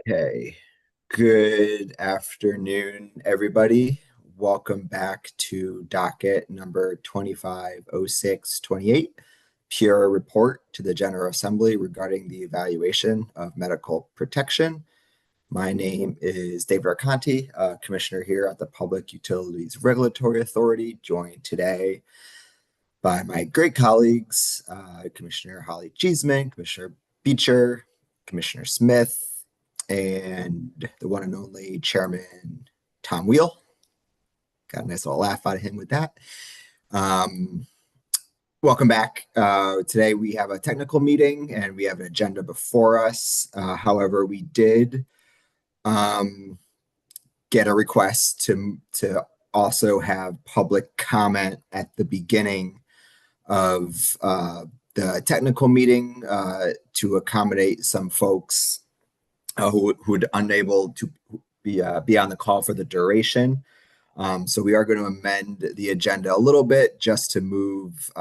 Okay. Good afternoon, everybody. Welcome back to docket number 250628, Pure Report to the General Assembly regarding the evaluation of medical protection. My name is David Arconti, Commissioner here at the Public Utilities Regulatory Authority, joined today by my great colleagues, Commissioner Holly Cheeseman, Commissioner Beecher, Commissioner Smith, and the one and only Chairman Tom Wheel. Got a nice little laugh out of him with that. Um, Welcome back. Today we have a technical meeting and we have an agenda before us. However, we did get a request to also have public comment at the beginning of the technical meeting to accommodate some folks who would unable to be on the call for the duration. So we are going to amend the agenda a little bit just to move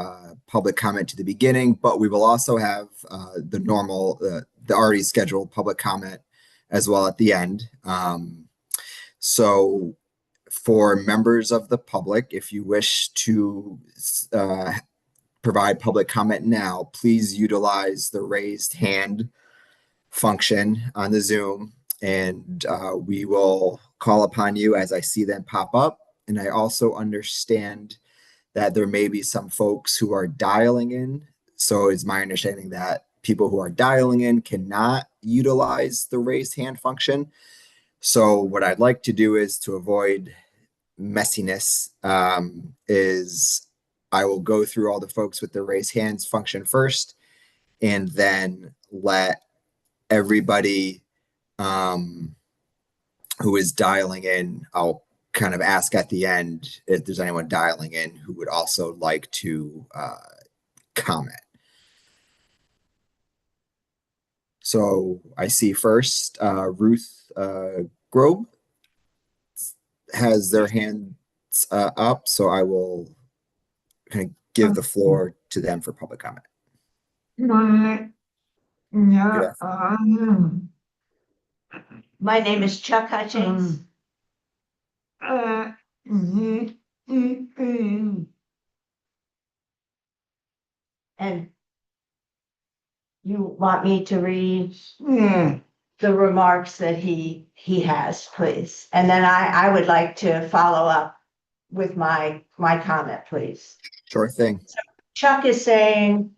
public comment to the beginning, but we will also have the normal, the already scheduled public comment as well at the end. So for members of the public, if you wish to provide public comment now, please utilize the raised hand function on the Zoom, and we will call upon you as I see them pop up. And I also understand that there may be some folks who are dialing in. So it's my understanding that people who are dialing in cannot utilize the raised hand function. So what I'd like to do is to avoid messiness is I will go through all the folks with the raise hands function first, and then let everybody who is dialing in, I'll kind of ask at the end if there's anyone dialing in who would also like to comment. So I see first Ruth Grobe has their hands up, so I will kind of give the floor to them for public comment. My name is Chuck Hutchings. And you want me to read the remarks that he has, please? And then I would like to follow up with my comment, please. Sure thing. So Chuck is saying,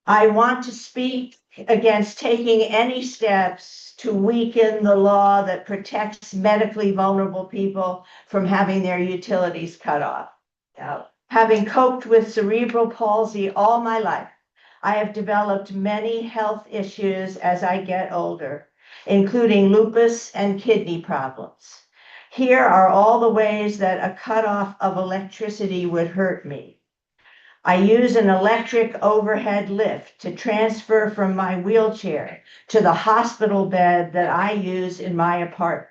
I want to speak against taking any steps to weaken the law that protects medically vulnerable people from having their utilities cut off. Now, having coped with cerebral palsy all my life, I have developed many health issues as I get older, including lupus and kidney problems. Here are all the ways that a cutoff of electricity would hurt me. I use an electric overhead lift to transfer from my wheelchair to the hospital bed that I use in my apartment.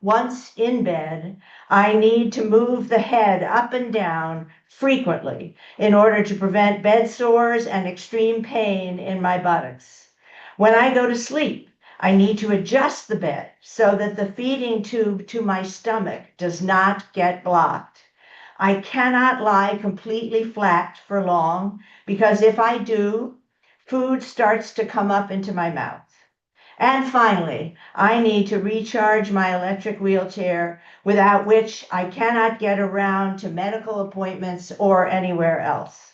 Once in bed, I need to move the head up and down frequently in order to prevent bed sores and extreme pain in my buttocks. When I go to sleep, I need to adjust the bed so that the feeding tube to my stomach does not get blocked. I cannot lie completely flat for long because if I do, food starts to come up into my mouth. And finally, I need to recharge my electric wheelchair, without which I cannot get around to medical appointments or anywhere else.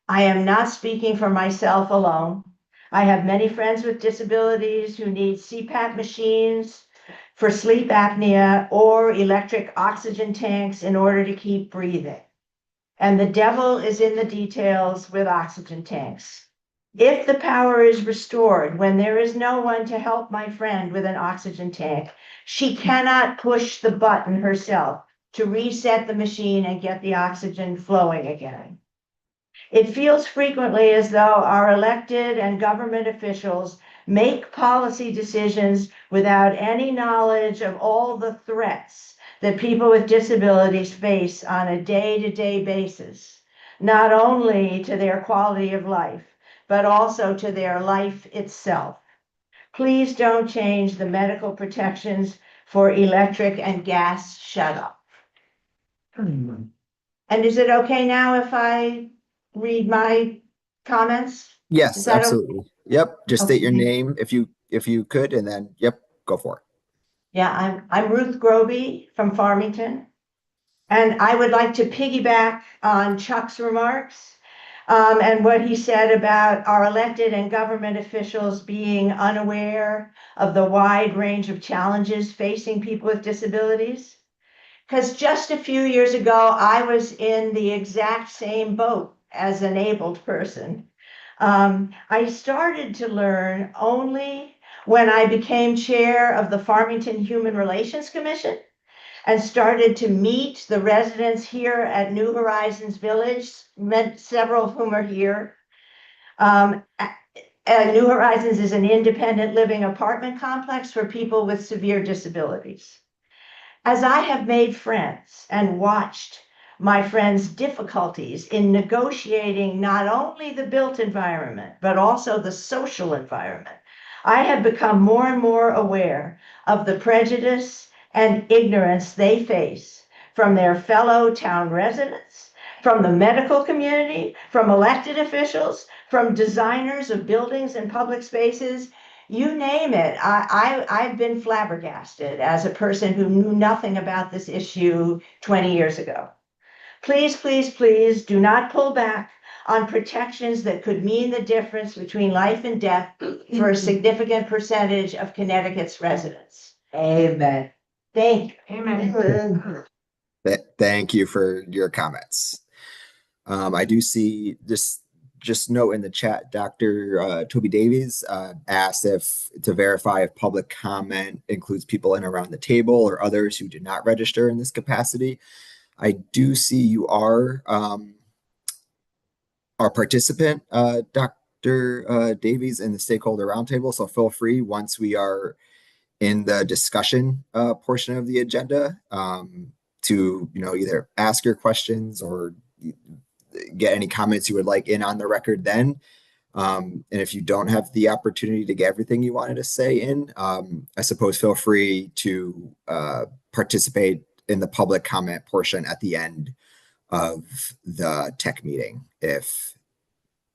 I am not speaking for myself alone. I have many friends with disabilities who need CPAP machines for sleep apnea or electric oxygen tanks in order to keep breathing. And the devil is in the details with oxygen tanks. If the power is restored when there is no one to help my friend with an oxygen tank, she cannot push the button herself to reset the machine and get the oxygen flowing again. It feels frequently as though our elected and government officials make policy decisions without any knowledge of all the threats that people with disabilities face on a day-to-day basis, not only to their quality of life, but also to their life itself. Please don't change the medical protections for electric and gas shut-off. And is it okay now if I read my comments? Is Yes, that okay? absolutely. Yep. Just state your Okay. name if you could, and then yep, go for it. Yeah, I'm Ruth Groby from Farmington. And I would like to piggyback on Chuck's remarks and what he said about our elected and government officials being unaware of the wide range of challenges facing people with disabilities. Because just a few years ago, I was in the exact same boat as an abled person. I started to learn only when I became chair of the Farmington Human Relations Commission and started to meet the residents here at New Horizons Village, met several of whom are here. New Horizons is an independent living apartment complex for people with severe disabilities. As I have made friends and watched my friends' difficulties in negotiating not only the built environment, but also the social environment, I have become more and more aware of the prejudice and ignorance they face from their fellow town residents, from the medical community, from elected officials, from designers of buildings and public spaces, you name it. I've been flabbergasted as a person who knew nothing about this issue 20 years ago. Please, please, please do not pull back on protections that could mean the difference between life and death for a significant percentage of Connecticut's residents. Amen. Thank you. Amen. Thank you for your comments. I do see this just note in the chat, Dr. Toby Davies asked if to verify if public comment includes people in around the table or others who did not register in this capacity. I do see you are our participant, Dr. Davies, in the stakeholder roundtable. So feel free once we are in the discussion portion of the agenda to either ask your questions or get any comments you would like in on the record then. And if you don't have the opportunity to get everything you wanted to say in, I suppose feel free to participate in the public comment portion at the end of the tech meeting, if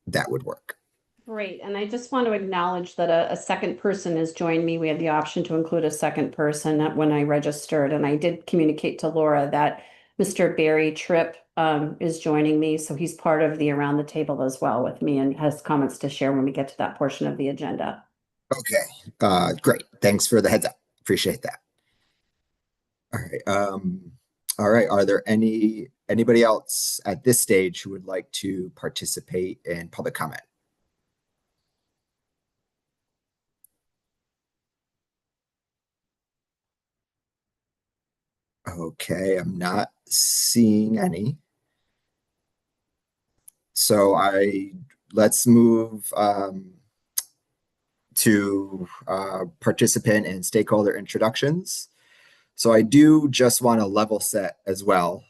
that would work. Great. And I just want to acknowledge that a second person has joined me. We had the option to include a second person when I registered. And I did communicate to Laura that Mr. Barry Tripp is joining me. So he's part of the around the table as well with me and has comments to share when we get to that portion of the agenda. Okay, great. Thanks for the heads up. Appreciate that. All right. All right. Are there anybody else at this stage who would like to participate in public comment? Okay, I'm not seeing any. So let's move to participant and stakeholder introductions. So I do just want to level set as well.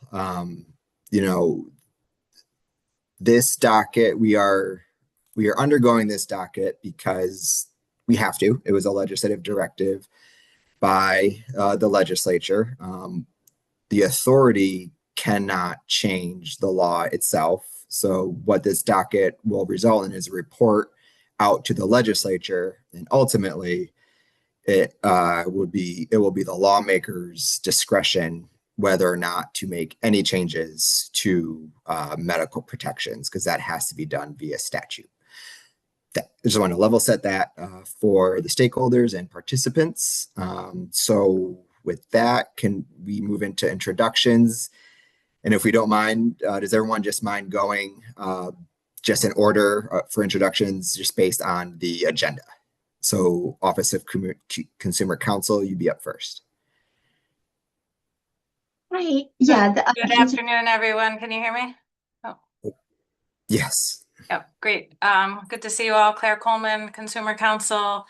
This docket, we are undergoing this docket because we have to. It was a legislative directive by the legislature. The authority cannot change the law itself. So what this docket will result in is a report out to the legislature, and ultimately it will be the lawmaker's discretion whether or not to make any changes to medical protections, because that has to be done via statute. I just want to level set that for the stakeholders and participants. So with that, can we move into introductions? And if we don't mind, does everyone just mind going just in order for introductions, just based on the agenda? So Office of Consumer Counsel, you'd be up first. Hi. Yeah. Good afternoon, everyone. Can you hear me? Oh. Yes. Yep, great. Good to see you all. Claire Coleman, Consumer Counsel,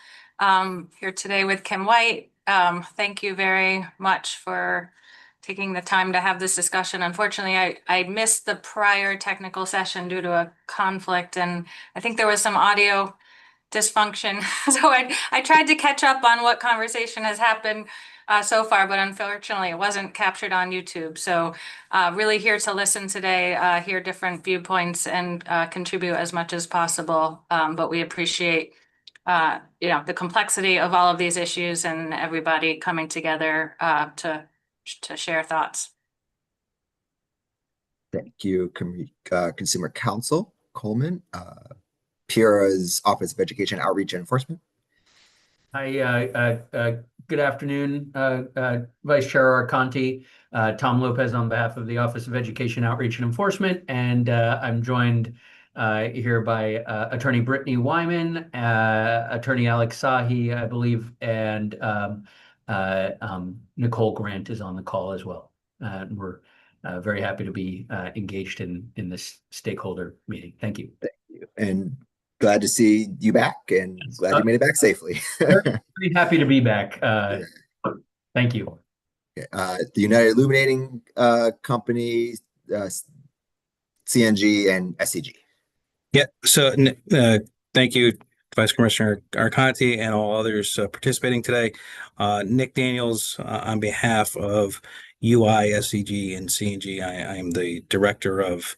here today with Kim White. Thank you very much for taking the time to have this discussion. Unfortunately, I missed the prior technical session due to a conflict, and I think there was some audio dysfunction. So I tried to catch up on what conversation has happened so far, but unfortunately it wasn't captured on YouTube. So really here to listen today, hear different viewpoints and contribute as much as possible. But we appreciate the complexity of all of these issues and everybody coming together to share thoughts. Thank you, Consumer Counsel Coleman, PIRA's Office of Education Outreach and Enforcement. Hi, good afternoon, Vice Chair Arconti. Tom Lopez on behalf of the Office of Education Outreach and Enforcement, and I'm joined here by Attorney Brittany Wyman, Attorney Alex Sahi, I believe, and Nicole Grant is on the call as well. We're very happy to be engaged in this stakeholder meeting. Thank you. Thank you. And glad to see you back, and glad you made it back safely. Pretty happy to be back. Thank you. The United Illuminating Company, CNG, and SCG. Yeah, so thank you, Vice Commissioner Arconti and all others participating today. Nick Daniels on behalf of UI, SCG, and CNG. I am the Director of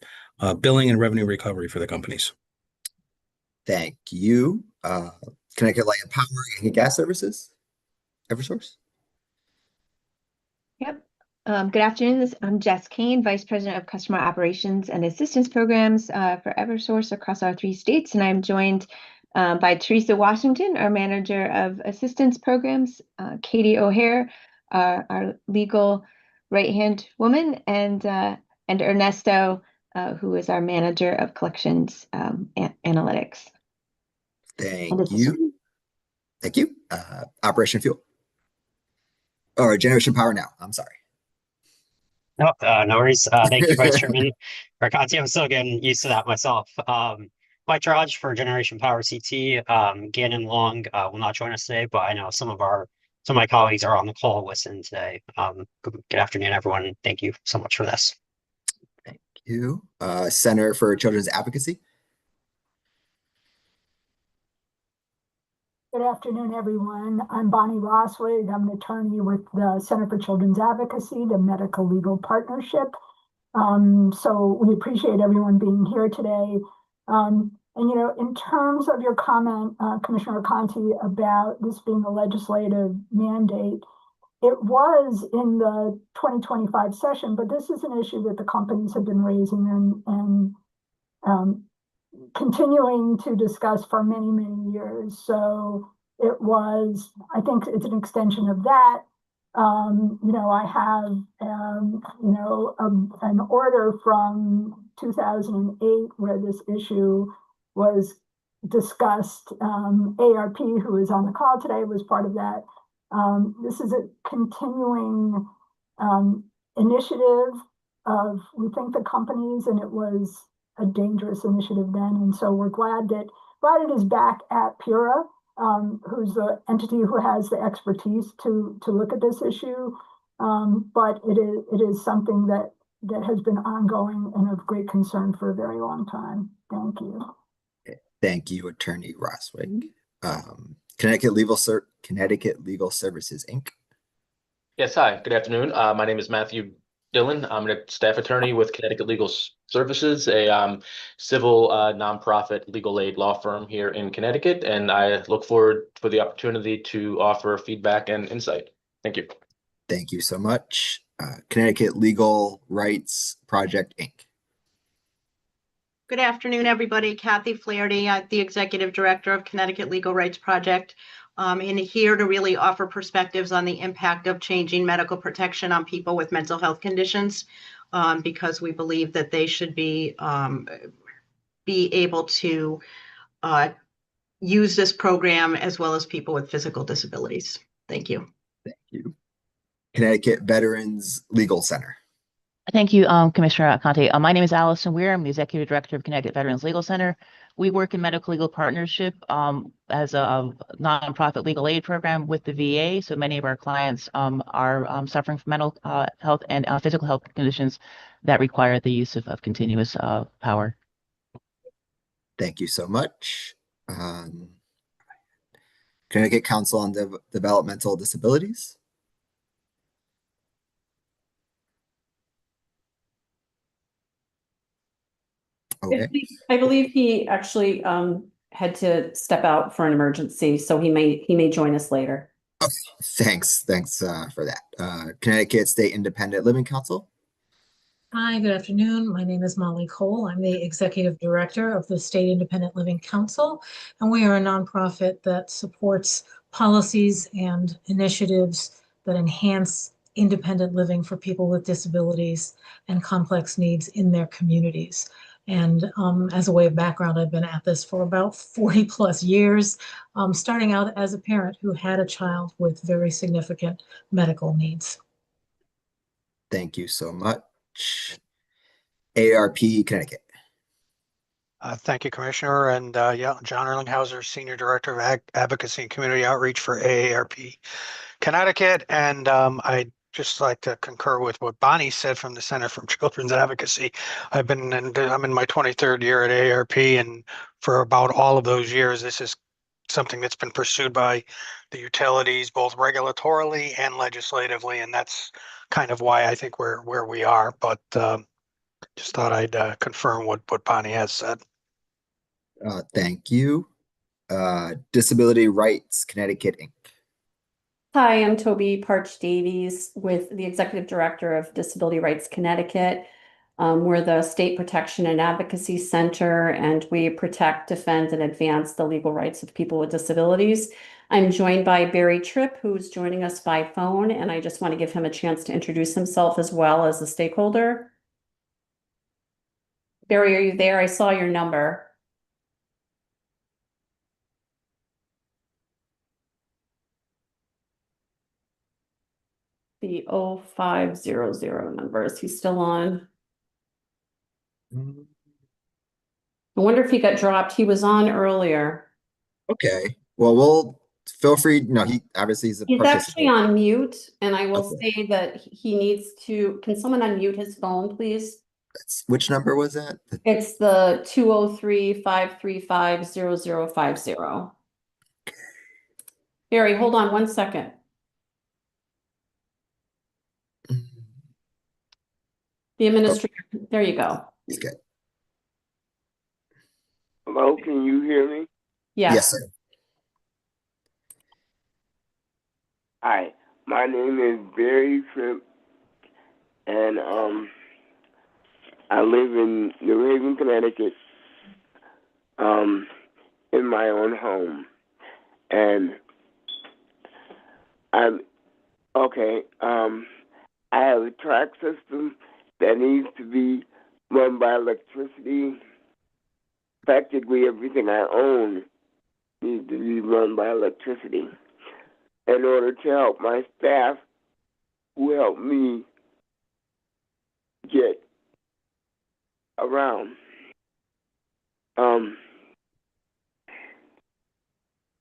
Billing and Revenue Recovery for the companies. Thank you. Connecticut Light and Power and Gas Services, Eversource. Yep. Good afternoon. I'm Jess Kane, Vice President of Customer Operations and Assistance Programs for Eversource across our 3 states. And I'm joined by Teresa Washington, our Manager of Assistance Programs, Katie O'Hare, our legal right-hand woman, and Ernesto, who is our Manager of Collections Analytics. Thank you. Thank you. Operation Fuel. Or Generation Power Now. I'm sorry. No, no worries. Thank you, Vice Chairman Arconti. I'm still getting used to that myself. Mike Raj for Generation Power CT. Gannon Long will not join us today, but I know some of my colleagues are on the call listening today. Good afternoon, everyone. Thank you so much for this. Thank you. Center for Children's Advocacy. Good afternoon, everyone. I'm Bonnie Roswig. I'm an attorney with the Center for Children's Advocacy, the Medical Legal Partnership. So we appreciate everyone being here today. And, in terms of your comment, Commissioner Conti, about this being a legislative mandate, it was in the 2025 session, but this is an issue that the companies have been raising and continuing to discuss for many, many years. So it was, I think it's an extension of that. I have, an order from 2008 where this issue was discussed. ARP, who is on the call today, was part of that. This is a continuing initiative of, we think, the companies, and it was a dangerous initiative then. And so we're glad it is back at PIRA, who's the entity who has the expertise to look at this issue. But it is something that has been ongoing and of great concern for a very long time. Thank you. Thank you, Attorney Roswig. Connecticut Legal Services, Inc. Yes, hi, good afternoon. My name is Matthew Dillon. I'm a staff attorney with Connecticut Legal Services, a civil nonprofit legal aid law firm here in Connecticut, and I look forward for the opportunity to offer feedback and insight. Thank you. Thank you so much. Connecticut Legal Rights Project, Inc. Good afternoon, everybody. Kathy Flaherty, the Executive Director of Connecticut Legal Rights Project, and here to really offer perspectives on the impact of changing medical protection on people with mental health conditions, because we believe that they should be able to use this program as well as people with physical disabilities. Thank you. Thank you. Connecticut Veterans Legal Center. Thank you, Commissioner Conte. My name is Allison Weir. I'm the Executive Director of Connecticut Veterans Legal Center. We work in medical legal partnership as a nonprofit legal aid program with the VA. So many of our clients are suffering from mental health and physical health conditions that require the use of continuous power. Thank you so much. Connecticut Council on Developmental Disabilities. Okay, I believe he actually had to step out for an emergency, so he may join us later. thanks for that. Connecticut State Independent Living Council. Hi, good afternoon. My name is Molly Cole. I'm the Executive Director of the State Independent Living Council, and we are a nonprofit that supports policies and initiatives that enhance independent living for people with disabilities and complex needs in their communities. And as a way of background, I've been at this for about 40 plus years, starting out as a parent who had a child with very significant medical needs. Thank you so much. AARP Connecticut. Thank you, Commissioner. And yeah, John Erlinghauser, Senior Director of Advocacy and Community Outreach for AARP Connecticut. And I'd just like to concur with what Bonnie said from the Center for Children's Advocacy. I'm in my 23rd year at AARP, and for about all of those years, this is something that's been pursued by the utilities, both regulatorily and legislatively. And that's kind of why I think we're where we are. But just thought I'd confirm what Bonnie has said. Thank you. Disability Rights Connecticut Inc. Hi, I'm Toby Parch Davies with the Executive Director of Disability Rights Connecticut. We're the State Protection and Advocacy Center, and we protect, defend, and advance the legal rights of people with disabilities. I'm joined by Barry Tripp, who's joining us by phone, and I just want to give him a chance to introduce himself as well as a stakeholder. Barry, are you there? I saw your number. The 0500 number. Is he still on? I wonder if he got dropped. He was on earlier. Okay. Well, we'll feel free. No, he obviously is a He's actually participant. on mute, and I will Okay. say that he needs to. Can someone unmute his phone, please? Which number was that? It's the 203-535-0050. Barry, hold on 1 second. The administrator, there you go. He's good. Hello, can you hear me? Yes, sir. Hi, my name is Barry Tripp, and I live in New Haven, Connecticut, in my own home, and I have a track system that needs to be run by electricity. Practically everything I own needs to be run by electricity in order to help my staff who help me get around.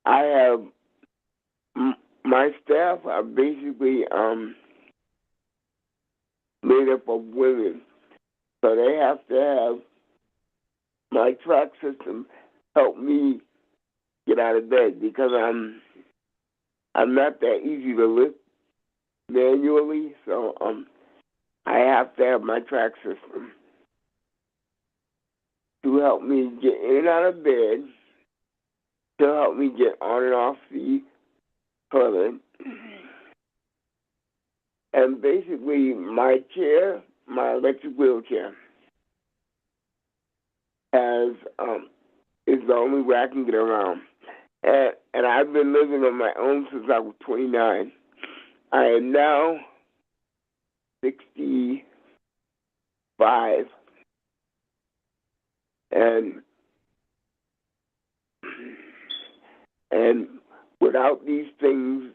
I have my staff are basically made up of women, so they have to have my track system help me get out of bed because I'm not that easy to lift manually, so I have to have my track system to help me get in and out of bed, to help me get on and off the toilet. And basically my chair, my electric wheelchair, is the only way I can get around. And I've been living on my own since I was 29. I am now 65. And without these things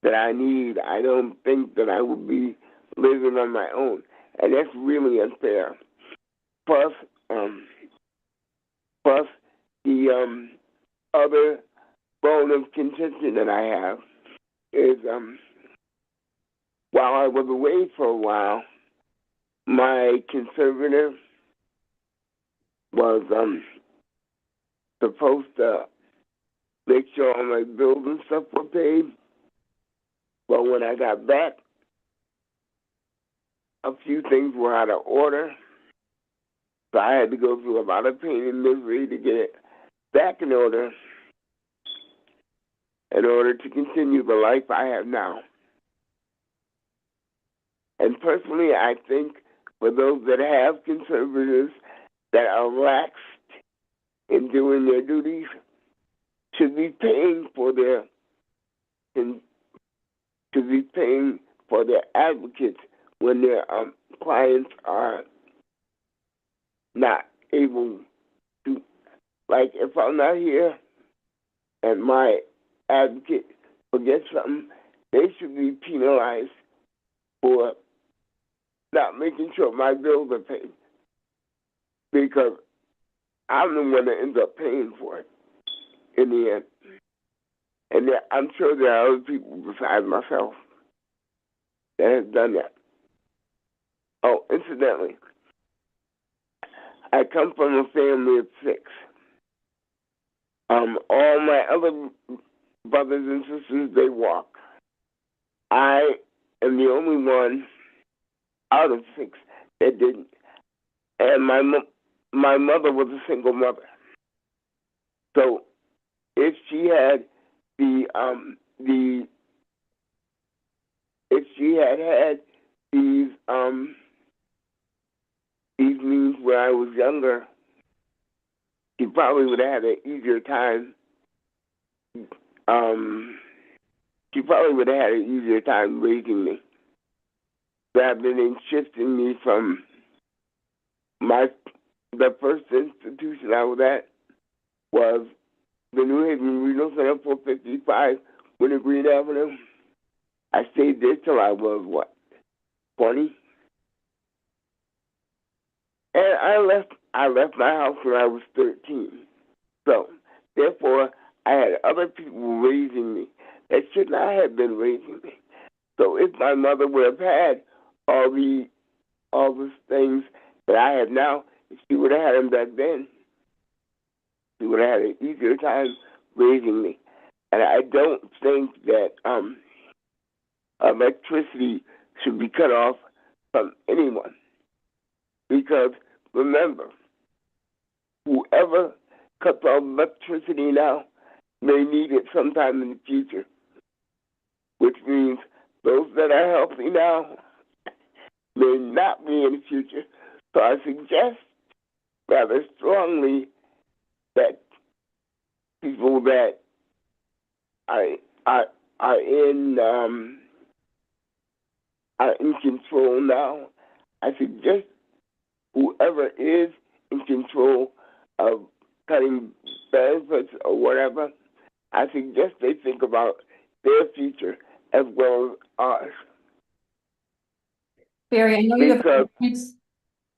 that I need, I don't think that I would be living on my own. And that's really unfair. Plus the other bone of contention that I have is while I was away for a while, my conservator was supposed to make sure all my bills and stuff were paid. But when I got back, a few things were out of order. So I had to go through a lot of pain and misery to get it back in order to continue the life I have now. And personally, I think for those that have conservatives that are lax in doing their duties, should be paying for their advocates when their clients are not able to. Like if I'm not here and my advocate forgets something, they should be penalized for not making sure my bills are paid, because I'm the one that ends up paying for it in the end. And I'm sure there are other people besides myself that have done that. Oh, incidentally, I come from a family of 6. All my other brothers and sisters, they walk. I am the only one out of 6 that didn't. And my mother was a single mother. So if she had had these means when I was younger, she probably would have had an easier time. She probably would have had an easier time raising me, rather than shifting me from the first institution I was at was the New Haven Regional Center, 455 Winter Green Avenue. I stayed there till I was 20, and I left my house when I was 13. So therefore, I had other people raising me that should not have been raising me. So if my mother would have had all the things that I have now, if she would have had them back then, she would have had an easier time raising me. And I don't think that electricity should be cut off from anyone. Because remember, whoever cuts off electricity now may need it sometime in the future, which means those that are healthy now may not be in the future. So I suggest rather strongly that people that are in control now, I suggest whoever is in control of cutting benefits or whatever, I suggest they think about their future as well as ours. Barry, I know you have Because other points.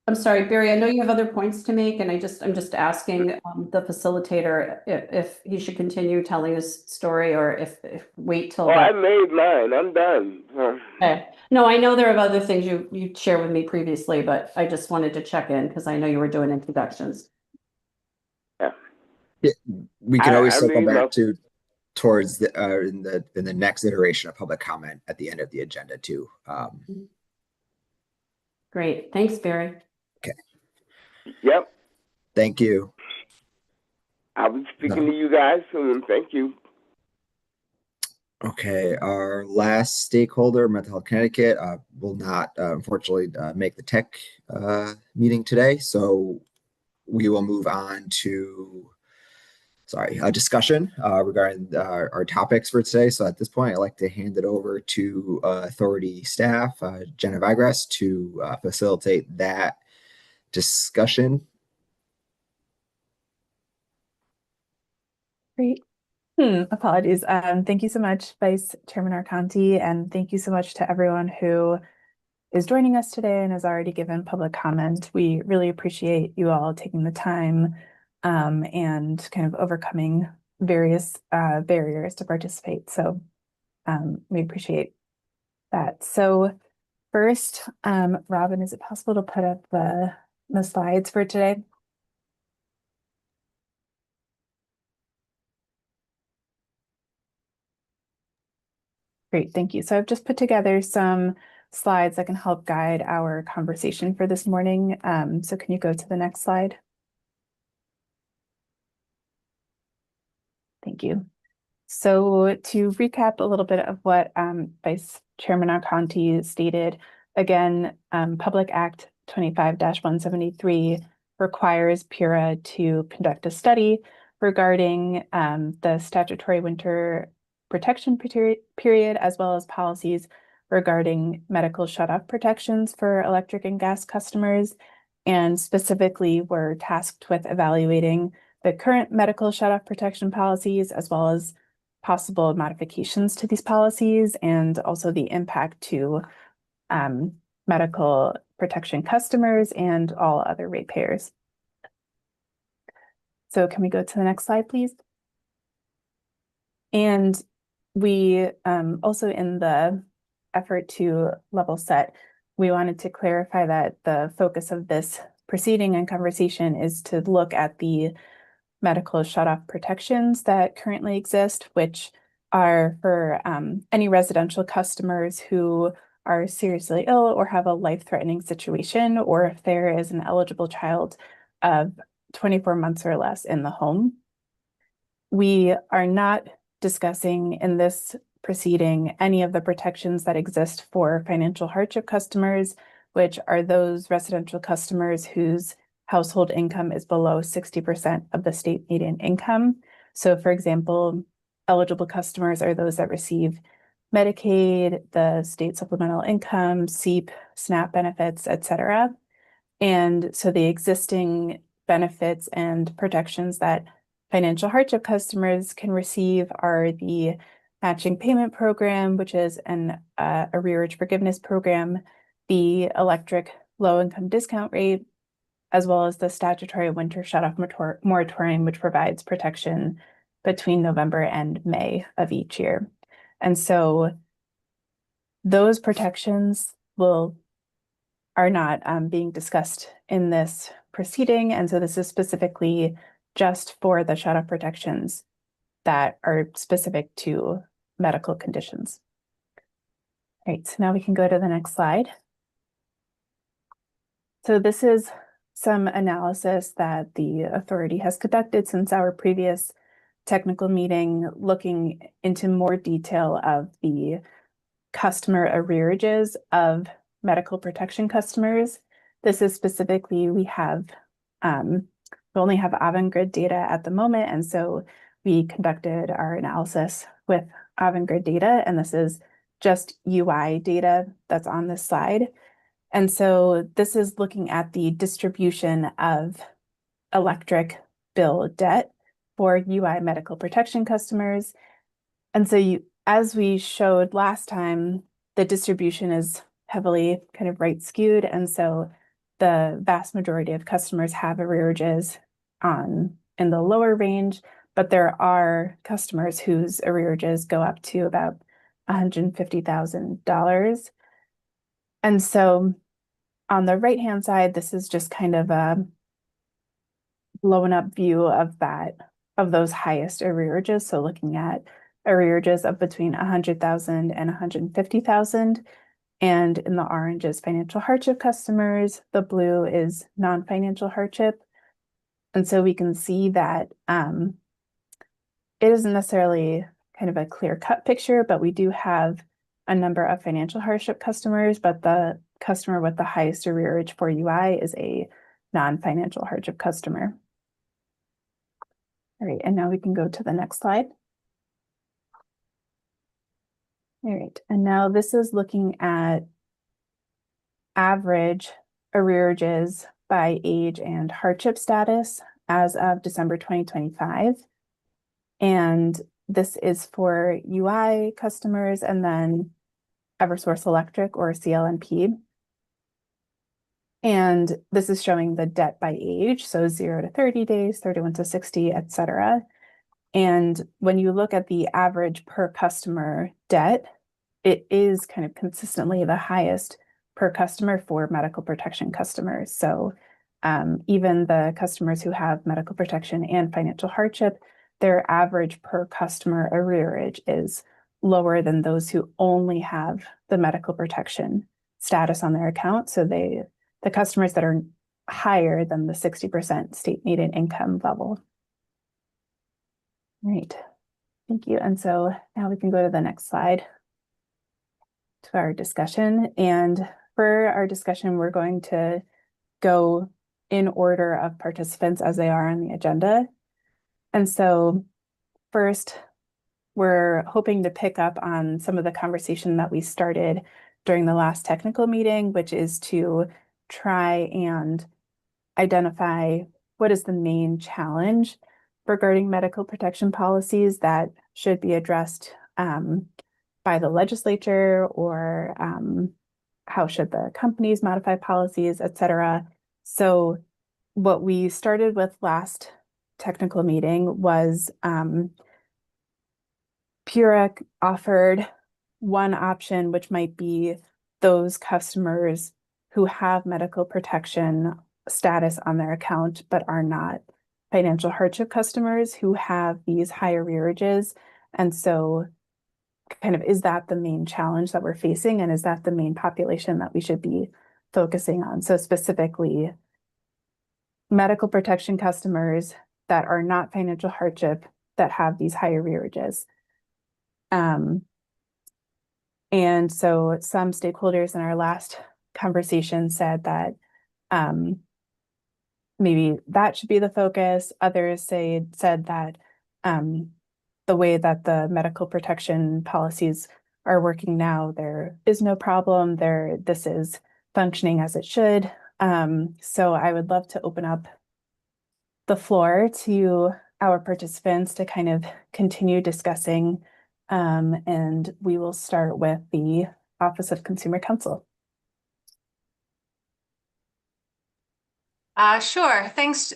I'm sorry, Barry, I know you have other points to make, and I'm just asking the facilitator if he should continue telling his story or if wait till I made mine. I'm done. Okay. No, I know there are other things you shared with me previously, but I just wanted to check in because I know you were doing introductions. Yeah. We can always I circle mean, back to towards the in the next iteration of public comment at the end of the agenda too. Great. Thanks, Barry. Okay. Yep. Thank you. I'll be speaking to you guys soon. Thank you. Okay, our last stakeholder, Mental Health Connecticut, will not unfortunately make the tech meeting today, so we will move on to a discussion regarding our topics for today. So at this point, I'd like to hand it over to authority staff, Jenna Vigras, to facilitate that discussion. Great. Apologies. Thank you so much, Vice Chairman Arconti, and thank you so much to everyone who is joining us today and has already given public comment. We really appreciate you all taking the time and kind of overcoming various barriers to participate. So we appreciate that. So first, Robin, is it possible to put up the slides for today? Great, thank you. So I've just put together some slides that can help guide our conversation for this morning. So can you go to the next slide? Thank you. So to recap a little bit of what Vice Chairman Arconti stated, again, Public Act 25-173 requires PURA to conduct a study regarding the statutory winter protection period, as well as policies regarding medical shutoff protections for electric and gas customers. And specifically, we're tasked with evaluating the current medical shutoff protection policies, as well as possible modifications to these policies, and also the impact to medical protection customers and all other ratepayers. So can we go to the next slide, please? And we also, in the effort to level set, we wanted to clarify that the focus of this proceeding and conversation is to look at the medical shutoff protections that currently exist, which are for any residential customers who are seriously ill or have a life-threatening situation, or if there is an eligible child of 24 months or less in the home. We are not discussing in this proceeding any of the protections that exist for financial hardship customers, which are those residential customers whose household income is below 60% of the state median income. So for example, eligible customers are those that receive Medicaid, the state supplemental income, SEEP, SNAP benefits, etc. And so the existing benefits and protections that financial hardship customers can receive are the matching payment program, which is an arrearage forgiveness program, the electric low-income discount rate, as well as the statutory winter shutoff moratorium, which provides protection between November and May of each year. And so those protections are not being discussed in this proceeding. And so this is specifically just for the shutoff protections that are specific to medical conditions. All right, so now we can go to the next slide. So this is some analysis that the authority has conducted since our previous technical meeting, looking into more detail of the customer arrearages of medical protection customers. This is specifically, we only have Avangrid data at the moment, and so we conducted our analysis with Avangrid data, and this is just UI data that's on this slide. And so this is looking at the distribution of electric bill debt for UI medical protection customers. And so as we showed last time, the distribution is heavily kind of right skewed. And so the vast majority of customers have arrearages in the lower range, but there are customers whose arrearages go up to about $150,000. And so on the right-hand side, this is just kind of a blown up view of those highest arrearages. So looking at arrearages of between 100,000 and 150,000. And in the orange is financial hardship customers. The blue is non-financial hardship. And so we can see that it isn't necessarily kind of a clear-cut picture, but we do have a number of financial hardship customers, but the customer with the highest arrearage for UI is a non-financial hardship customer. All right, and now we can go to the next slide. All right, and now this is looking at average arrearages by age and hardship status as of December 2025. And this is for UI customers and then Eversource Electric or CLNP. And this is showing the debt by age, so 0 to 30 days, 31 to 60, etc. And when you look at the average per customer debt, it is kind of consistently the highest per customer for medical protection customers. So even the customers who have medical protection and financial hardship, their average per customer arrearage is lower than those who only have the medical protection status on their account. So the customers that are higher than the 60% state median income level. Right. Thank you. And so now we can go to the next slide to our discussion. And for our discussion, we're going to go in order of participants as they are on the agenda. And so first, we're hoping to pick up on some of the conversation that we started during the last technical meeting, which is to try and identify what is the main challenge regarding medical protection policies that should be addressed by the legislature, or how should the companies modify policies, et cetera. So what we started with last technical meeting was PURA offered one option, which might be those customers who have medical protection status on their account, but are not financial hardship customers who have these higher arrearages. And so kind of, is that the main challenge that we're facing? And is that the main population that we should be focusing on? So specifically, medical protection customers that are not financial hardship that have these higher arrearages. And so some stakeholders in our last conversation said that maybe that should be the focus. Others said that the way that the medical protection policies are working now, there is no problem there. This is functioning as it should. So I would love to open up the floor to our participants to kind of continue discussing. And we will start with the Office of Consumer Counsel. Sure. Thanks,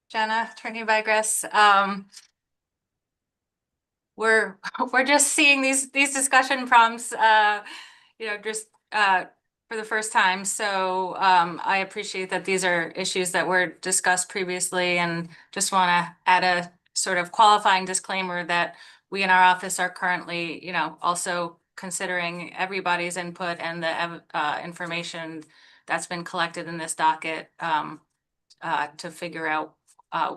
Jenna, Attorney Vigress. We're just seeing these discussion prompts, just for the first time. So I appreciate that these are issues that were discussed previously, and just want to add a sort of qualifying disclaimer that we in our office are currently, also considering everybody's input and the information that's been collected in this docket to figure out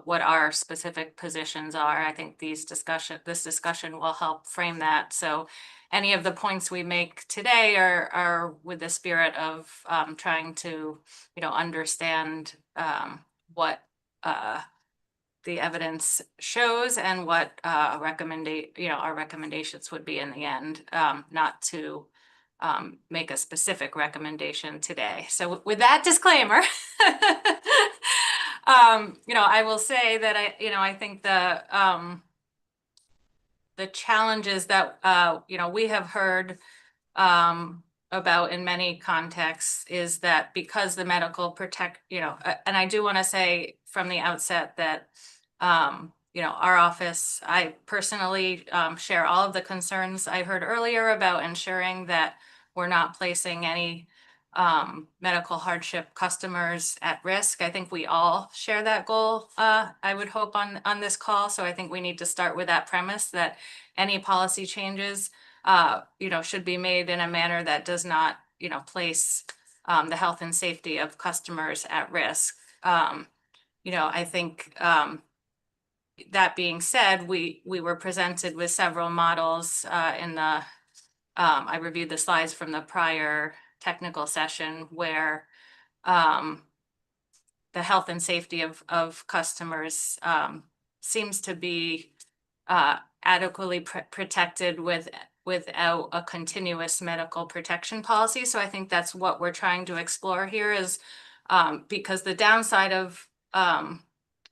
what our specific positions are. I think this discussion will help frame that. So any of the points we make today are with the spirit of trying to, understand what the evidence shows and what our recommendations would be in the end, not to make a specific recommendation today. So with that disclaimer, I will say that I think the challenges that we have heard about in many contexts is that because the medical and I do want to say from the outset that our office, I personally share all of the concerns I heard earlier about ensuring that we're not placing any medical hardship customers at risk. I think we all share that goal, I would hope, on this call. So I think we need to start with that premise that any policy changes, should be made in a manner that does not, place the health and safety of customers at risk. I think that being said, we were presented with several models in the, I reviewed the slides from the prior technical session where the health and safety of customers seems to be adequately protected without a continuous medical protection policy. So I think that's what we're trying to explore here is because the downside of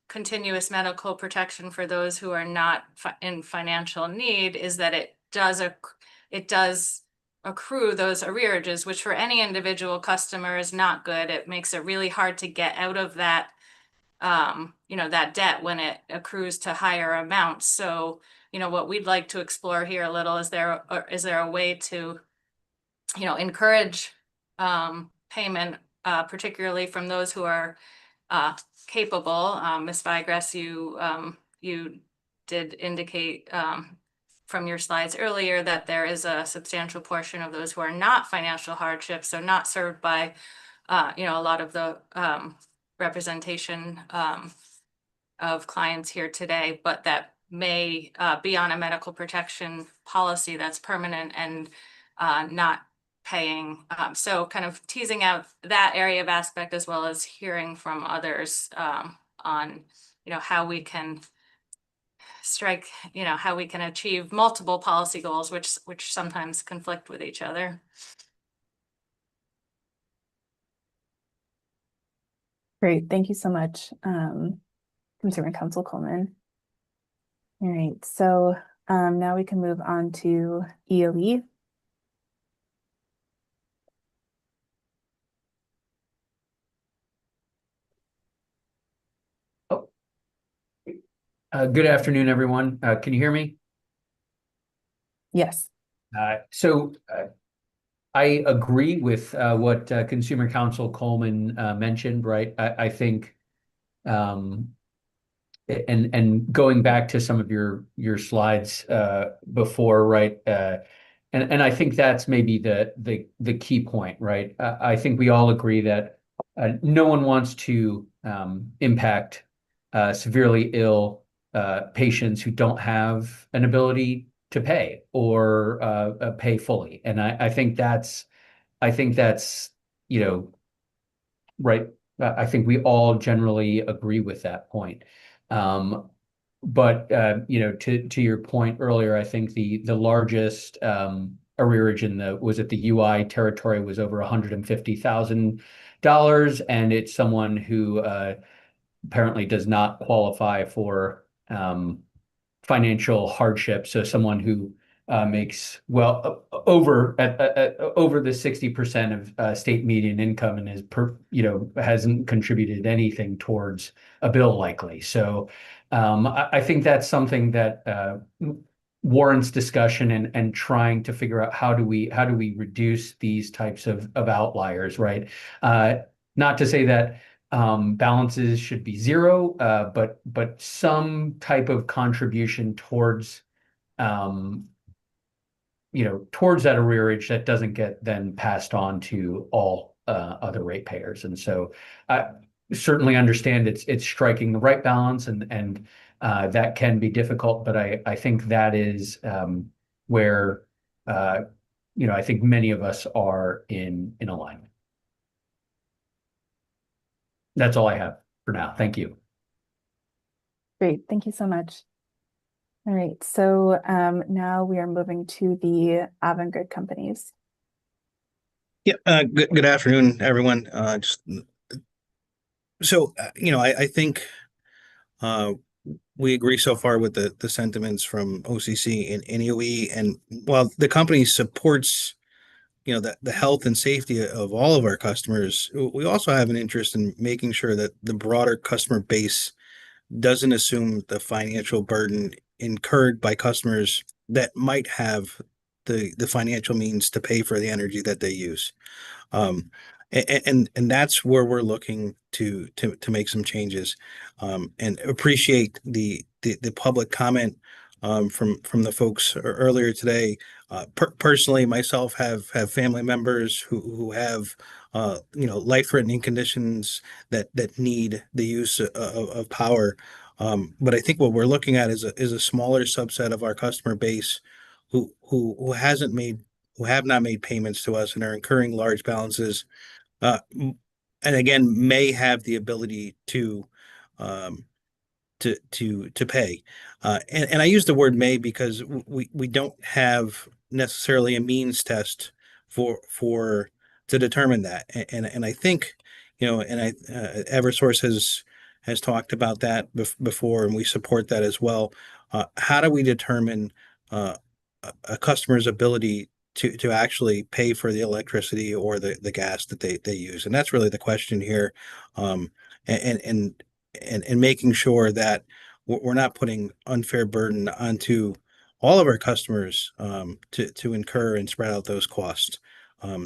continuous medical protection for those who are not in financial need is that it does accrue those arrearages, which for any individual customer is not good. It makes it really hard to get out of that, that debt when it accrues to higher amounts. So, what we'd like to explore here a little is there a way to, encourage payment, particularly from those who are capable. Ms. Vigress, you did indicate from your slides earlier that there is a substantial portion of those who are not financial hardship, so not served by, a lot of the representation of clients here today, but that may be on a medical protection policy that's permanent and not paying. So kind of teasing out that area of aspect as well as hearing from others on, how we can strike, how we can achieve multiple policy goals, which sometimes conflict with each other. Great, thank you so much, Consumer Counsel Coleman. All right, so now we can move on to EOE. Good afternoon, everyone. Can you hear me? Yes. So I agree with what Consumer Counsel Coleman mentioned, right? I think, and going back to some of your slides before, right? And I think that's maybe the key point, right? I think we all agree that no one wants to impact severely ill patients who don't have an ability to pay or pay fully. And I think that's, right. I think we all generally agree with that point. But to your point earlier, I think the largest arrearage was at the UI territory was over $150,000, and it's someone who apparently does not qualify for financial hardship. So someone who makes over the 60% of state median income and hasn't contributed anything towards a bill likely. So I think that's something that warrants discussion and trying to figure out how do we reduce these types of outliers, right? Not to say that balances should be zero, but some type of contribution towards towards that arrearage that doesn't get then passed on to all other ratepayers. And so I certainly understand it's striking the right balance, and that can be difficult, but I think that is where I think many of us are in alignment. That's all I have for now. Thank you. Great, thank you so much. All right, so now we are moving to the Avangrid companies. Yeah, good afternoon, everyone. I think we agree so far with the sentiments from OCC and NEOE, and while the company supports the health and safety of all of our customers, we also have an interest in making sure that the broader customer base doesn't assume the financial burden incurred by customers that might have the financial means to pay for the energy that they use. And that's where we're looking to make some changes, and appreciate the public comment from the folks earlier today. Personally, myself have family members who have life-threatening conditions that need the use of power. But I think what we're looking at is a smaller subset of our customer base who have not made payments to us and are incurring large balances, and again may have the ability to pay. And I use the word may because we don't have necessarily a means test for to determine that. And I think Eversource has talked about that before, and we support that as well. How do we determine a customer's ability to actually pay for the electricity or the gas that they use? And that's really the question here. And making sure that we're not putting unfair burden onto all of our customers to incur and spread out those costs.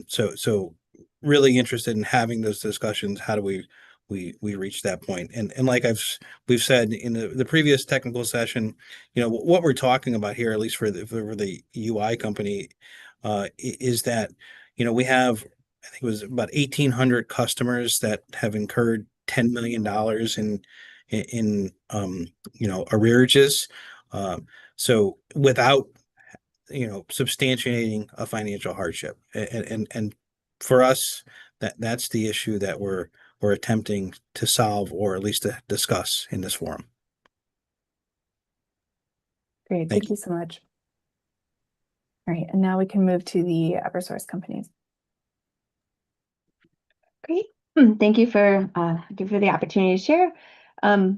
So really interested in having those discussions. How do we we reach that point. And like we've said in the previous technical session, what we're talking about here, at least for the UI company, is that we have, I think it was about 1,800 customers that have incurred $10 million in arrearages. So without substantiating a financial hardship, and for us, that's the issue that we're attempting to solve, or at least to discuss in this forum. Great, thank you so much. All right, and now we can move to the Eversource companies. Great. Thank you for the opportunity to share. I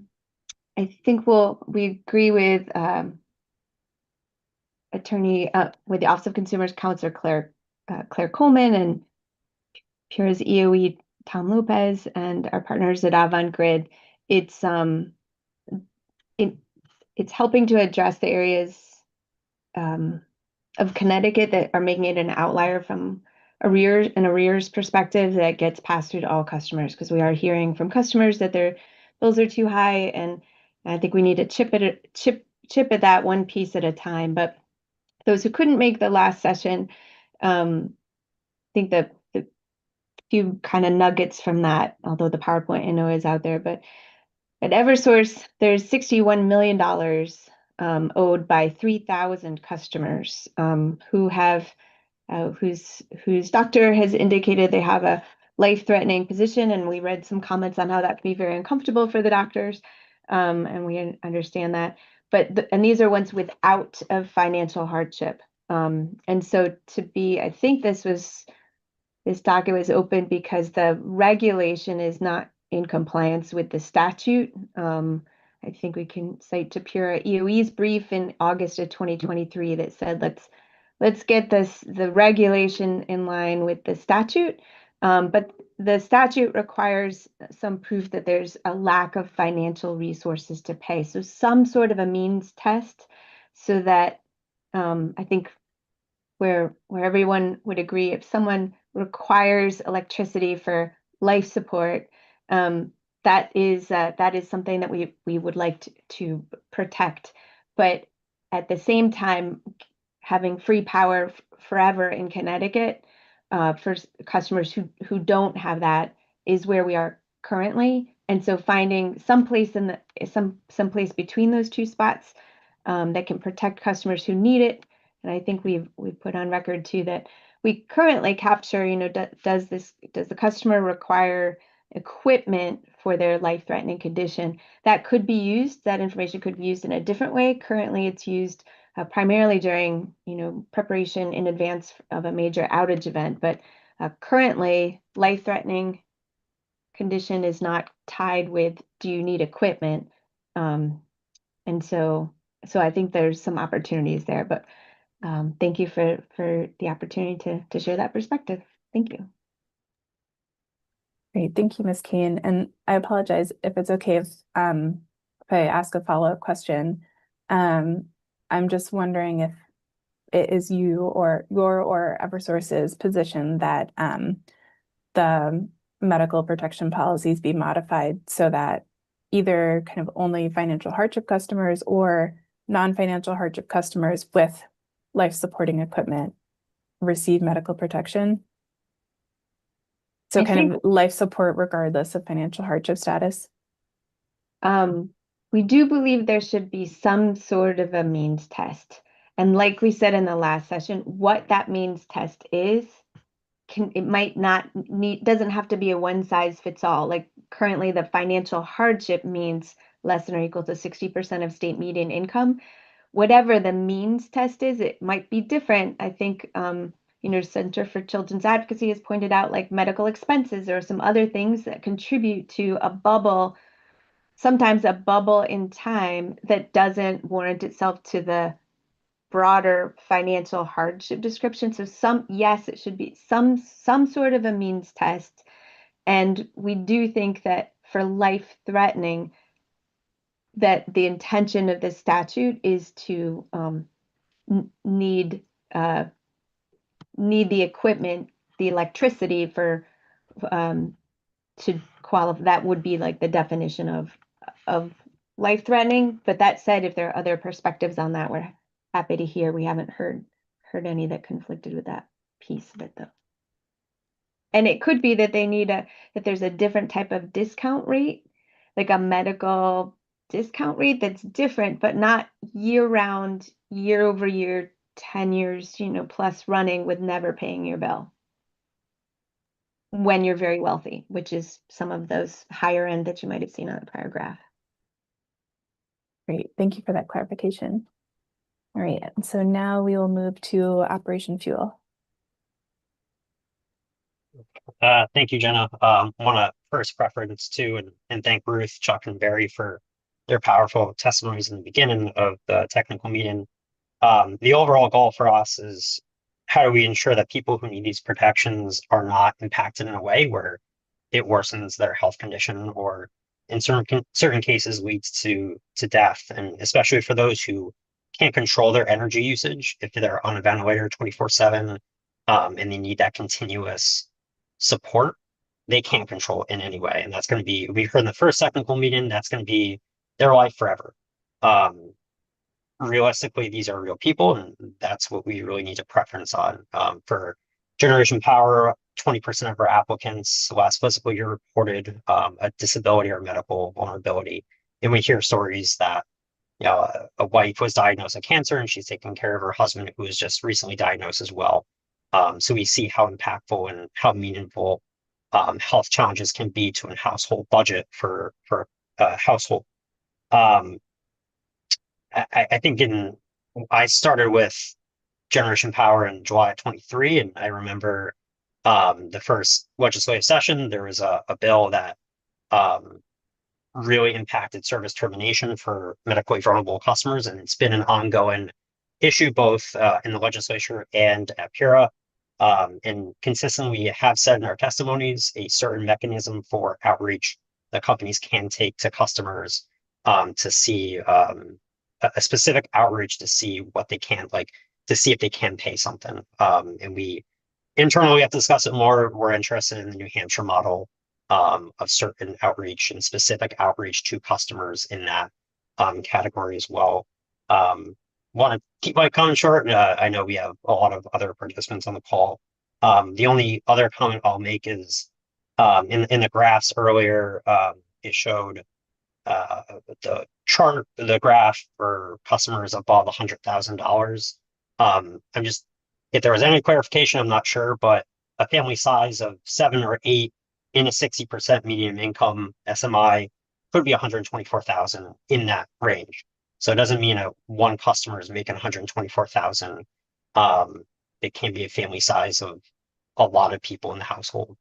think we agree with with the Office of Consumers Counselor Claire Coleman and Pura's EOE Tom Lopez and our partners at Avangrid. It's helping to address the areas of Connecticut that are making it an outlier from arrears perspective that gets passed through to all customers, because we are hearing from customers that their bills are too high, and I think we need to chip at that one piece at a time. But those who couldn't make the last session, I think the few kind of nuggets from that, although the PowerPoint I know is out there, but at Eversource, there's $61 million owed by 3,000 customers who have whose doctor has indicated they have a life-threatening position, and we read some comments on how that can be very uncomfortable for the doctors, and we understand that. But and these are ones without a financial hardship, and so I think this docket was open because the regulation is not in compliance with the statute. I think we can cite to Pura EOE's brief in August of 2023 that said, let's get the regulation in line with the statute. But the statute requires some proof that there's a lack of financial resources to pay. So some sort of a means test, so that I think where everyone would agree, if someone requires electricity for life support, that is something that we would like to protect. But at the same time, having free power forever in Connecticut for customers who don't have that is where we are currently. And so finding some place between those two spots that can protect customers who need it. And I think we've put on record too that we currently capture, does the customer require equipment for their life-threatening condition? That information could be used in a different way. Currently, it's used primarily during, preparation in advance of a major outage event. But currently, life-threatening condition is not tied with, do you need equipment? And so I think there's some opportunities there. But thank you for the opportunity to share that perspective. Thank you. Great, thank you, Ms. Kane. And I apologize if it's okay if I ask a follow-up question. I'm just wondering if it is your or Eversource's position that the medical protection policies be modified so that either kind of only financial hardship customers or non-financial hardship customers with life-supporting equipment receive medical protection. So kind of life support regardless of financial hardship status. We do believe there should be some sort of a means test. And like we said in the last session, what that means test is, doesn't have to be a one size fits all. Like currently the financial hardship means less than or equal to 60% of state median income. Whatever the means test is, it might be different. I think, Center for Children's Advocacy has pointed out like medical expenses or some other things that contribute to a bubble, sometimes a bubble in time that doesn't warrant itself to the broader financial hardship description. So it should be some sort of a means test. And we do think that for life-threatening, that the intention of this statute is to need the equipment, the electricity for to qualify, that would be like the definition of life-threatening. But that said, if there are other perspectives on that, we're happy to hear. We haven't heard any that conflicted with that piece of it, though. And it could be that that there's a different type of discount rate, like a medical discount rate that's different, but not year-round, year-over-year, 10 years, plus running with never paying your bill when you're very wealthy, which is some of those higher end that you might have seen on the prior graph. Great, thank you for that clarification. All right, so now we will move to Operation Fuel. Thank you, Jenna. Want to first preference to and thank Ruth, Chuck, and Barry for their powerful testimonies in the beginning of the technical meeting. The overall goal for us is how do we ensure that people who need these protections are not impacted in a way where it worsens their health condition or in certain cases leads to death, and especially for those who can't control their energy usage if they're on a ventilator 24/7 and they need that continuous support, they can't control it in any way. And that's going to be, we heard in the first technical meeting, that's going to be their life forever. Realistically, these are real people, and that's what we really need to preference on. For Generation Power, 20% of our applicants last fiscal year reported a disability or medical vulnerability. And we hear stories that a wife was diagnosed with cancer and she's taking care of her husband who was just recently diagnosed as well. So we see how impactful and how meaningful health challenges can be to a household budget for a household. I think I started with Generation Power in July of 23, and I remember the first legislative session, there was a bill that really impacted service termination for medically vulnerable customers, and it's been an ongoing issue both in the legislature and at PURA. And consistently have said in our testimonies a certain mechanism for outreach that companies can take to customers to see a specific outreach to see what they can, like to see if they can pay something. And we internally have to discuss it more. We're interested in the New Hampshire model of certain outreach and specific outreach to customers in that category as well. Want to keep my comment short. I know we have a lot of other participants on the call. The only other comment I'll make is in the graphs earlier, it showed the chart, the graph for customers above $100,000. I'm just, if there was any clarification, I'm not sure, but a family size of 7 or 8 in a 60% median income SMI could be 124,000 in that range. So it doesn't mean one customer is making 124,000. It can be a family size of a lot of people in the household,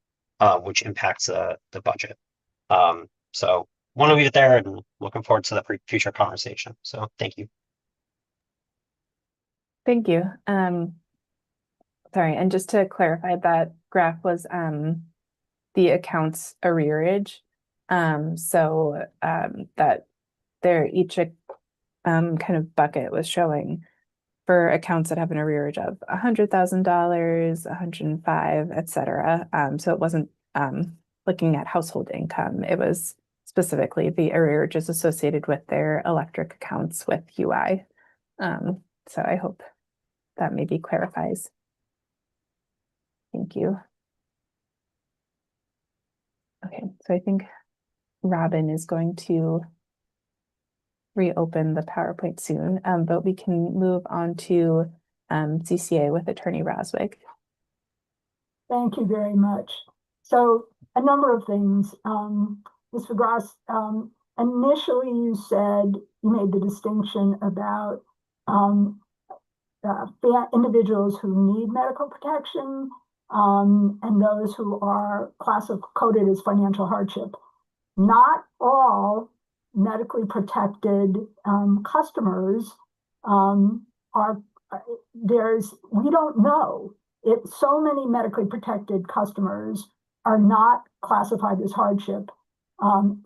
which impacts the budget. So want to leave it there and looking forward to the future conversation. So thank you. Thank you. Sorry, and just to clarify, that graph was the accounts arrearage. So that there each kind of bucket was showing for accounts that have an arrearage of $100,000, 105, etc. So it wasn't looking at household income. It was specifically the arrearages associated with their electric accounts with UI. So I hope that maybe clarifies. Thank you. Okay, so I think Robin is going to reopen the PowerPoint soon, but we can move on to CCA with Attorney Roswick. Thank you very much. So a number of things. Mr. Gross, initially you said, you made the distinction about individuals who need medical protection and those who are coded as financial hardship. Not all medically protected customers we don't know. So many medically protected customers are not classified as hardship.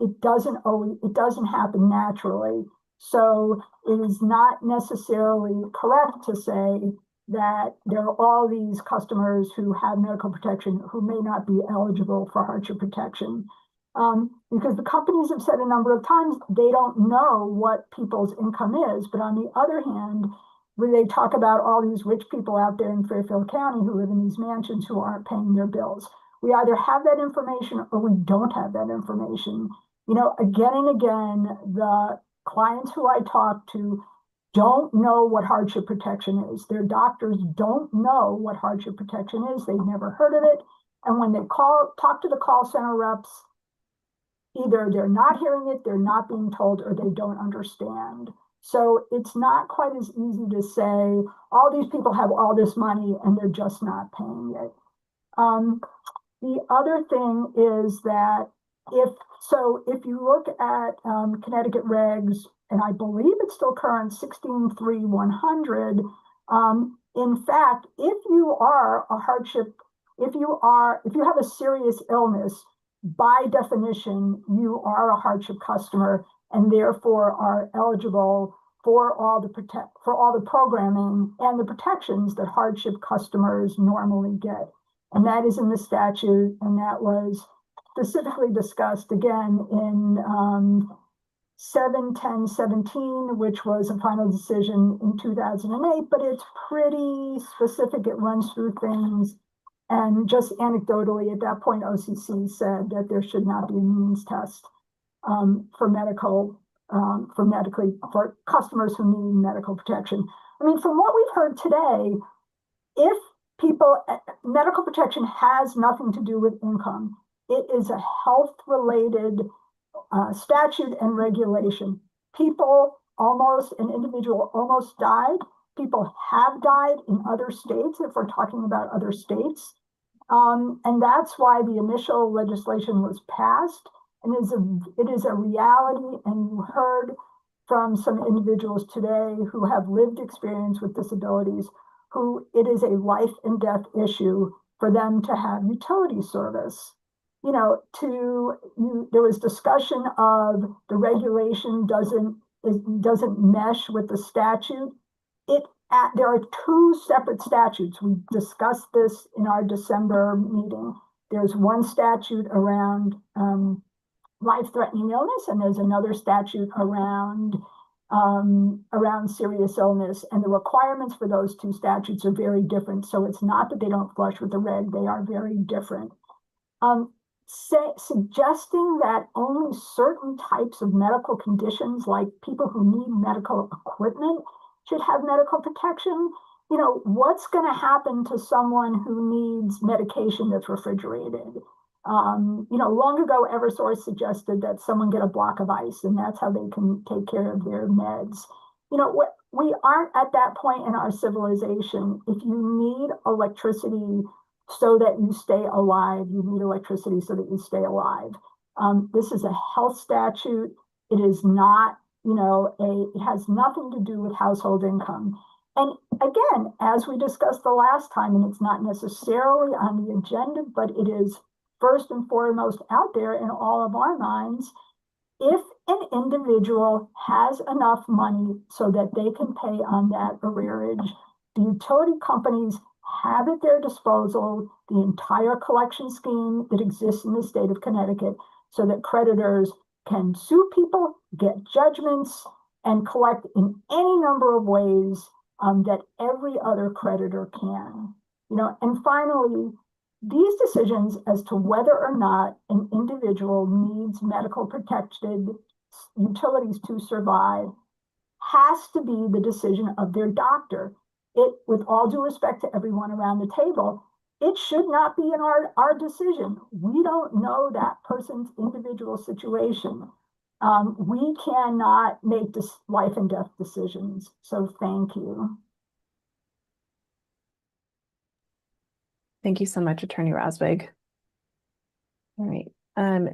It doesn't happen naturally. So it is not necessarily correct to say that there are all these customers who have medical protection who may not be eligible for hardship protection. Because the companies have said a number of times they don't know what people's income is. But on the other hand, when they talk about all these rich people out there in Fairfield County who live in these mansions who aren't paying their bills, we either have that information or we don't have that information. You know, again and again, the clients who I talk to don't know what hardship protection is. Their doctors don't know what hardship protection is. They've never heard of it. And when they talk to the call center reps, either they're not hearing it, they're not being told, or they don't understand. So it's not quite as easy to say, all these people have all this money and they're just not paying it. The other thing is that if you look at Connecticut regs, and I believe it's still current 16.3.100, in fact, if you are a hardship, if you have a serious illness, by definition, you are a hardship customer and therefore are eligible for all the programming and the protections that hardship customers normally get. And that is in the statute, and that was specifically discussed again in 7/10/17, which was a final decision in 2008, but it's pretty specific. It runs through things. And just anecdotally, at that point, OCC said that there should not be a means test for customers who need medical protection. I mean, from what we've heard today, if medical protection has nothing to do with income, it is a health-related statute and regulation. An individual almost died. People have died in other states, if we're talking about other states. And that's why the initial legislation was passed. And it is a reality. And you heard from some individuals today who have lived experience with disabilities, who it is a life and death issue for them to have utility service. You know, there was discussion of the regulation doesn't mesh with the statute. There are two separate statutes. We discussed this in our December meeting. There's one statute around life-threatening illness, and there's another statute around serious illness. And the requirements for those two statutes are very different. So it's not that they don't flush with the reg, they are very different. Suggesting that only certain types of medical conditions, like people who need medical equipment, should have medical protection. You know, what's going to happen to someone who needs medication that's refrigerated? Long ago, Eversource suggested that someone get a block of ice, and that's how they can take care of their meds. You know, we aren't at that point in our civilization. If you need electricity so that you stay alive, you need electricity so that you stay alive. This is a health statute. It is not, it has nothing to do with household income. And again, as we discussed the last time, and it's not necessarily on the agenda, but it is first and foremost out there in all of our minds. If an individual has enough money so that they can pay on that arrearage, the utility companies have at their disposal the entire collection scheme that exists in the state of Connecticut so that creditors can sue people, get judgments, and collect in any number of ways that every other creditor can. And finally, these decisions as to whether or not an individual needs medical protected utilities to survive has to be the decision of their doctor. With all due respect to everyone around the table, it should not be in our decision. We don't know that person's individual situation. We cannot make this life and death decisions. So thank you. Thank you so much, Attorney Roswig. All right.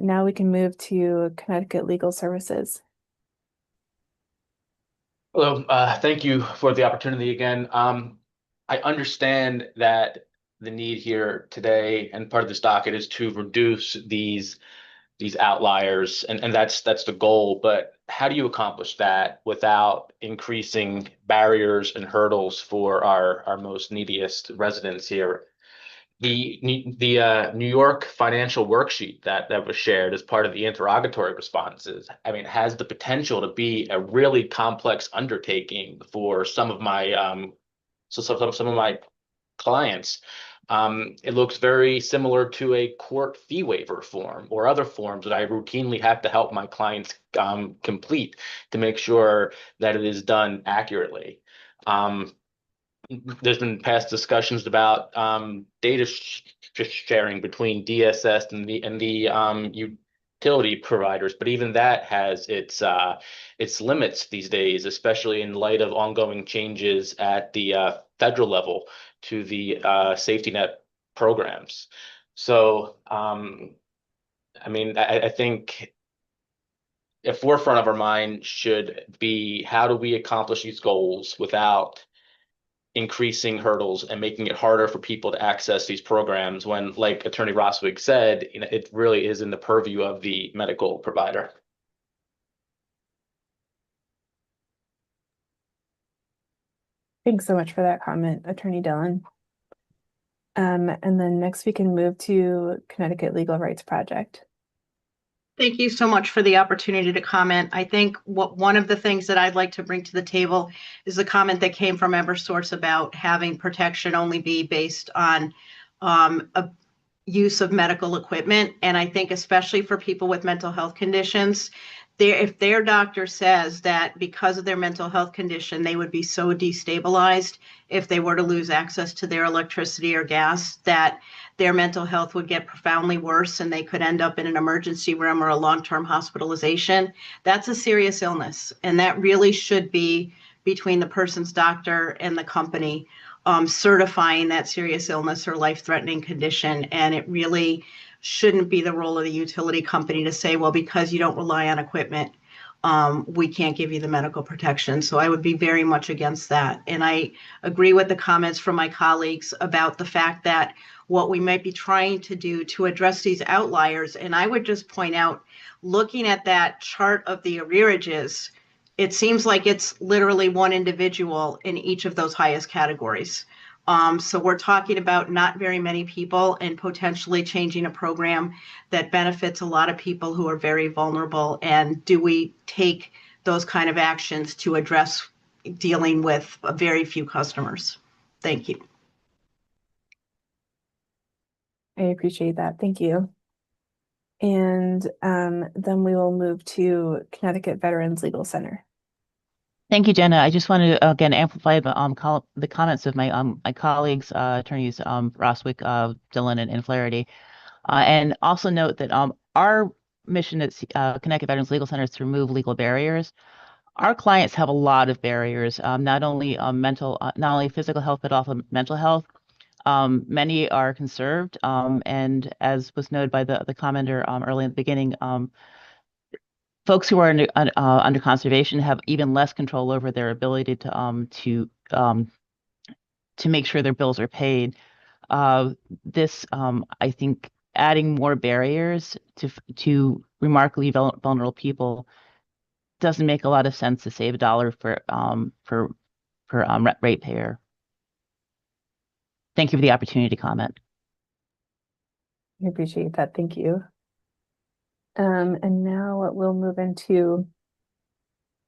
Now we can move to Connecticut Legal Services. Hello, thank you for the opportunity again. I understand that the need here today and part of this docket is to reduce these outliers, and that's the goal. But how do you accomplish that without increasing barriers and hurdles for our most neediest residents here? the New York financial worksheet that was shared as part of the interrogatory responses, I mean, has the potential to be a really complex undertaking for some of my some of my clients. It looks very similar to a court fee waiver form or other forms that I routinely have to help my clients complete to make sure that it is done accurately. There's been past discussions about data sharing between DSS and the utility providers, but even that has its limits these days, especially in light of ongoing changes at the federal level to the safety net programs. So, I mean, I think a forefront of our mind should be how do we accomplish these goals without increasing hurdles and making it harder for people to access these programs when, like Attorney Roswig said, you know, it really is in the purview of the medical provider. Thanks so much for that comment, Attorney Dillon. And then next we can move to Connecticut Legal Rights Project. Thank you so much for the opportunity to comment. I think one of the things that I'd like to bring to the table is the comment that came from Eversource about having protection only be based on a use of medical equipment. And I think especially for people with mental health conditions, if their doctor says that because of their mental health condition, they would be so destabilized if they were to lose access to their electricity or gas, that their mental health would get profoundly worse and they could end up in an emergency room or a long-term hospitalization, that's a serious illness. And that really should be between the person's doctor and the company certifying that serious illness or life-threatening condition. And it really shouldn't be the role of the utility company to say, well, because you don't rely on equipment, we can't give you the medical protection. So I would be very much against that. And I agree with the comments from my colleagues about the fact that what we might be trying to do to address these outliers, and I would just point out, looking at that chart of the arrearages, it seems like it's literally one individual in each of those highest categories. So we're talking about not very many people and potentially changing a program that benefits a lot of people who are very vulnerable. And do we take those kind of actions to address dealing with a very few customers? Thank you. I appreciate that. Thank you. And then we will move to Connecticut Veterans Legal Center. Thank you, Jenna. I just wanted to again amplify the comments of my colleagues, attorneys Roswick, Dillon, and Flaherty, and also note that our mission at Connecticut Veterans Legal Center is to remove legal barriers. Our clients have a lot of barriers, not only not only physical health but also mental health. Many are conserved, and as was noted by the commenter early in the beginning, folks who are under conservation have even less control over their ability to make sure their bills are paid. This, I think, adding more barriers to remarkably vulnerable people doesn't make a lot of sense to save $1 per ratepayer. Thank you for the opportunity to comment. I appreciate that. Thank you. And now we'll move into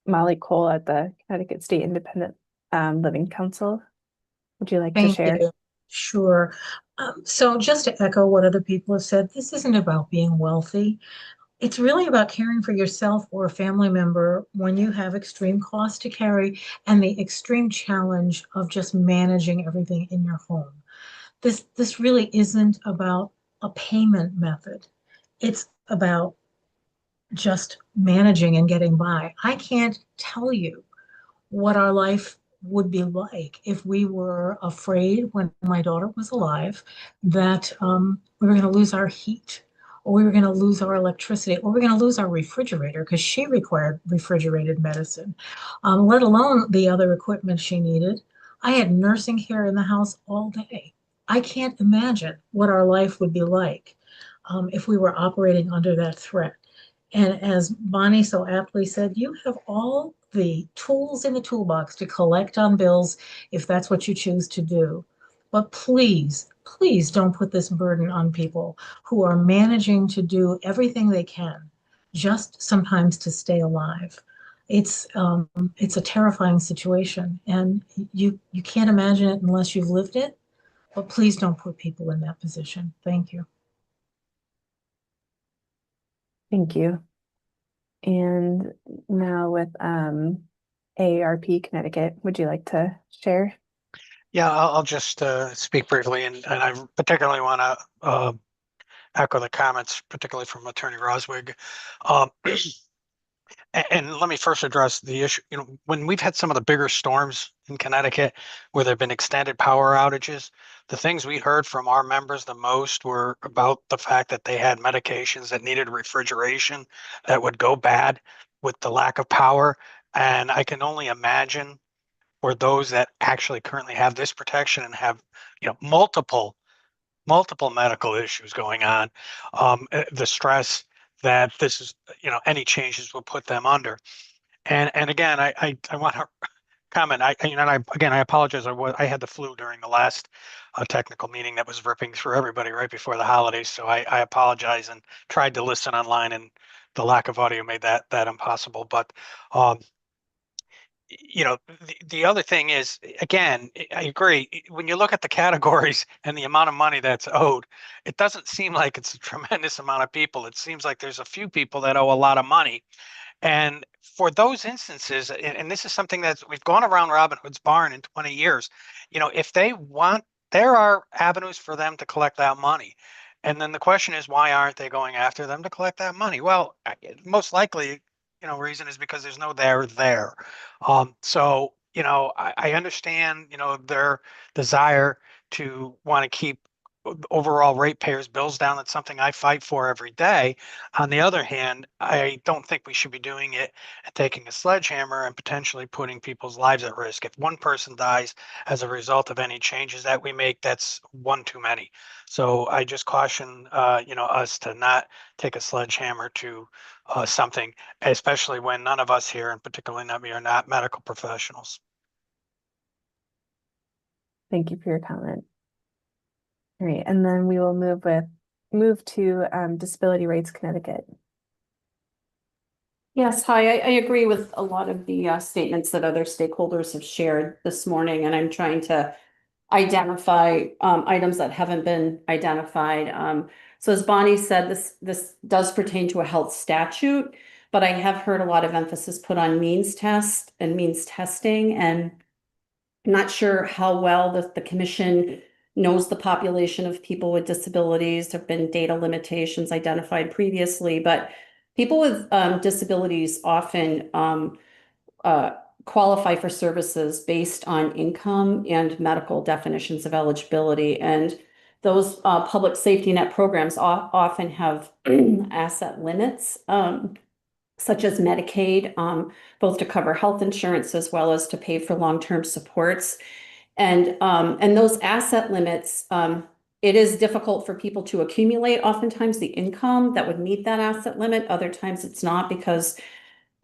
Molly Cole at the Connecticut State Independent Living Council. Would you like to share? You. Sure. So just to echo what other people have said, this isn't about being wealthy. It's really about caring for yourself or a family member when you have extreme costs to carry and the extreme challenge of just managing everything in your home. This really isn't about a payment method. It's about just managing and getting by. I can't tell you what our life would be like if we were afraid when my daughter was alive that we were going to lose our heat, or we were going to lose our electricity, or we were going to lose our refrigerator because she required refrigerated medicine, let alone the other equipment she needed. I had nursing care in the house all day. I can't imagine what our life would be like if we were operating under that threat. And as Bonnie so aptly said, you have all the tools in the toolbox to collect on bills if that's what you choose to do. But please please don't put this burden on people who are managing to do everything they can, just sometimes to stay alive. It's a terrifying situation, and you can't imagine it unless you've lived it. But please don't put people in that position. Thank you. Thank you. And now with AARP Connecticut, would you like to share? Yeah, I'll just speak briefly, and I particularly want to echo the comments, particularly from Attorney Roswig. Um, and let me first address the issue. When we've had some of the bigger storms in Connecticut where there have been extended power outages, the things we heard from our members the most were about the fact that they had medications that needed refrigeration that would go bad with the lack of power. And I can only imagine for those that actually currently have this protection and have, multiple medical issues going on, the stress that this is, any changes will put them under. And again, I want to comment. I apologize. I had the flu during the last technical meeting that was ripping through everybody right before the holidays. So I apologize and tried to listen online, and the lack of audio made that impossible. But um, the other thing is, again, I agree. When you look at the categories and the amount of money that's owed, it doesn't seem like it's a tremendous amount of people. It seems like there's a few people that owe a lot of money. And for those instances, and this is something that we've gone around Robin Hood's barn in 20 years, if they want, there are avenues for them to collect that money. And then the question is, why aren't they going after them to collect that money? Well, most likely, reason is because there's no there. So, I understand, their desire to want to keep overall ratepayers' bills down. That's something I fight for every day. On the other hand, I don't think we should be doing it and taking a sledgehammer and potentially putting people's lives at risk. If one person dies as a result of any changes that we make, that's one too many. So I just caution, us to not take a sledgehammer to something, especially when none of us here, and particularly not me, are not medical professionals. Thank you for your comment. All right, and then we will move to Disability Rights Connecticut. Yes, hi. I agree with a lot of the statements that other stakeholders have shared this morning, and I'm trying to identify items that haven't been identified. So as Bonnie said, this does pertain to a health statute, but I have heard a lot of emphasis put on means test and means testing, and I'm not sure how well the commission knows the population of people with disabilities. There have been data limitations identified previously, but people with disabilities often qualify for services based on income and medical definitions of eligibility. And those public safety net programs often have asset limits, such as Medicaid, both to cover health insurance as well as to pay for long-term supports. And those asset limits, it is difficult for people to accumulate oftentimes the income that would meet that asset limit. Other times it's not, because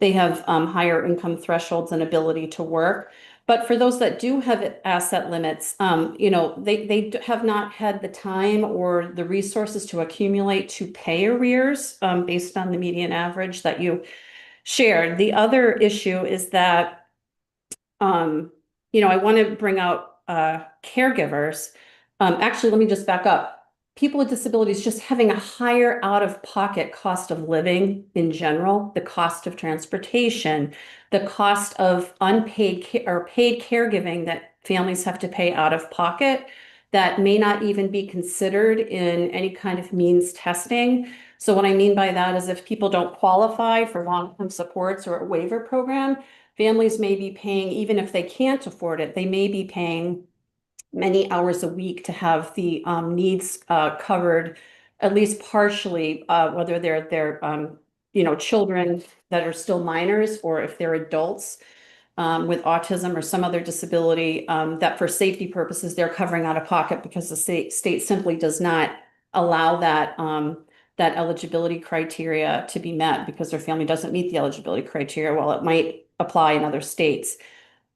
they have higher income thresholds and ability to work. But for those that do have asset limits, they have not had the time or the resources to accumulate to pay arrears based on the median average that you shared. The other issue is that, I want to bring out caregivers. Actually, let me just back up. People with disabilities just having a higher out-of-pocket cost of living in general, the cost of transportation, the cost of unpaid or paid caregiving that families have to pay out of pocket, that may not even be considered in any kind of means testing. So what I mean by that is, if people don't qualify for long-term supports or a waiver program, families may be paying, even if they can't afford it, they may be paying many hours a week to have the needs covered, at least partially, whether they're children that are still minors, or if they're adults with autism or some other disability, that for safety purposes they're covering out of pocket, because the state simply does not allow that that eligibility criteria to be met, because their family doesn't meet the eligibility criteria, while it might apply in other states.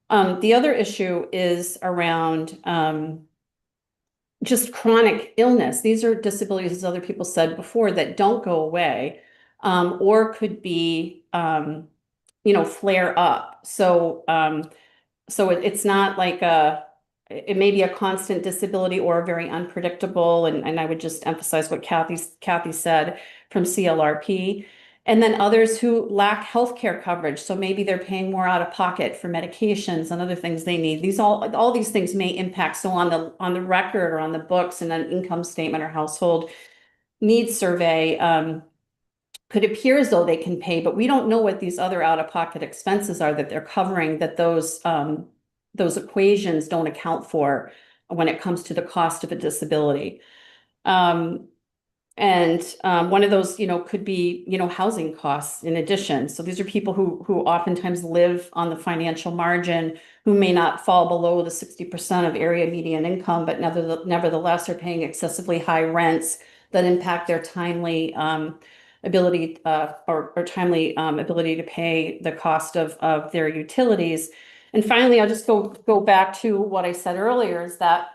The other issue is around just chronic illness. These are disabilities, as other people said before, that don't go away, or could be, flare up. So it's not like it may be a constant disability or a very unpredictable, and I would just emphasize what Kathy said from CLRP. And then others who lack healthcare coverage. So maybe they're paying more out of pocket for medications and other things they need. All these things may impact. So on the record or on the books and an income statement or household needs survey, could appear as though they can pay, but we don't know what these other out-of-pocket expenses are that they're covering, that those equations don't account for when it comes to the cost of a disability. One of those, could be, housing costs in addition. So these are people who oftentimes live on the financial margin, who may not fall below the 60% of area median income, but nevertheless are paying excessively high rents that impact their timely ability ability to pay the cost of their utilities. And finally, I'll just go back to what I said earlier, is that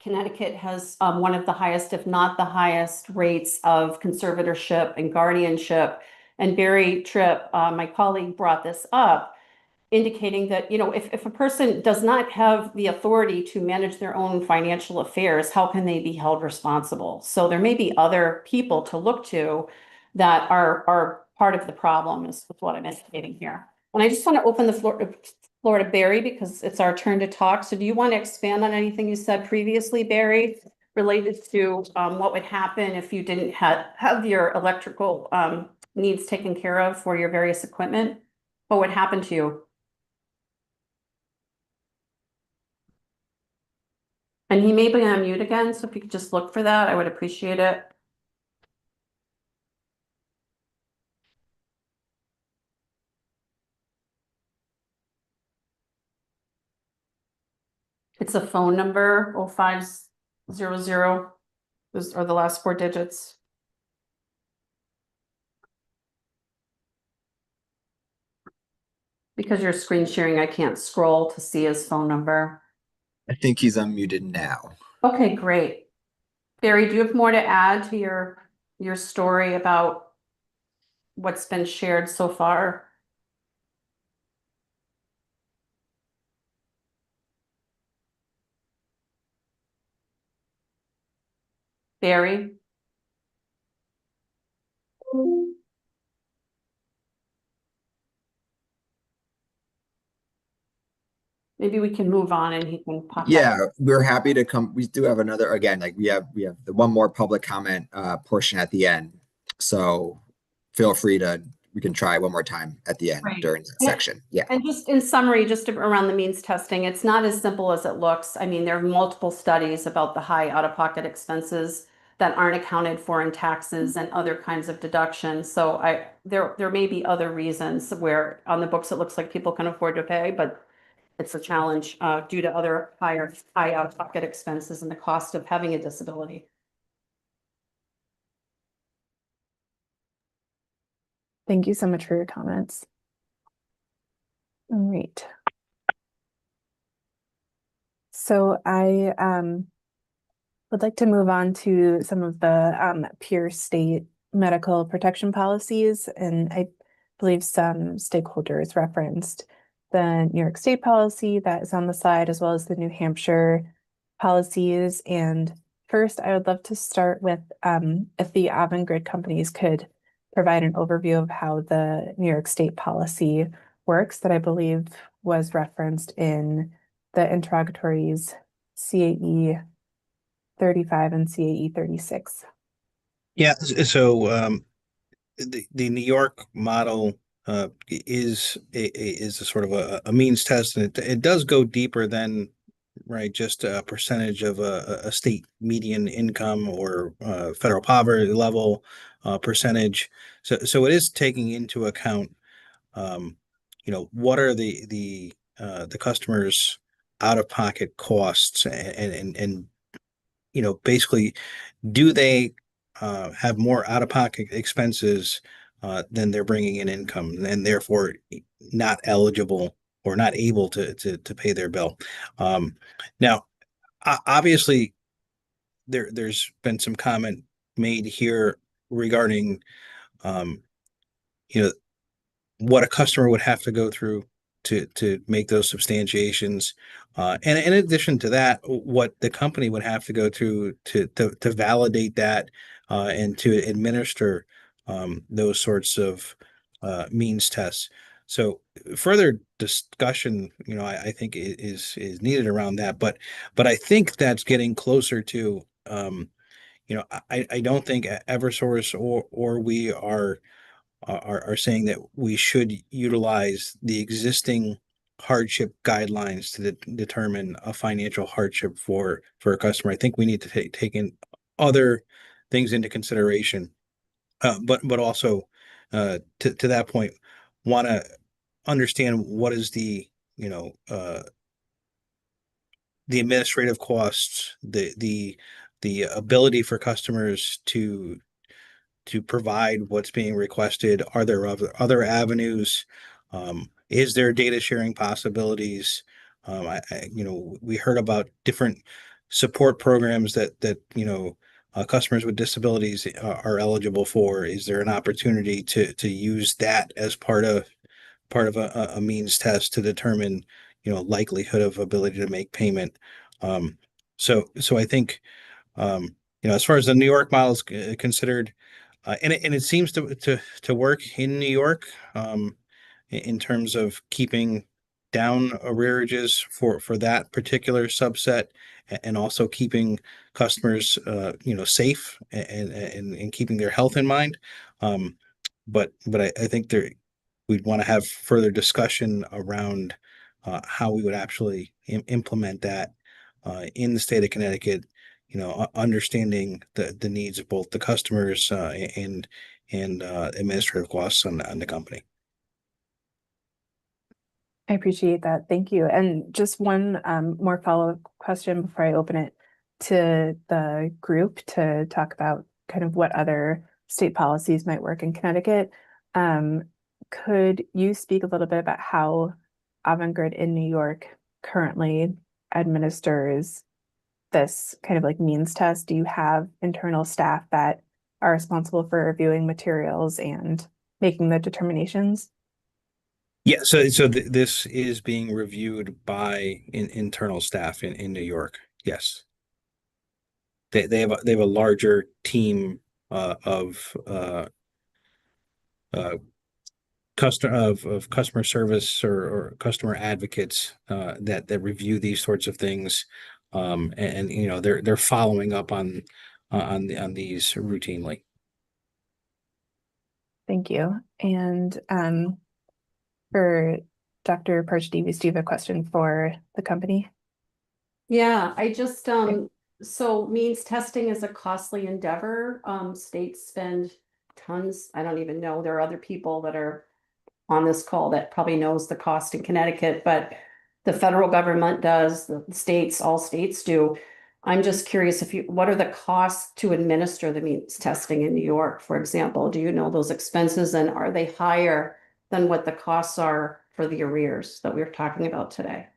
Connecticut has one of the highest, if not the highest, rates of conservatorship and guardianship. And Barry Tripp, my colleague, brought this up, indicating that, if a person does not have the authority to manage their own financial affairs, how can they be held responsible? So there may be other people to look to that are part of the problem, is what I'm indicating here. And I just want to open the floor to Barry, because it's our turn to talk. So do you want to expand on anything you said previously, Barry, related to what would happen if you didn't have your electrical needs taken care of for your various equipment? What would happen to you? And he may be on mute again, so if you could just look for that, I would appreciate it. It's a phone number, 0500. Those are the last four digits. Because you're screen sharing, I can't scroll to see his phone number. I think he's unmuted now. Okay, great. Barry, do you have more to add to your story about what's been shared so far? Barry? Maybe we can move on and he can pop Yeah, up. we're happy to come. We do have another, again, like we have the one more public comment portion at the end. So feel free we can try one more time at the end Right. during that section. Yeah. And just in summary, just around the means testing, it's not as simple as it looks. I mean, there are multiple studies about the high out-of-pocket expenses that aren't accounted for in taxes and other kinds of deductions. So there may be other reasons where on the books it looks like people can afford to pay, but it's a challenge due to other high out-of-pocket expenses and the cost of having a disability. Thank you so much for your comments. All right. So I would like to move on to some of the peer state medical protection policies, and I believe some stakeholders referenced the New York State policy that is on the slide, as well as the New Hampshire policies. And first, I would love to start with if the Avangrid companies could provide an overview of how the New York State policy works that I believe was referenced in the interrogatories CAE 35 and CAE 36. Yeah, so the New York model is a sort of a means test, and it does go deeper than just a percentage of a state median income or federal poverty level percentage. So it is taking into account what are the customers' out-of-pocket costs, and basically, do they have more out-of-pocket expenses than they're bringing in income, and therefore not eligible or not able to pay their bill. Now, obviously, there's been some comment made here regarding, um, you know, what a customer would have to go through to make those substantiations. And in addition to that, what the company would have to go through to validate that and to administer those sorts of means tests. So further discussion, I think is needed around that. But I think that's getting closer to, I don't think Eversource or we are saying that we should utilize the existing hardship guidelines to determine a financial hardship for a customer. I think we need to take in other things into consideration, but also to that point, want to understand what is the administrative costs, the ability for customers to provide what's being requested. Are there other avenues? Is there data sharing possibilities? We heard about different support programs that customers with disabilities are eligible for. Is there an opportunity to use that as part of a means test to determine likelihood of ability to make payment? So I think as far as the New York model is considered, and it seems to work in New York, in terms of keeping down arrearages for that particular subset, and also keeping customers safe, and keeping their health in mind. But I think we'd want to have further discussion around how we would actually implement that in the state of Connecticut, understanding the needs of both the customers and administrative costs on the company. I appreciate that. Thank you. And just one more follow-up question before I open it to the group to talk about kind of what other state policies might work in Connecticut. Could you speak a little bit about how Avangrid in New York currently administers this kind of like means test? Do you have internal staff that are responsible for reviewing materials and making the determinations? Yeah, so this is being reviewed by internal staff in New York. Yes, they have a larger team of customer service or customer advocates that review these sorts of things, and they're following up on these routinely. Thank you. And for Dr. Parchdevis, do you have a question for the company? Yeah, I just, so means testing is a costly endeavor. States spend tons. I don't even know. There are other people that are on this call that probably knows the cost in Connecticut, but the federal government does, the states, all states do. I'm just curious what are the costs to administer the means testing in New York, for example? Do you know those expenses, and are they higher than what the costs are for the arrears that we're talking about today?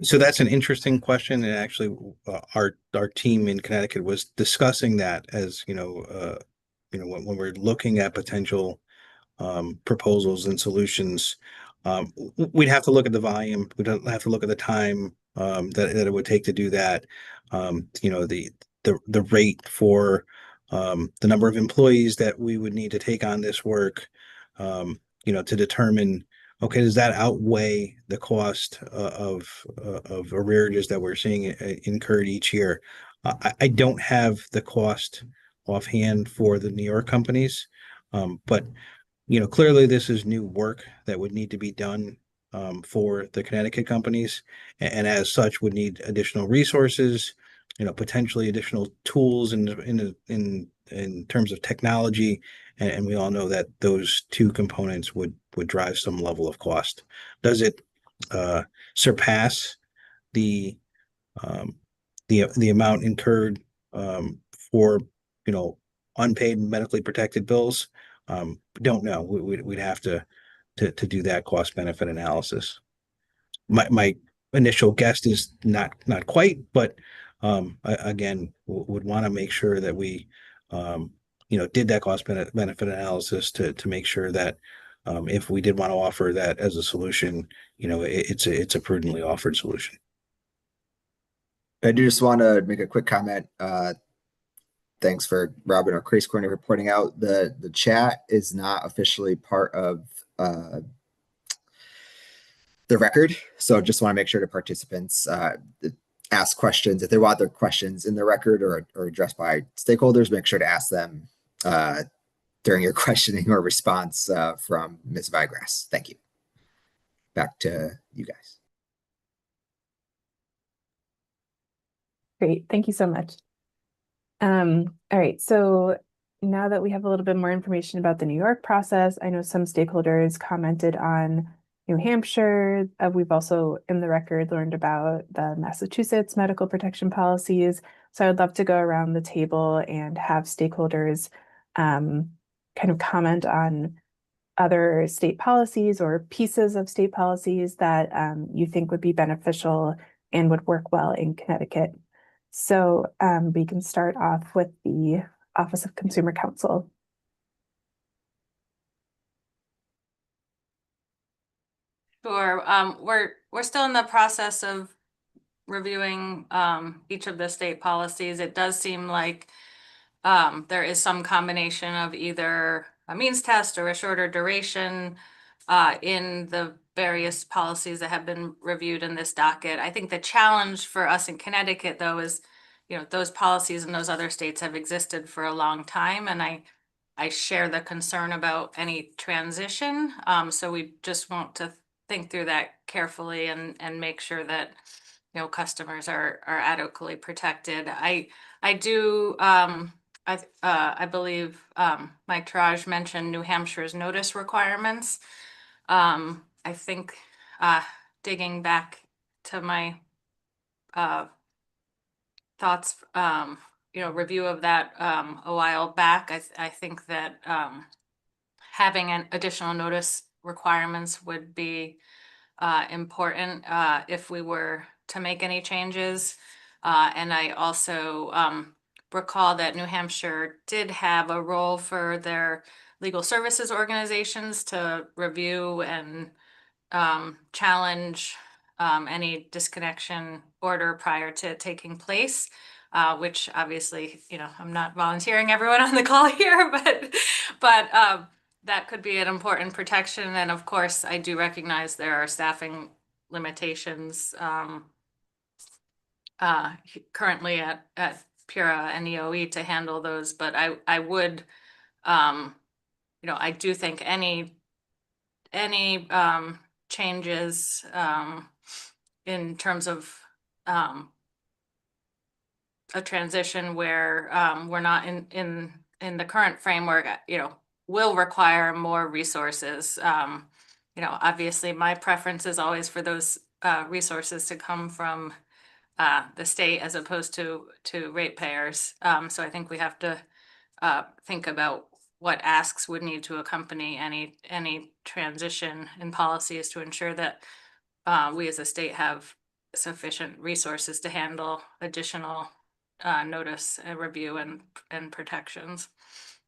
So that's an interesting question, and actually, our team in Connecticut was discussing that as when we're looking at potential proposals and solutions. We'd have to look at the volume. We'd have to look at the time that it would take to do that. The rate for the number of employees that we would need to take on this work. To determine, okay, does that outweigh the cost of arrearages that we're seeing incurred each year? I don't have the cost offhand for the New York companies, but clearly this is new work that would need to be done for the Connecticut companies, and as such would need additional resources, potentially additional tools in terms of technology, and we all know that those two components would drive some level of cost. Does it surpass the amount incurred for unpaid medically protected bills? Don't know. We'd have to do that cost benefit analysis. My initial guess is not quite, but again, would want to make sure that we, did that cost benefit analysis to make sure that if we did want to offer that as a solution, it's a prudently offered solution. I do just want to make a quick comment. Thanks for Robin or Crazy Corner for pointing out the chat is not officially part of the record. So just want to make sure to participants ask questions if they want their questions in the record or addressed by stakeholders. Make sure to ask them during your questioning or response from Ms. Vigrass. Thank you. Back to you guys. Great. Thank you so much. All right. So now that we have a little bit more information about the New York process, I know some stakeholders commented on New Hampshire. We've also in the record learned about the Massachusetts medical protection policies. So I would love to go around the table and have stakeholders kind of comment on other state policies or pieces of state policies that you think would be beneficial and would work well in Connecticut. So we can start off with the Office of Consumer Counsel. Sure. We're still in the process of reviewing each of the state policies. It does seem like there is some combination of either a means test or a shorter duration in the various policies that have been reviewed in this docket. I think the challenge for us in Connecticut, though, is, those policies in those other states have existed for a long time, and I share the concern about any transition. So we just want to think through that carefully and make sure that customers are adequately protected. I believe Mike Taraj mentioned New Hampshire's notice requirements. I think digging back to my thoughts, review of that a while back, I think that having an additional notice requirements would be important if we were to make any changes. And I also recall that New Hampshire did have a role for their legal services organizations to review and challenge any disconnection order prior to taking place, which obviously, I'm not volunteering everyone on the call here, but that could be an important protection. And of course, I do recognize there are staffing limitations currently at Pura and EOE to handle those, but I would, I do think any changes in terms of a transition where we're not in the current framework, will require more resources. Obviously my preference is always for those resources to come from the state as opposed to ratepayers. So I think we have to think about what asks would need to accompany any transition in policies to ensure that we as a state have sufficient resources to handle additional notice and review and protections.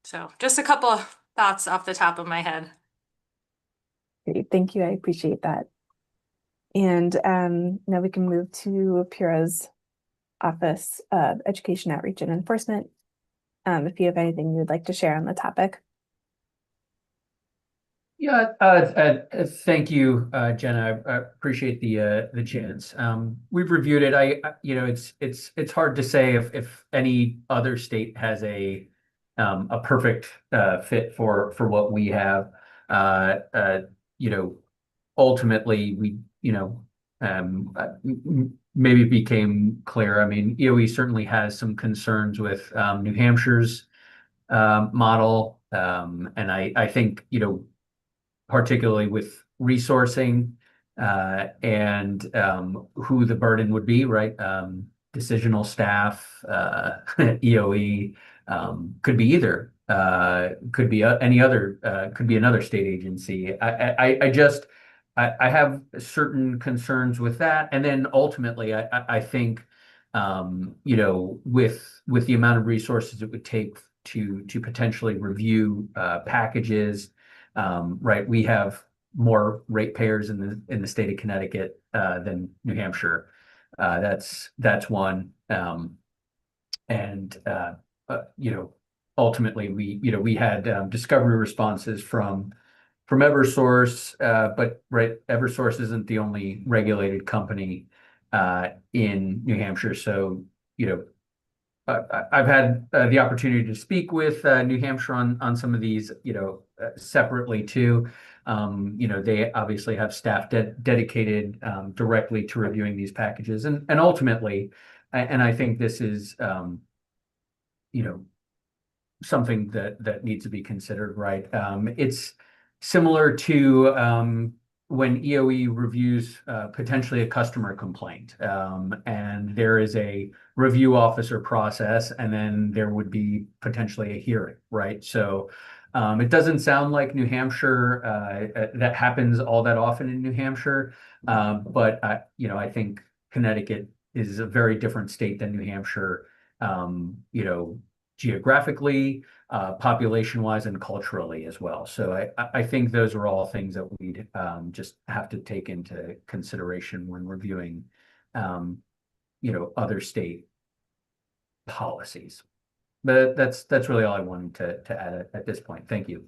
So just a couple of thoughts off the top of my head. Great, thank you. I appreciate that. And now we can move to Pura's Office of Education Outreach and Enforcement. If you have anything you'd like to share on the topic. Yeah, thank you, Jenna. I appreciate the chance. We've reviewed it. It's hard to say if any other state has a perfect fit for what we have. Ultimately, we maybe it became clear. I mean, EOE certainly has some concerns with New Hampshire's model, and I think particularly with resourcing and who the burden would be, right? Decisional staff, EOE, could be either, could be any other, could be another state agency. I have certain concerns with that. And then ultimately, I think you know, with the amount of resources it would take to potentially review packages, right? We have more ratepayers in the state of Connecticut than New Hampshire. That's one. And you know, ultimately we had discovery responses from Eversource, but right, Eversource isn't the only regulated company in New Hampshire. So, you know, I've had the opportunity to speak with New Hampshire on some of these, you know, separately too. You know, they obviously have staff dedicated directly to reviewing these packages, and ultimately, and I think this is, you know, something that needs to be considered, right? It's similar to when EOE reviews potentially a customer complaint, and there is a review officer process, and then there would be potentially a hearing, right? So it doesn't sound like New Hampshire that happens all that often in New Hampshire, but you know, I think Connecticut is a very different state than New Hampshire. You know, geographically, population-wise, and culturally as well. So I think those are all things that we'd just have to take into consideration when reviewing, you know, other state policies. But that's really all I wanted to add at this point. Thank you.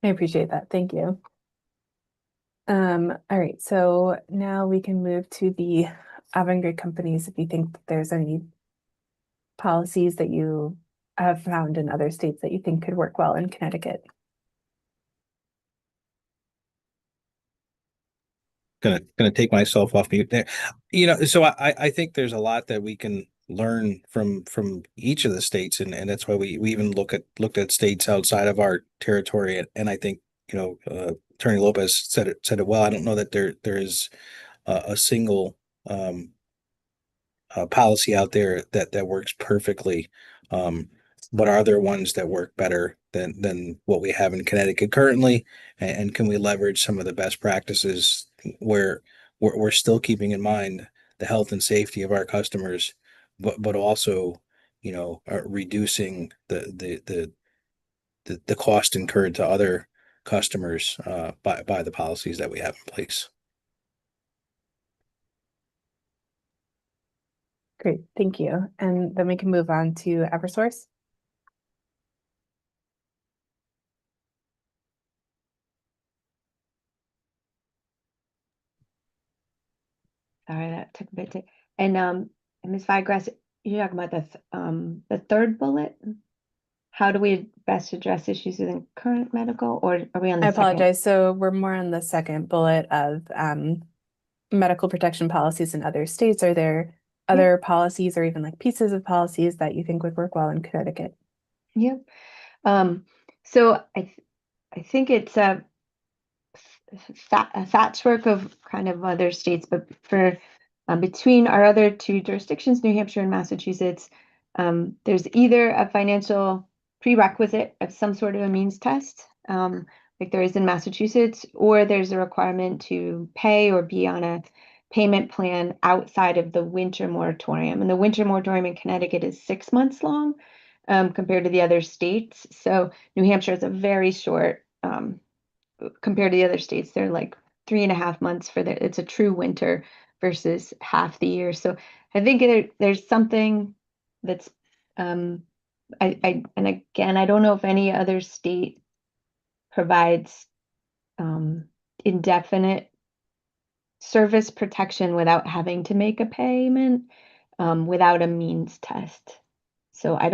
I appreciate that. Thank you. All right, so now we can move to the avant-garde companies. If you think that there's any policies that you have found in other states that you think could work well in Connecticut. Gonna take myself off mute there. You know, so I think there's a lot that we can learn from each of the states, and that's why we even looked at states outside of our territory, and I think, you know, Attorney Lopez said it well. I don't know that there is a single policy out there that works perfectly. But are there ones that work better than what we have in Connecticut currently? And can we leverage some of the best practices where we're still keeping in mind the health and safety of our customers, but also, you know, reducing the cost incurred to other customers by the policies that we have in place. Great, thank you. And then we can move on to Eversource. Sorry, that took a bit to, and Ms. Vigrass, you're talking about the third bullet? How do we best address issues within current medical, or are we on the I second? apologize. So we're more on the second bullet of medical protection policies in other states. Are there other policies or even like pieces of policies that you think would work well in Connecticut? Yeah. So I think it's a patchwork of kind of other states, but for between our other two jurisdictions, New Hampshire and Massachusetts, there's either a financial prerequisite of some sort of a means test, like there is in Massachusetts, or there's a requirement to pay or be on a payment plan outside of the winter moratorium. And the winter moratorium in Connecticut is 6 months long, compared to the other states. So New Hampshire is a very short, compared to the other states. They're like 3.5 months for it's a true winter versus half the year. So I think there's something that's, and again, I don't know if any other state provides indefinite service protection without having to make a payment, without a means test. So I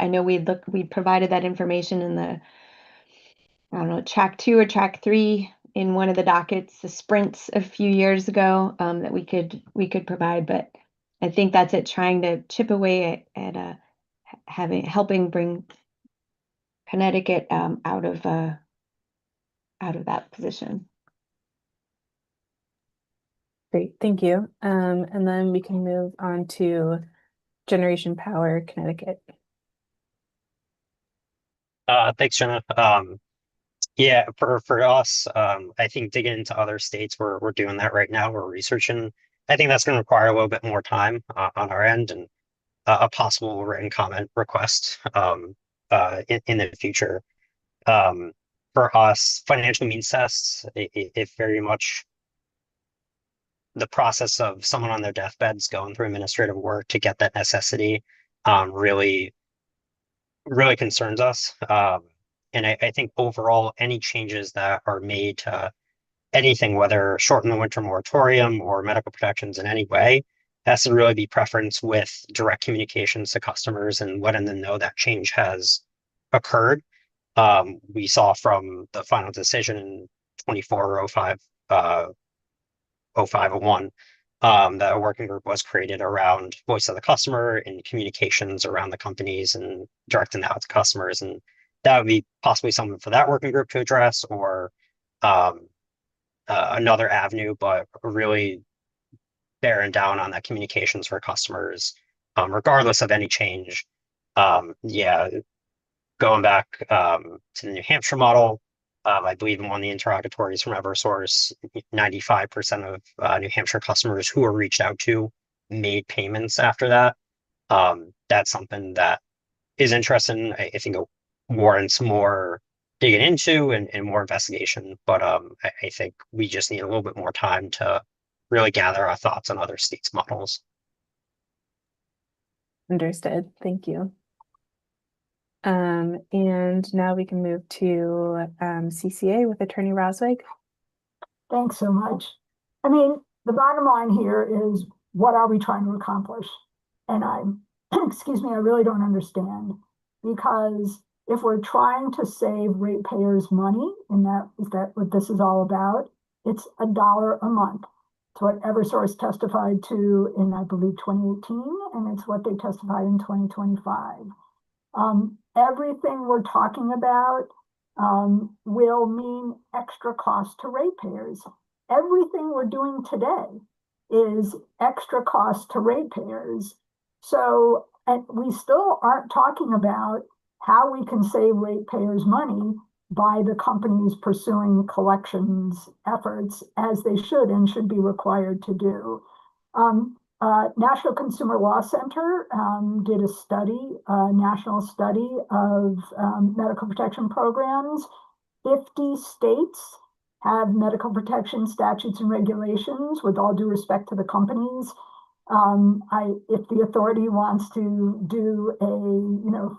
know we provided that information in the, I don't know, track 2 or track 3 in one of the dockets, the sprints a few years ago, that we could provide, but I think that's it, trying to chip away at helping bring Connecticut out of that position. Great, thank you. And then we can move on to Generation Power Connecticut. Thanks, Jenna. Yeah, for us, I think digging into other states, we're doing that right now. We're researching I think that's going to require a little bit more time on our end and a possible written comment request in the future. For us, financial means tests, it very much the process of someone on their deathbeds going through administrative work to get that necessity really concerns us. And I think overall, any changes that are made to anything, whether shorten the winter moratorium or medical protections in any way, has to really be preference with direct communications to customers and letting them know that change has occurred. We saw from the final decision in 2405, 0501, that a working group was created around voice of the customer and communications around the companies and directing that out to customers. And that would be possibly something for that working group to address, or another avenue, but really bearing down on that communications for customers, regardless of any change. Yeah, going back to the New Hampshire model, I believe in one of the interrogatories from Eversource, 95% of New Hampshire customers who were reached out to made payments after that. That's something that is interesting. I think it warrants more digging into and more investigation. But I think we just need a little bit more time to really gather our thoughts on other states' models. Understood. Thank you. And now we can move to CCA with Attorney Roswig. Thanks so much. I mean, the bottom line here is, what are we trying to accomplish? And excuse me, I really don't understand, because if we're trying to save ratepayers money, and is that what this is all about? It's $1 a month. It's what Eversource testified to in, I believe, 2018, and it's what they testified in 2025. Everything we're talking about will mean extra cost to ratepayers. Everything we're doing today is extra cost to ratepayers. So, and we still aren't talking about how we can save ratepayers money by the companies pursuing collections efforts, as they should and should be required to do. National Consumer Law Center did a study, a national study of medical protection programs. 50 states have medical protection statutes and regulations, with all due respect to the companies. If the authority wants to do a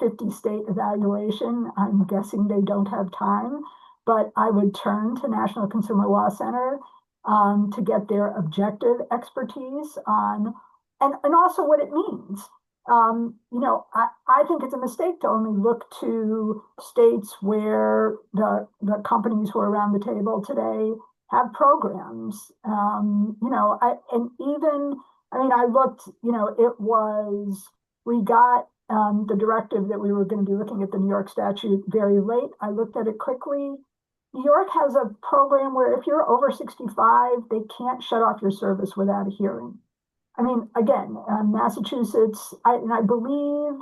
50-state evaluation, I'm guessing they don't have time, but I would turn to National Consumer Law Center to get their objective expertise on, and also what it means. I think it's a mistake to only look to states where the companies who are around the table today have programs. I looked, we got the directive that we were going to be looking at the New York statute very late. I looked at it quickly. New York has a program where if you're over 65, they can't shut off your service without a hearing. I mean, again, Massachusetts, I believe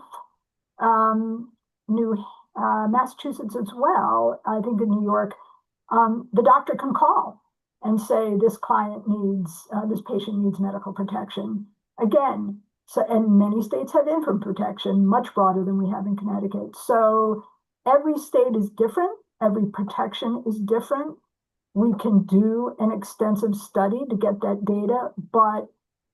Massachusetts as well, I think in New York, the doctor can call and say, this patient needs medical protection. Again, and many states have infant protection, much broader than we have in Connecticut. So every state is different. Every protection is different. We can do an extensive study to get that data, but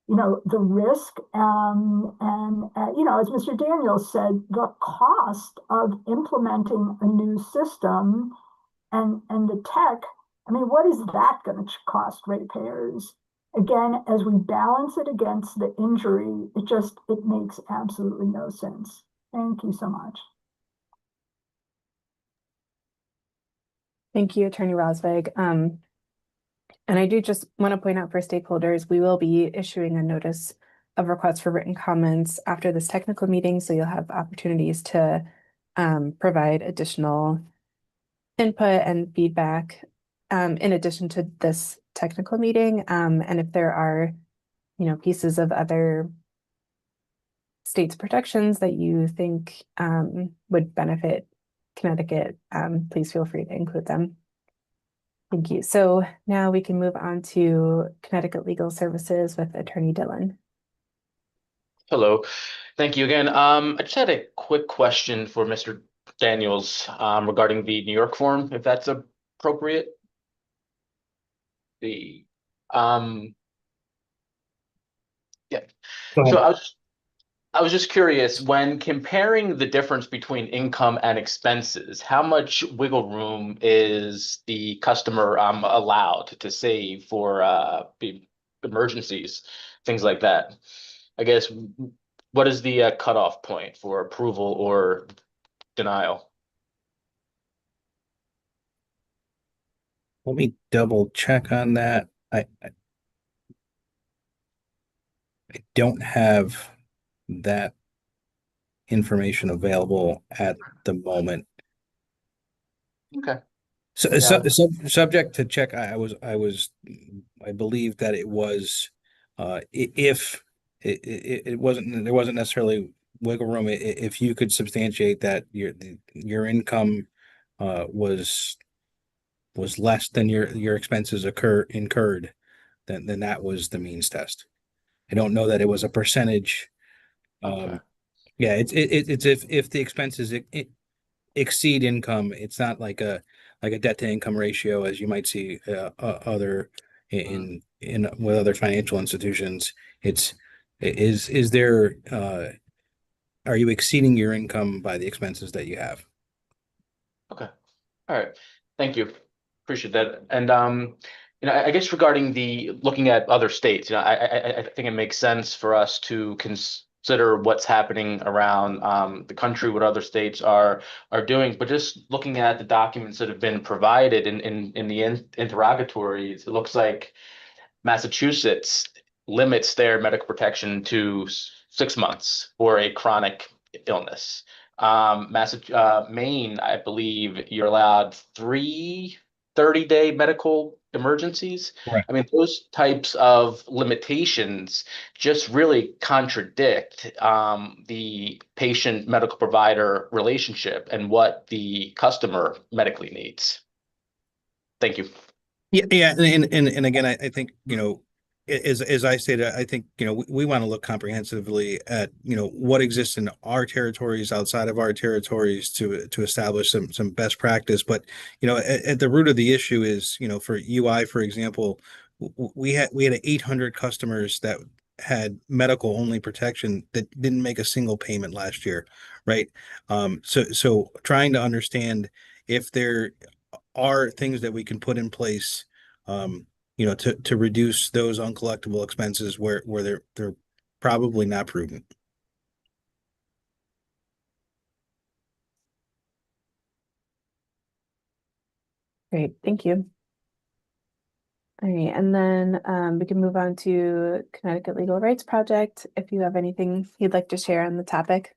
the risk as Mr. Daniels said, the cost of implementing a new system and the tech, what is that going to cost ratepayers? Again, as we balance it against the injury, it makes absolutely no sense. Thank you so much. Thank you, Attorney Roswig. And I do just want to point out for stakeholders, we will be issuing a notice of request for written comments after this technical meeting, so you'll have opportunities to provide additional input and feedback in addition to this technical meeting. And if there are, pieces of other states' protections that you think would benefit Connecticut, please feel free to include them. Thank you. So now we can move on to Connecticut Legal Services with Attorney Dillon. Hello, thank you again. I just had a quick question for Mr. Daniels regarding the New York form, if that's appropriate. The yeah. Go So ahead. I was just curious, when comparing the difference between income and expenses, how much wiggle room is the customer allowed to save for emergencies, things like that? I guess what is the cutoff point for approval or denial? Let me double check on that. I don't have that information available at the moment. Okay. So, Yeah. subject to check. I believe that it was, if it wasn't, there wasn't necessarily wiggle room. If you could substantiate that your income, was less than your expenses incurred, then that was the means test. I don't know that it was a percentage. Okay. Yeah, it's if the expenses exceed income, it's not like a debt to income ratio as you might see other in with other financial institutions. It's is there are you exceeding your income by the expenses that you have? Okay. All right. Thank you. Appreciate that. And I guess regarding the looking at other states, I think it makes sense for us to consider what's happening around the country, what other states are doing. But just looking at the documents that have been provided in the interrogatories, it looks like Massachusetts limits their medical protection to 6 months for a chronic illness. Maine, I believe you're allowed 30-day medical emergencies. Right. I mean, those types of limitations just really contradict the patient medical provider relationship and what the customer medically needs. Thank you. Yeah, and again, I think, as I stated, I think, we want to look comprehensively at, what exists in our territories, outside of our territories, to establish some best practice. But, at the root of the issue is, for UI, for example, we had 800 customers that had medical only protection that didn't make a single payment last year, right? So trying to understand if there are things that we can put in place, to reduce those uncollectible expenses where they're probably not prudent. Great, thank you. All right, and then we can move on to Connecticut Legal Rights Project. If you have anything you'd like to share on the topic.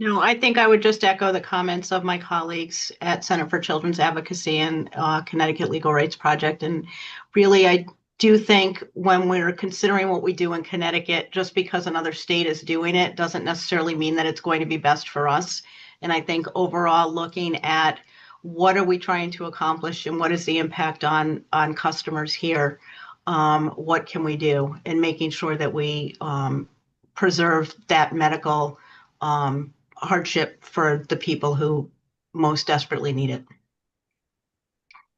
No, I think I would just echo the comments of my colleagues at Center for Children's Advocacy and Connecticut Legal Rights Project. And really, I do think when we're considering what we do in Connecticut, just because another state is doing it doesn't necessarily mean that it's going to be best for us. And I think overall, looking at what are we trying to accomplish and what is the impact on customers here, what can we do, and making sure that we preserve that medical hardship for the people who most desperately need it.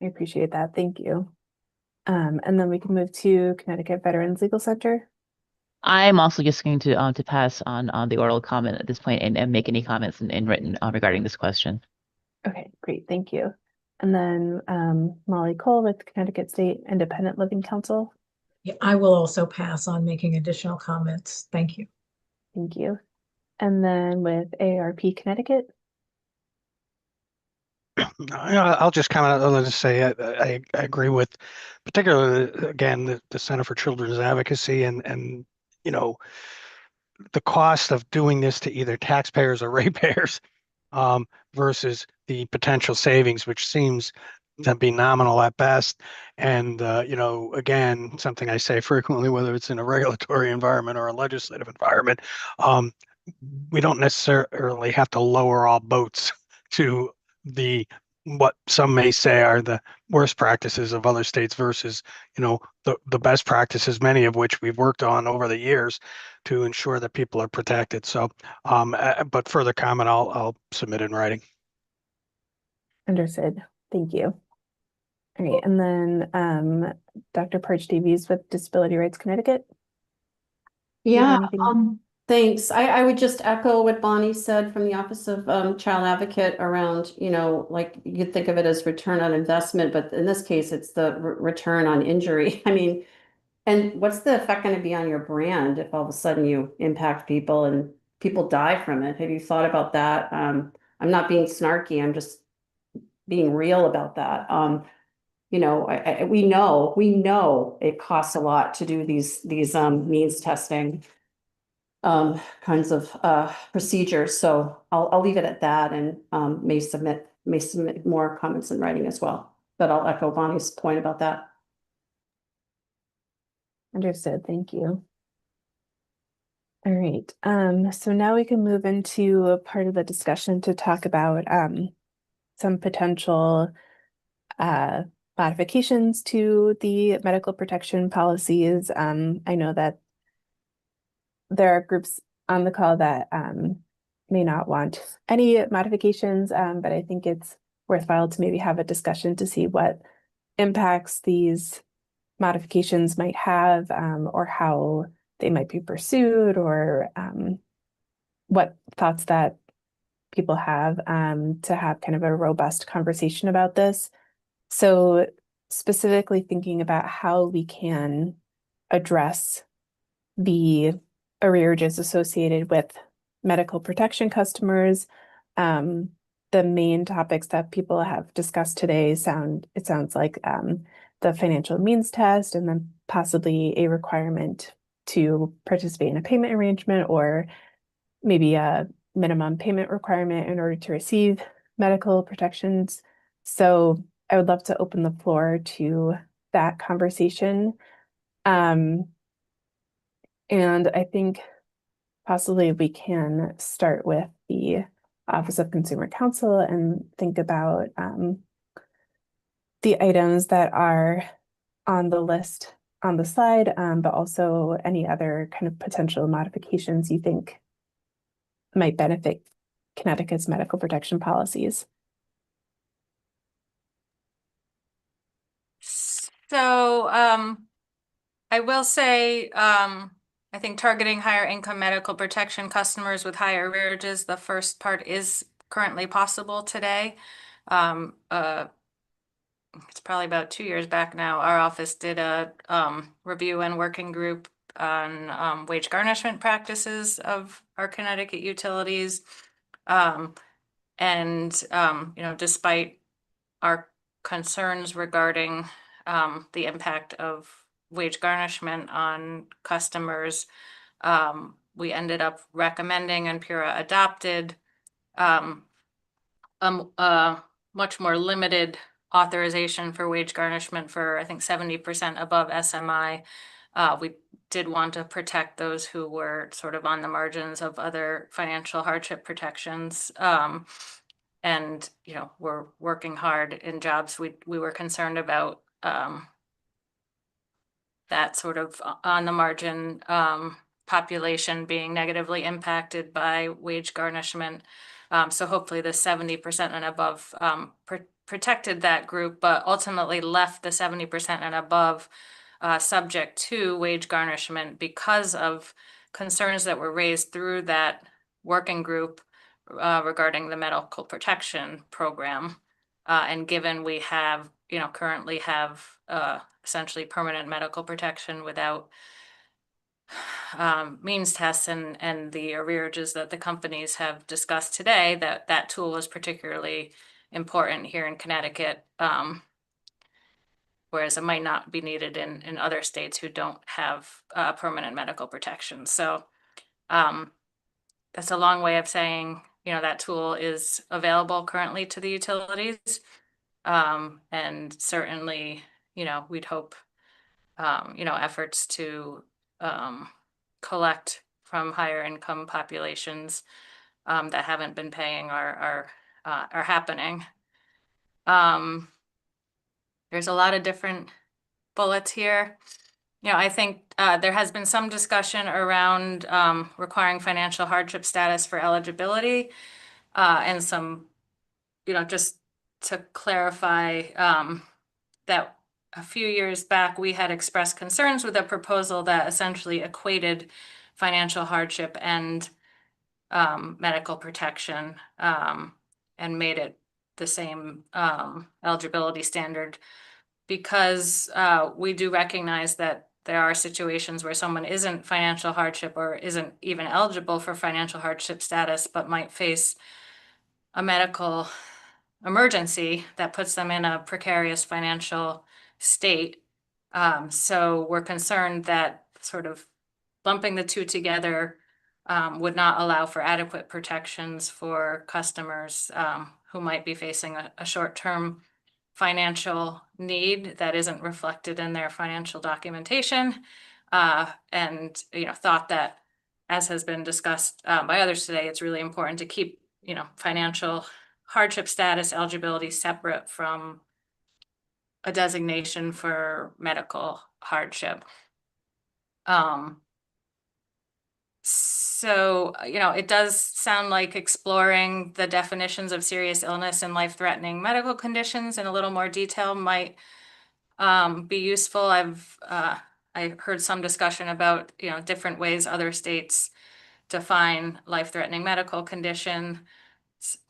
I appreciate that. Thank you. And then we can move to Connecticut Veterans Legal Center. I'm also just going to pass on the oral comment at this point and make any comments in written regarding this question. Okay, great. Thank you. And then Molly Cole with Connecticut State Independent Living Council. Yeah, I will also pass on making additional comments. Thank you. Thank you. And then with AARP Connecticut. I'll just I'll just say I agree with, particularly again, the Center for Children's Advocacy and the cost of doing this to either taxpayers or ratepayers, versus the potential savings, which seems to be nominal at best. And again, something I say frequently, whether it's in a regulatory environment or a legislative environment, we don't necessarily have to lower all boats to the what some may say are the worst practices of other states versus, the best practices, many of which we've worked on over the years to ensure that people are protected. So, but further comment, I'll submit in writing. Understood. Thank you. All right, and then Dr. Parch Davies with Disability Rights Connecticut. Do you have Yeah, anything? thanks. I would just echo what Bonnie said from the Office of Child Advocate around, like you think of it as return on investment, but in this case, it's the return on injury. I mean, and what's the effect going to be on your brand if all of a sudden you impact people and people die from it? Have you thought about that? I'm not being snarky. I'm just being real about that. We know it costs a lot to do these means testing kinds of procedures. So I'll leave it at that and may submit more comments in writing as well. But I'll echo Bonnie's point about that. Understood. Thank you. All right. So now we can move into a part of the discussion to talk about some potential modifications to the medical protection policies. I know that there are groups on the call that may not want any modifications, but I think it's worthwhile to maybe have a discussion to see what impacts these modifications might have, or how they might be pursued, or what thoughts that people have, to have kind of a robust conversation about this. So specifically thinking about how we can address the arrearages associated with medical protection customers. The main topics that people have discussed today sounds like the financial means test, and then possibly a requirement to participate in a payment arrangement, or maybe a minimum payment requirement in order to receive medical protections. So I would love to open the floor to that conversation. And I think possibly we can start with the Office of Consumer Counsel and think about the items that are on the list on the slide, but also any other kind of potential modifications you think might benefit Connecticut's medical protection policies. So I will say, I think targeting higher income medical protection customers with higher arrearages, the first part is currently possible today. It's probably about 2 years back now, our office did a review and working group on wage garnishment practices of our Connecticut utilities. Despite our concerns regarding the impact of wage garnishment on customers, we ended up recommending and PURA adopted much more limited authorization for wage garnishment for, I think, 70% above SMI. We did want to protect those who were sort of on the margins of other financial hardship protections. We're working hard in jobs we were concerned about that sort of on the margin population being negatively impacted by wage garnishment. So hopefully the 70% and above protected that group, but ultimately left the 70% and above subject to wage garnishment because of concerns that were raised through that working group regarding the medical protection program. And given we have, currently have essentially permanent medical protection without means tests and the arrearages that the companies have discussed today, that tool is particularly important here in Connecticut, whereas it might not be needed in other states who don't have permanent medical protection. So that's a long way of saying, that tool is available currently to the utilities. And certainly, we'd hope, efforts to collect from higher income populations that haven't been paying are happening. There's a lot of different bullets here. I think there has been some discussion around requiring financial hardship status for eligibility, and some, just to clarify, that a few years back, we had expressed concerns with a proposal that essentially equated financial hardship and medical protection, and made it the same eligibility standard, because we do recognize that there are situations where someone isn't financial hardship or isn't even eligible for financial hardship status, but might face a medical emergency that puts them in a precarious financial state. So we're concerned that sort of lumping the two together would not allow for adequate protections for customers who might be facing a short-term financial need that isn't reflected in their financial documentation. And, thought that, as has been discussed by others today, it's really important to keep, financial hardship status eligibility separate from a designation for medical hardship. So, it does sound like exploring the definitions of serious illness and life-threatening medical conditions in a little more detail might be useful. I heard some discussion about, different ways other states define life-threatening medical condition.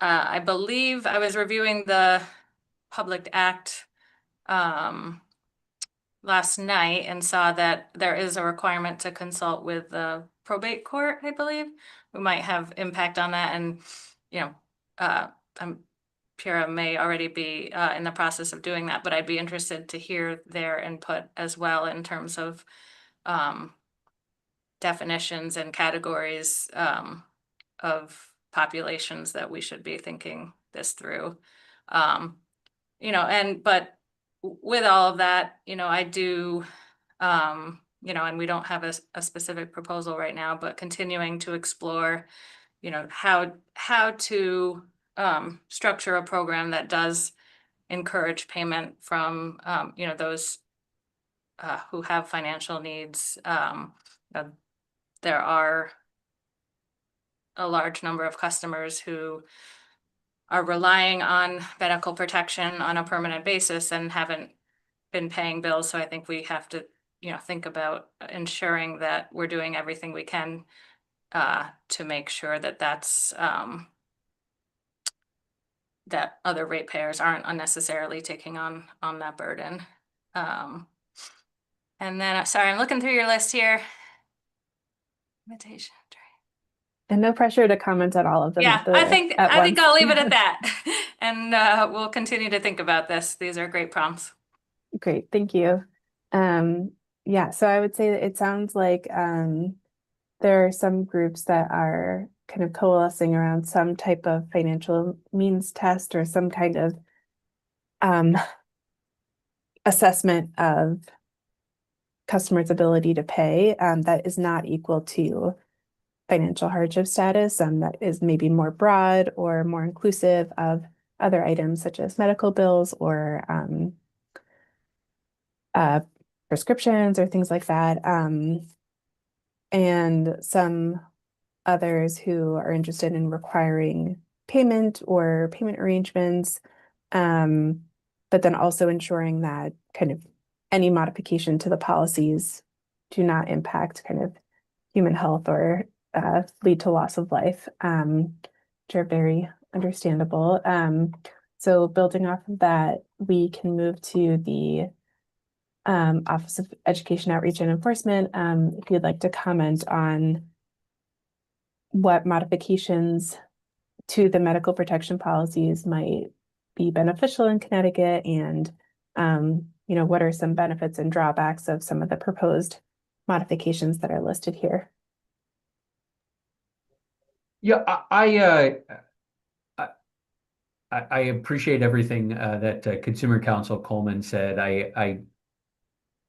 I believe I was reviewing the Public Act last night and saw that there is a requirement to consult with the probate court, I believe. We might have impact on that, and Pura may already be in the process of doing that, but I'd be interested to hear their input as well in terms of definitions and categories of populations that we should be thinking this through. But with all of that, I do, and we don't have a specific proposal right now, but continuing to explore, how to structure a program that does encourage payment from, those who have financial needs. There are a large number of customers who are relying on medical protection on a permanent basis and haven't been paying bills. So I think we have to, think about ensuring that we're doing everything we can to make sure that that other ratepayers aren't unnecessarily taking on that burden. And then, sorry, I'm looking through your list here. Invitation. And no pressure to comment on all of them. Yeah, I think once. I'll leave it at that, and we'll continue to think about this. These are great prompts. Great, thank you. Yeah, so I would say that it sounds like there are some groups that are kind of coalescing around some type of financial means test or some kind of assessment of customers' ability to pay that is not equal to financial hardship status, that is maybe more broad or more inclusive of other items such as medical bills or prescriptions or things like that. And some others who are interested in requiring payment or payment arrangements, but then also ensuring that kind of any modification to the policies do not impact kind of human health or lead to loss of life, which are very understandable. So building off of that, we can move to the Office of Education Outreach and Enforcement. If you'd like to comment on what modifications to the medical protection policies might be beneficial in Connecticut, and what are some benefits and drawbacks of some of the proposed modifications that are listed here? Yeah, I appreciate everything that Consumer Counsel Coleman said. I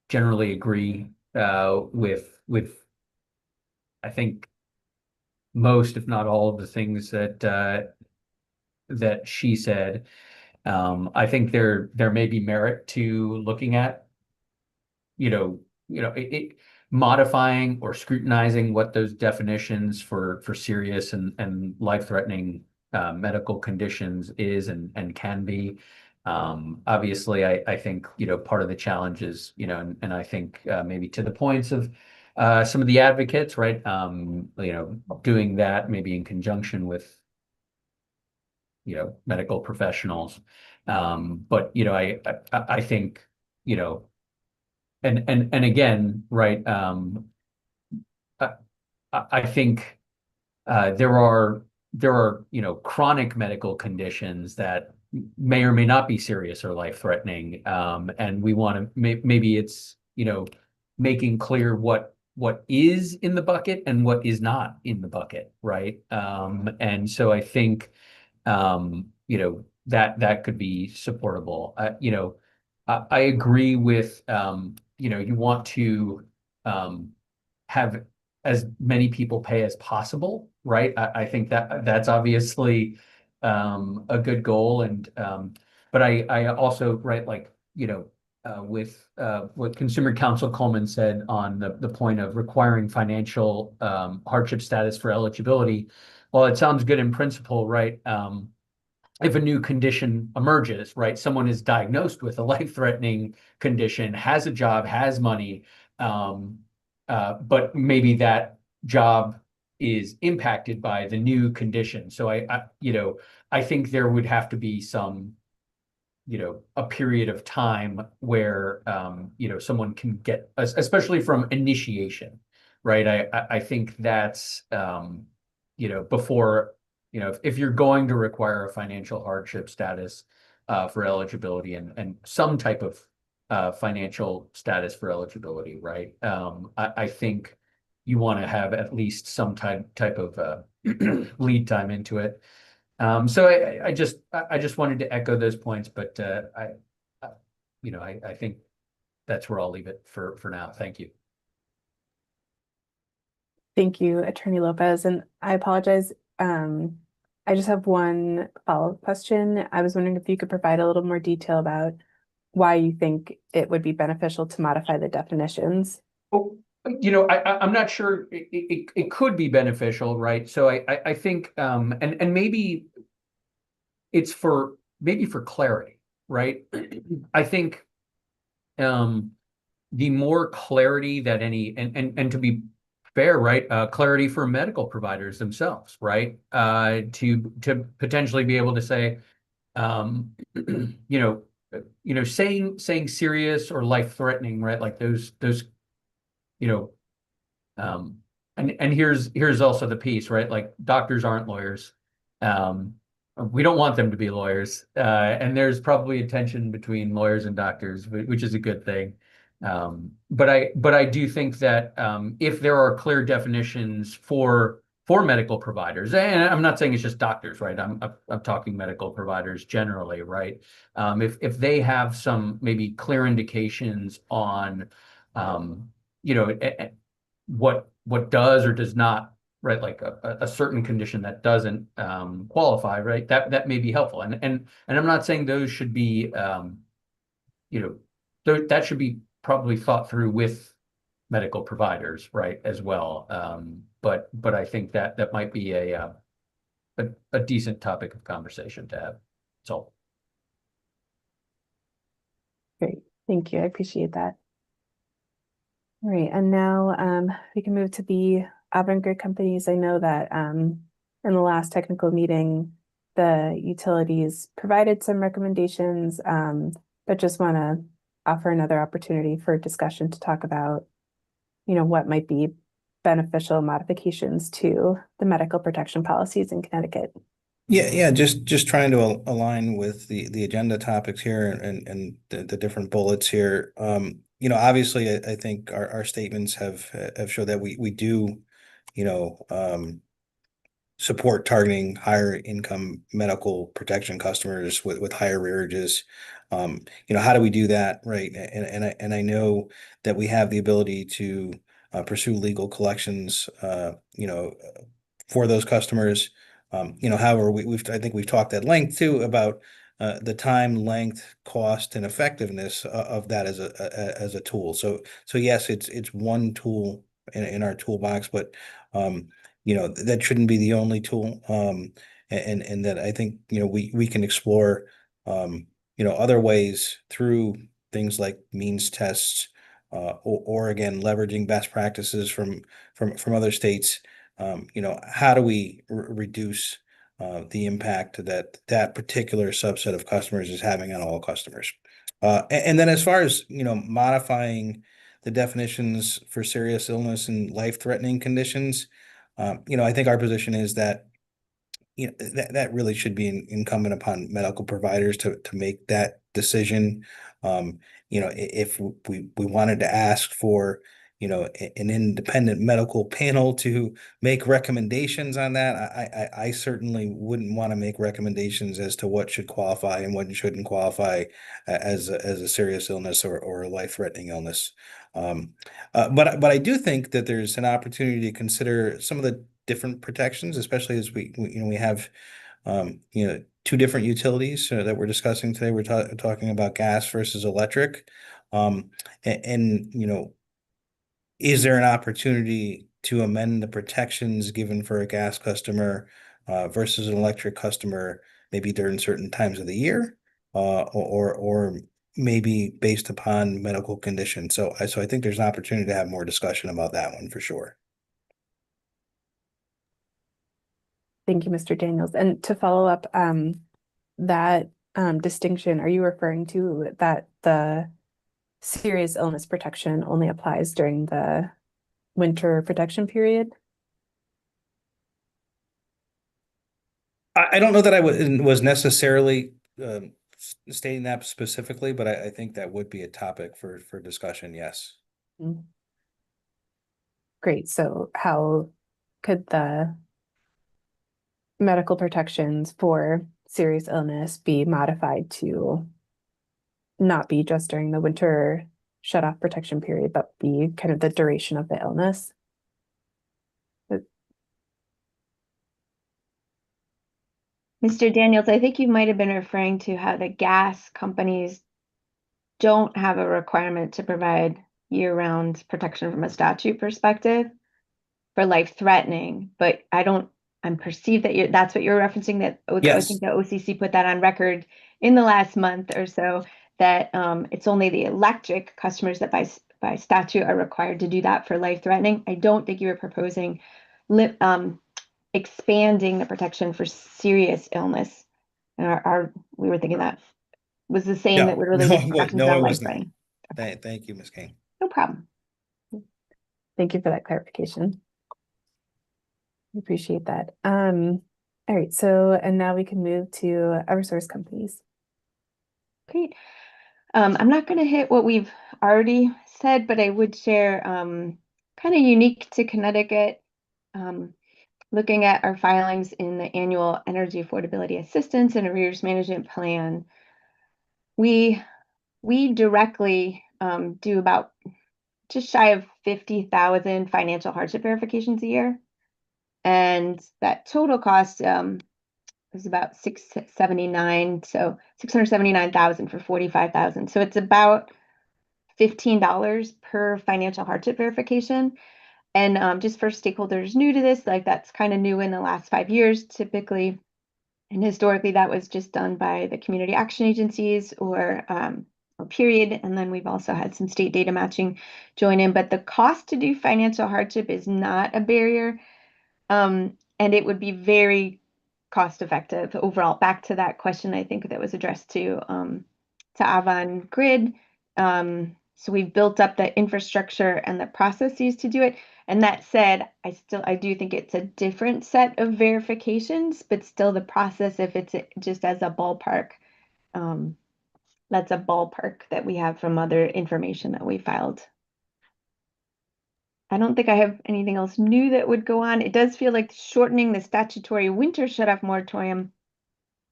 generally agree with I think most, if not all, of the things that she said. I think there may be merit to looking at, modifying or scrutinizing what those definitions for serious and life-threatening medical conditions is and can be. Obviously, I think, part of the challenge is, and I think maybe to the points of some of the advocates, right? Doing that maybe in conjunction with, medical professionals. But, I think, and again, right, I, I think there are chronic medical conditions that may or may not be serious or life-threatening, and we want to maybe it's making clear what is in the bucket and what is not in the bucket, right? And so I think that could be supportable. I agree with you want to have as many people pay as possible, right? I think that's obviously a good goal, and but I also, right, like, with what Consumer Counsel Coleman said on the point of requiring financial hardship status for eligibility. Well, it sounds good in principle, right? If a new condition emerges, right? Someone is diagnosed with a life-threatening condition, has a job, has money, but maybe that job is impacted by the new condition. So I think there would have to be some, a period of time where, someone can get, especially from initiation, right? I think that's, before, if you're going to require a financial hardship status for eligibility and some type of financial status for eligibility, right? I think you want to have at least some type of lead time into it. So I just wanted to echo those points, but I think that's where I'll leave it for now. Thank you. Thank you, Attorney Lopez. And I apologize. I just have one follow-up question. I was wondering if you could provide a little more detail about why you think it would be beneficial to modify the definitions. Oh, I'm not sure it could be beneficial, right? So I think and maybe it's for clarity, right? I think the more clarity that any and to be fair, right? Clarity for medical providers themselves, right? To potentially be able to say, saying serious or life-threatening, right? Like those, you know, and here's also the piece, right? Like doctors aren't lawyers. We don't want them to be lawyers. And there's probably a tension between lawyers and doctors, which is a good thing. But I do think that if there are clear definitions for medical providers, and I'm not saying it's just doctors, right? I'm talking medical providers generally, right? If they have some maybe clear indications on, what does or does not, right? Like a certain condition that doesn't qualify, right? That may be helpful. And I'm not saying those should be, that should be probably thought through with medical providers, right, as well. But I think that might be a decent topic of conversation to have. So. Great, thank you. I appreciate that. All right, and now we can move to the Auburn Grid companies. I know that in the last technical meeting, the utilities provided some recommendations, but just want to offer another opportunity for discussion to talk about, what might be beneficial modifications to the medical protection policies in Connecticut. Yeah, just trying to align with the agenda topics here and the different bullets here. Obviously, I think our statements have showed that we do, support targeting higher income medical protection customers with higher rearages. How do we do that, right? And I know that we have the ability to pursue legal collections, for those customers. However, I think we've talked at length too about the time, length, cost, and effectiveness of that as a tool. So yes, it's one tool in our toolbox, but that shouldn't be the only tool. And that I think we can explore other ways through things like means tests, or again leveraging best practices from other states. How do we reduce the impact that particular subset of customers is having on all customers? And then as far as modifying the definitions for serious illness and life-threatening conditions, I think our position is that that really should be incumbent upon medical providers to make that decision. If we wanted to ask for an independent medical panel to make recommendations on that, I certainly wouldn't want to make recommendations as to what should qualify and what shouldn't qualify as a serious illness or a life-threatening illness. But I do think that there's an opportunity to consider some of the different protections, especially as we have two different utilities that we're discussing today. We're talking about gas versus electric, and is there an opportunity to amend the protections given for a gas customer versus an electric customer, maybe during certain times of the year, or maybe based upon medical condition? So I think there's an opportunity to have more discussion about that one for sure. Thank you, Mr. Daniels. And to follow up, that distinction, are you referring to that the serious illness protection only applies during the winter protection period? I don't know that I was necessarily stating that specifically, but I think that would be a topic for discussion. Yes. Great. So how could the medical protections for serious illness be modified to not be just during the winter shut-off protection period, but be kind of the duration of the illness? Mr. Daniels, I think you might have been referring to how the gas companies don't have a requirement to provide year-round protection from a statute perspective for life-threatening, but I'm perceived that that's what you're referencing, that I Yes. think the OCC put that on record in the last month or so, that it's only the electric customers that by statute are required to do that for life-threatening. I don't think you were proposing expanding the protection for serious illness. And we were thinking that was the same that would really just protections No, on I was not. life-threatening. Thank you, Ms. King. No problem. Thank you for that clarification. Appreciate that. All right, so and now we can move to Eversource companies. Great. I'm not going to hit what we've already said, but I would share kind of unique to Connecticut, looking at our filings in the annual energy affordability assistance and arrears management plan. We directly do about just shy of 50,000 financial hardship verifications a year. And that total cost is about 679, so 679,000 for 45,000. So it's about $15 per financial hardship verification. And just for stakeholders new to this, like that's kind of new in the last 5 years, typically, and historically that was just done by the community action agencies or period. And then we've also had some state data matching join in, but the cost to do financial hardship is not a barrier. And it would be very cost effective overall. Back to that question, I think that was addressed to Avon Grid. So we've built up the infrastructure and the processes to do it. And that said, I do think it's a different set of verifications, but still the process, if it's just as a ballpark, that's a ballpark that we have from other information that we filed. I don't think I have anything else new that would go on. It does feel like shortening the statutory winter shut-off moratorium,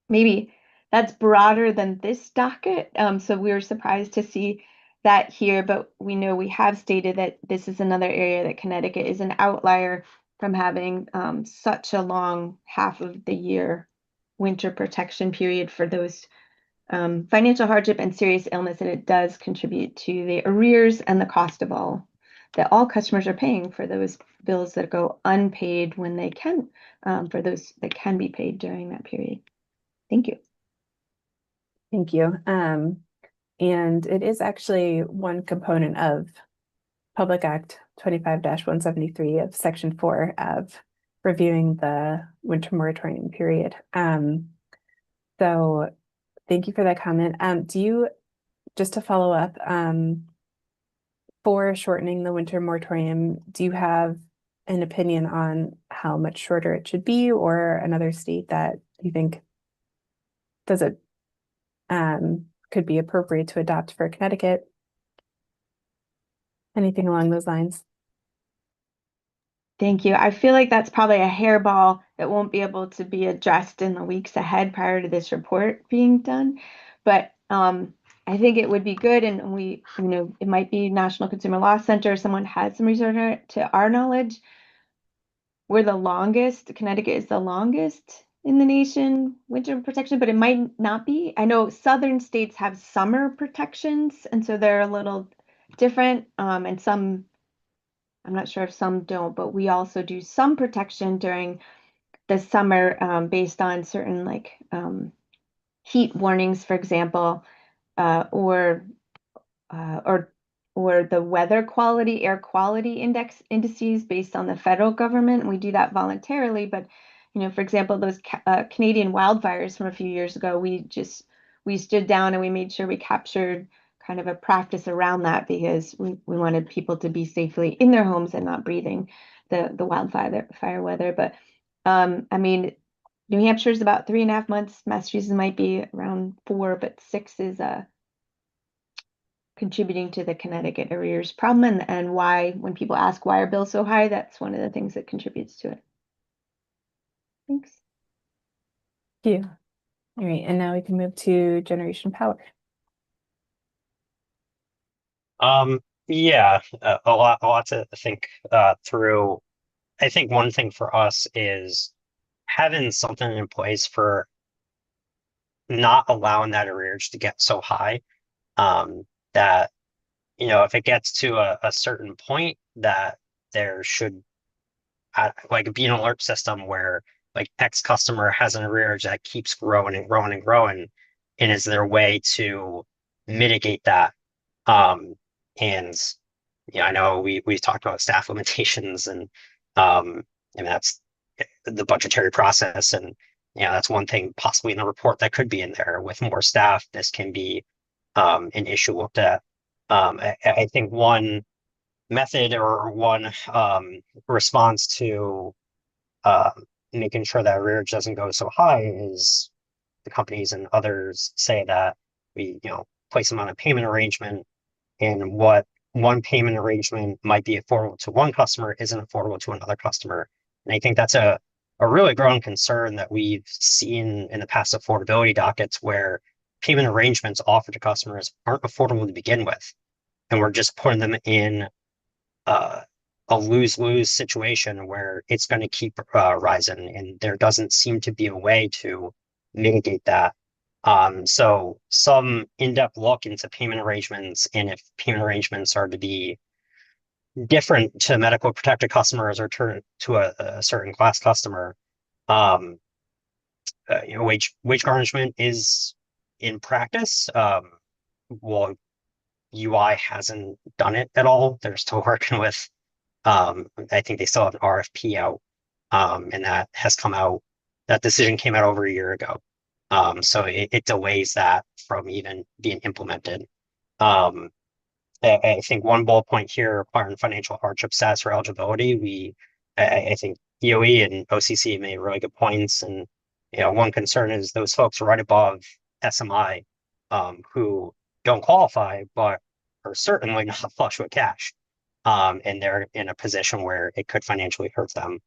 maybe that's broader than this docket. So we were surprised to see that here, but we know we have stated that this is another area that Connecticut is an outlier from having such a long half of the year winter protection period for those financial hardship and serious illness, and it does contribute to the arrears and the cost of all that all customers are paying for those bills that go unpaid when they can, for those that can be paid during that period. Thank you. Thank you. And it is actually one component of Public Act 25-173 of Section 4 of reviewing the winter moratorium period. So thank you for that comment. Do you, just to follow up, for shortening the winter moratorium, do you have an opinion on how much shorter it should be, or another state that you think does it could be appropriate to adopt for Connecticut? Anything along those lines? Thank you. I feel like that's probably a hairball that won't be able to be addressed in the weeks ahead prior to this report being done. But I think it would be good, and we, it might be National Consumer Law Center, someone has some research on it. To our knowledge, we're the longest, Connecticut is the longest in the nation winter protection, but it might not be. I know southern states have summer protections, and so they're a little different, and some, I'm not sure if some don't, but we also do some protection during the summer, based on certain heat warnings, for example, or the weather quality, air quality indices based on the federal government. And we do that voluntarily, but for example, those Canadian wildfires from a few years ago, we stood down and we made sure we captured kind of a practice around that, because we wanted people to be safely in their homes and not breathing the fire weather. But I mean, New Hampshire is about 3.5 months. Massachusetts might be around 4, but 6 is contributing to the Connecticut arrears problem, and why, when people ask why are bills so high, that's one of the things that contributes to it. Thanks. Thank you. All right, and now we can move to generation power. Yeah, a lot to think through. I think one thing for us is having something in place for not allowing that arrearage to get so high, that, if it gets to a certain point, that there should be an alert system where X customer has an arrearage that keeps growing and growing and growing, and is there a way to mitigate that? And I know we've talked about staff limitations, and that's the budgetary process, and that's one thing possibly in the report that could be in there. With more staff, this can be an issue looked at. I think one method or one response to making sure that arrearage doesn't go so high is the companies and others say that we place them on a payment arrangement, and what one payment arrangement might be affordable to one customer isn't affordable to another customer. And I think that's a really growing concern that we've seen in the past affordability dockets, where payment arrangements offered to customers aren't affordable to begin with, and we're just putting them in a lose-lose situation where it's going to keep rising, and there doesn't seem to be a way to mitigate that. So some in-depth look into payment arrangements, and if payment arrangements are to be different to medical protected customers or to a certain class customer, wage garnishment is in practice. Well, UI hasn't done it at all. They're still working with, I think they still have an RFP out, and that has come out. That decision came out over a year ago. So it delays that from even being implemented. I think one bullet point here, requiring financial hardship status for eligibility. I think EOE and OCC made really good points, and one concern is those folks right above SMI, who don't qualify but are certainly not flush with cash, and they're in a position where it could financially hurt them.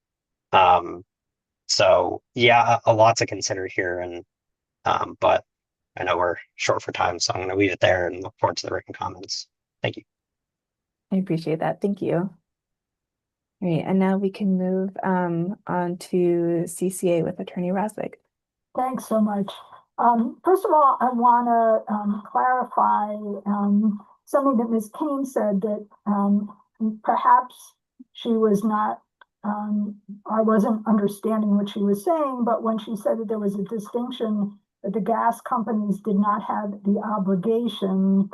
So yeah, a lot to consider here, and but I know we're short for time, so I'm going to leave it there and look forward to the written comments. Thank you. I appreciate that. Thank you. All right, and now we can move on to CCA with Attorney Roswick. Thanks so much. First of all, I want to clarify something that Ms. Kane said, that perhaps she was not, I wasn't understanding what she was saying, but when she said that there was a distinction that the gas companies did not have the obligation,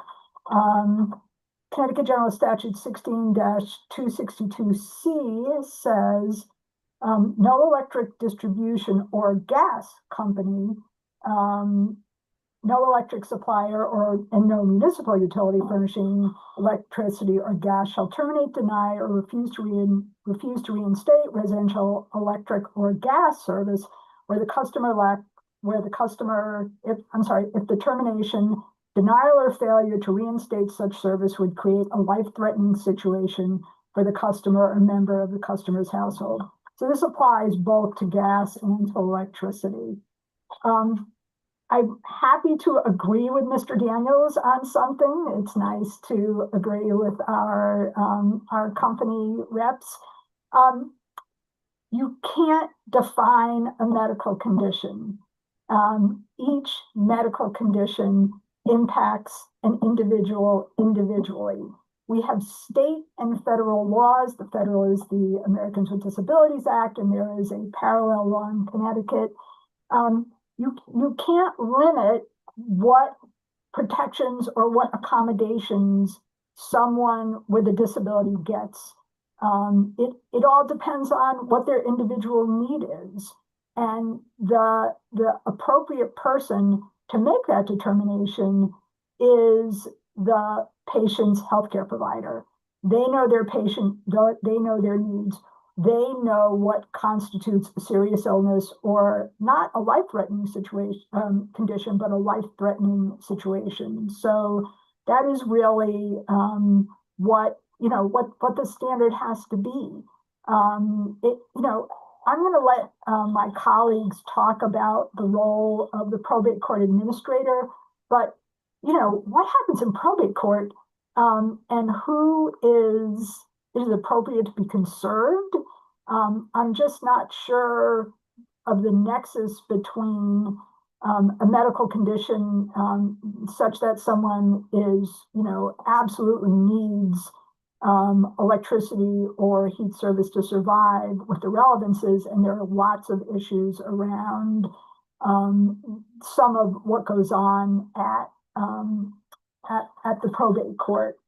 Connecticut General Statute 16-262C says no electric distribution or gas company, no electric supplier and no municipal utility furnishing electricity or gas shall terminate, deny, or refuse to reinstate residential electric or gas service where the if the termination, denial, or failure to reinstate such service would create a life-threatening situation for the customer or member of the customer's household. So this applies both to gas and to electricity. I'm happy to agree with Mr. Daniels on something. It's nice to agree with our company reps. You can't define a medical condition. Each medical condition impacts an individual individually. We have state and federal laws. The federal is the Americans with Disabilities Act, and there is a parallel law in Connecticut. You can't limit what protections or what accommodations someone with a disability gets. It all depends on what their individual need is. And the appropriate person to make that determination is the patient's healthcare provider. They know their patient, they know their needs. They know what constitutes a serious illness, or not a life-threatening situation, condition, but a life-threatening situation. So that is really what the standard has to be. I'm going to let my colleagues talk about the role of the probate court administrator, but what happens in probate court, and who is appropriate to be conserved? I'm just not sure of the nexus between a medical condition such that someone is, absolutely needs electricity or heat service to survive, what the relevance is. And there are lots of issues around some of what goes on at the probate court.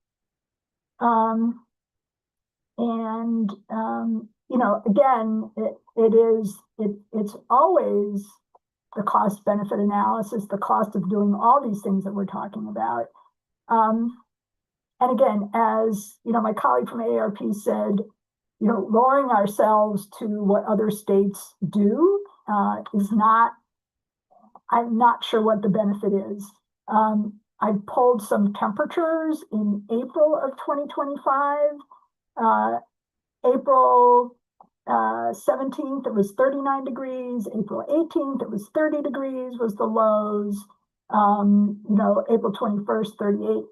Again, it's always the cost benefit analysis, the cost of doing all these things that we're talking about. And again, as my colleague from AARP said, lowering ourselves to what other states do is not, I'm not sure what the benefit is. I pulled some temperatures in April of 2025. April 17th, it was 39 degrees. April 18th, it was 30 degrees was the lows. April 21st, 38.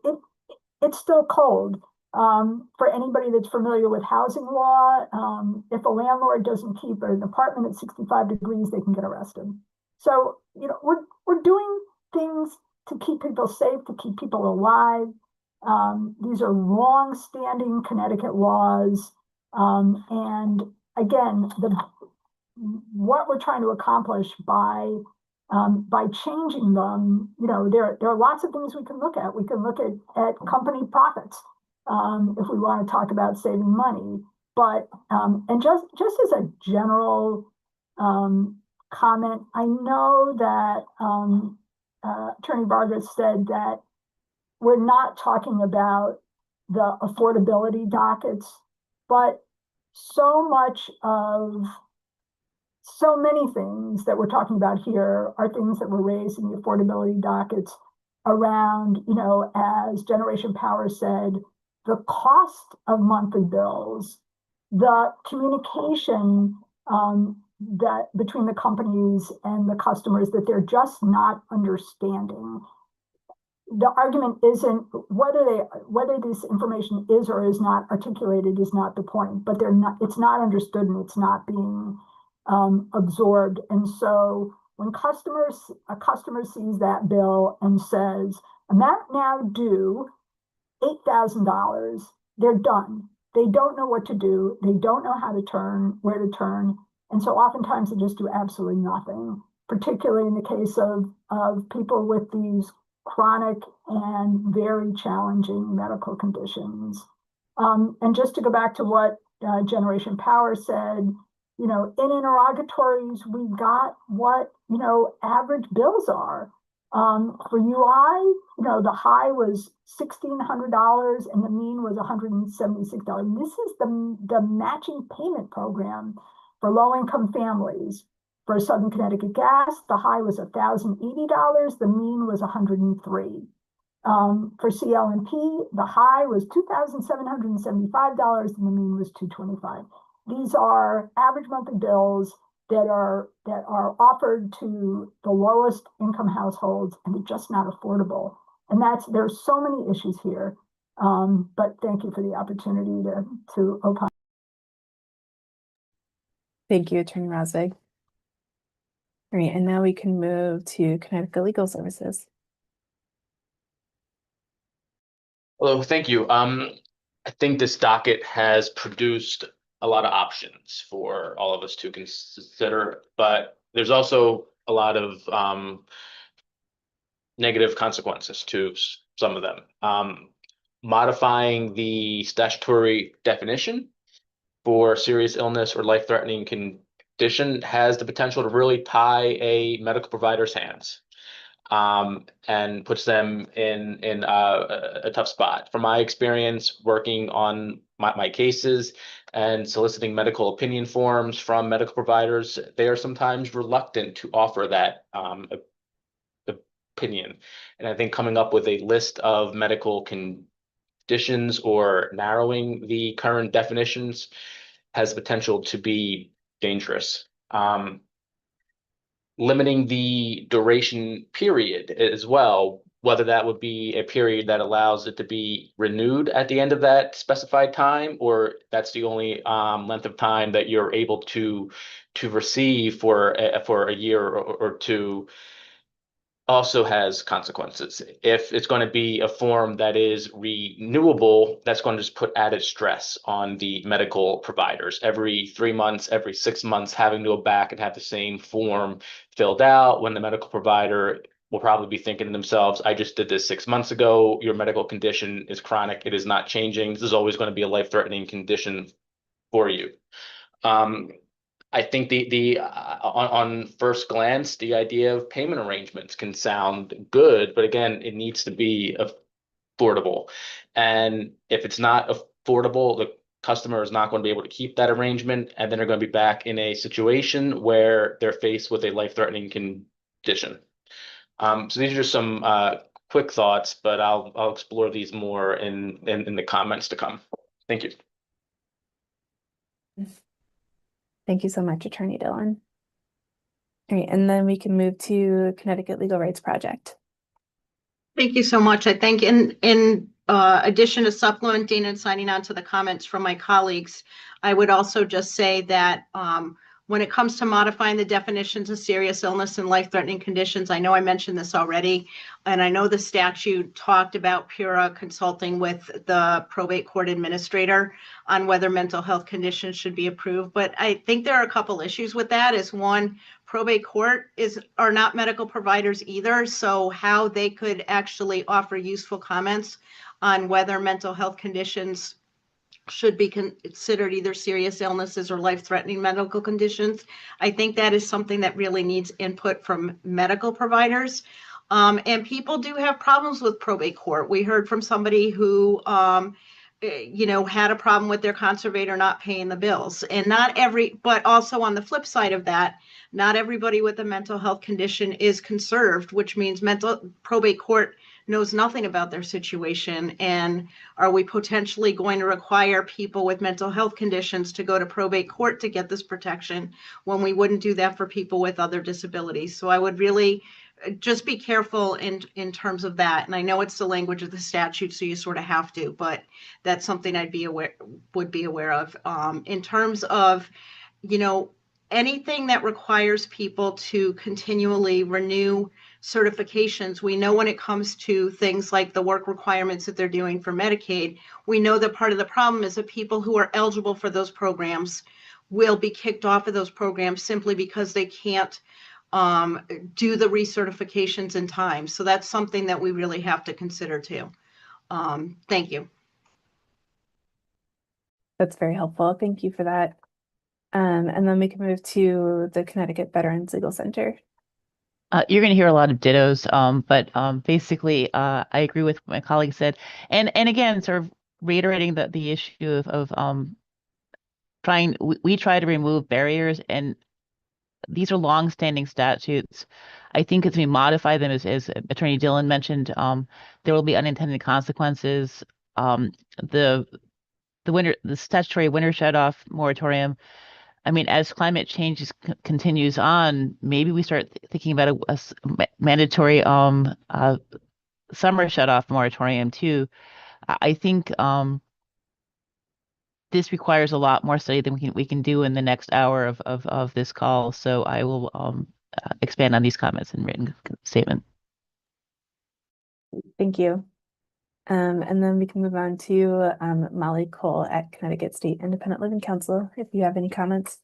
It's still cold. For anybody that's familiar with housing law, if a landlord doesn't keep an apartment at 65 degrees, they can get arrested. So, we're doing things to keep people safe, to keep people alive. These are long-standing Connecticut laws. And again, what we're trying to accomplish by changing them, there are lots of things we can look at. We can look at company profits if we want to talk about saving money. But and just as a general comment, I know that Attorney Vargas said that we're not talking about the affordability dockets, but so many things that we're talking about here are things that were raised in the affordability dockets around, as Generation Power said, the cost of monthly bills, the communication that between the companies and the customers that they're just not understanding. The argument isn't whether this information is or is not articulated is not the point, but it's not understood and it's not being absorbed. And so when a customer sees that bill and says, amount now due $8,000, they're done. They don't know what to do. They don't know how to turn, where to turn. And so oftentimes they just do absolutely nothing, particularly in the case of people with these chronic and very challenging medical conditions. And just to go back to what Generation Power said, in interrogatories, we got what, average bills are. For UI, the high was $1,600 and the mean was $176. This is the matching payment program for low-income families. For Southern Connecticut Gas, the high was $1,080, the mean was $103. For CL&P, the high was $2,775 and the mean was $225. These are average monthly bills that are offered to the lowest income households, and they're just not affordable. And there's so many issues here. But thank you for the opportunity to opine. Thank you, Attorney Rosvig. All right, and now we can move to Connecticut Legal Services. Hello, thank you. I think this docket has produced a lot of options for all of us to consider, but there's also a lot of negative consequences to some of them. Modifying the statutory definition for serious illness or life-threatening condition has the potential to really tie a medical provider's hands. And puts them in a tough spot. From my experience working on my cases and soliciting medical opinion forms from medical providers, they are sometimes reluctant to offer that opinion. And I think coming up with a list of medical conditions or narrowing the current definitions has the potential to be dangerous. Limiting the duration period as well, whether that would be a period that allows it to be renewed at the end of that specified time, or that's the only length of time that you're able to receive for a year or two, also has consequences. If it's going to be a form that is renewable, that's going to just put added stress on the medical providers. Every 3 months, every 6 months, having to go back and have the same form filled out, when the medical provider will probably be thinking to themselves, I just did this 6 months ago. Your medical condition is chronic. It is not changing. This is always going to be a life-threatening condition for you. I think on first glance, the idea of payment arrangements can sound good, but again, it needs to be affordable. And if it's not affordable, the customer is not going to be able to keep that arrangement, and then they're going to be back in a situation where they're faced with a life-threatening condition. So these are just some quick thoughts, but I'll explore these more in the comments to come. Thank you. Thank you so much, Attorney Dillon. All right, and then we can move to Connecticut Legal Rights Project. Thank you so much. I think in addition to supplementing and signing on to the comments from my colleagues, I would also just say that when it comes to modifying the definitions of serious illness and life-threatening conditions, I know I mentioned this already, and I know the statute talked about PURA consulting with the probate court administrator on whether mental health conditions should be approved. But I think there are a couple issues with that. Is one, probate court are not medical providers either, so how they could actually offer useful comments on whether mental health conditions should be considered either serious illnesses or life-threatening medical conditions. I think that is something that really needs input from medical providers. And people do have problems with probate court. We heard from somebody who had a problem with their conservator not paying the bills. And but also on the flip side of that, not everybody with a mental health condition is conserved, which means probate court knows nothing about their situation. And are we potentially going to require people with mental health conditions to go to probate court to get this protection when we wouldn't do that for people with other disabilities? So I would really just be careful in terms of that. And I know it's the language of the statute, so you sort of have to, but that's something would be aware of. In terms of, anything that requires people to continually renew certifications, we know when it comes to things like the work requirements that they're doing for Medicaid, we know that part of the problem is that people who are eligible for those programs will be kicked off of those programs simply because they can't do the recertifications in time. So that's something that we really have to consider too. Thank you. That's very helpful. Thank you for that. And then we can move to the Connecticut Veterans Legal Center. You're going to hear a lot of dittos, but basically, I agree with what my colleague said, and again, sort of reiterating the issue of trying. We try to remove barriers, and these are long-standing statutes. I think as we modify them, as Attorney Dillon mentioned, there will be unintended consequences. The statutory winter shut-off moratorium. I mean, as climate change continues on, maybe we start thinking about a mandatory summer shut-off moratorium too. I think this requires a lot more study than we can do in the next hour of this call. So I will expand on these comments in written statement. Thank you. And then we can move on to Molly Cole at Connecticut State Independent Living Council, if you have any comments.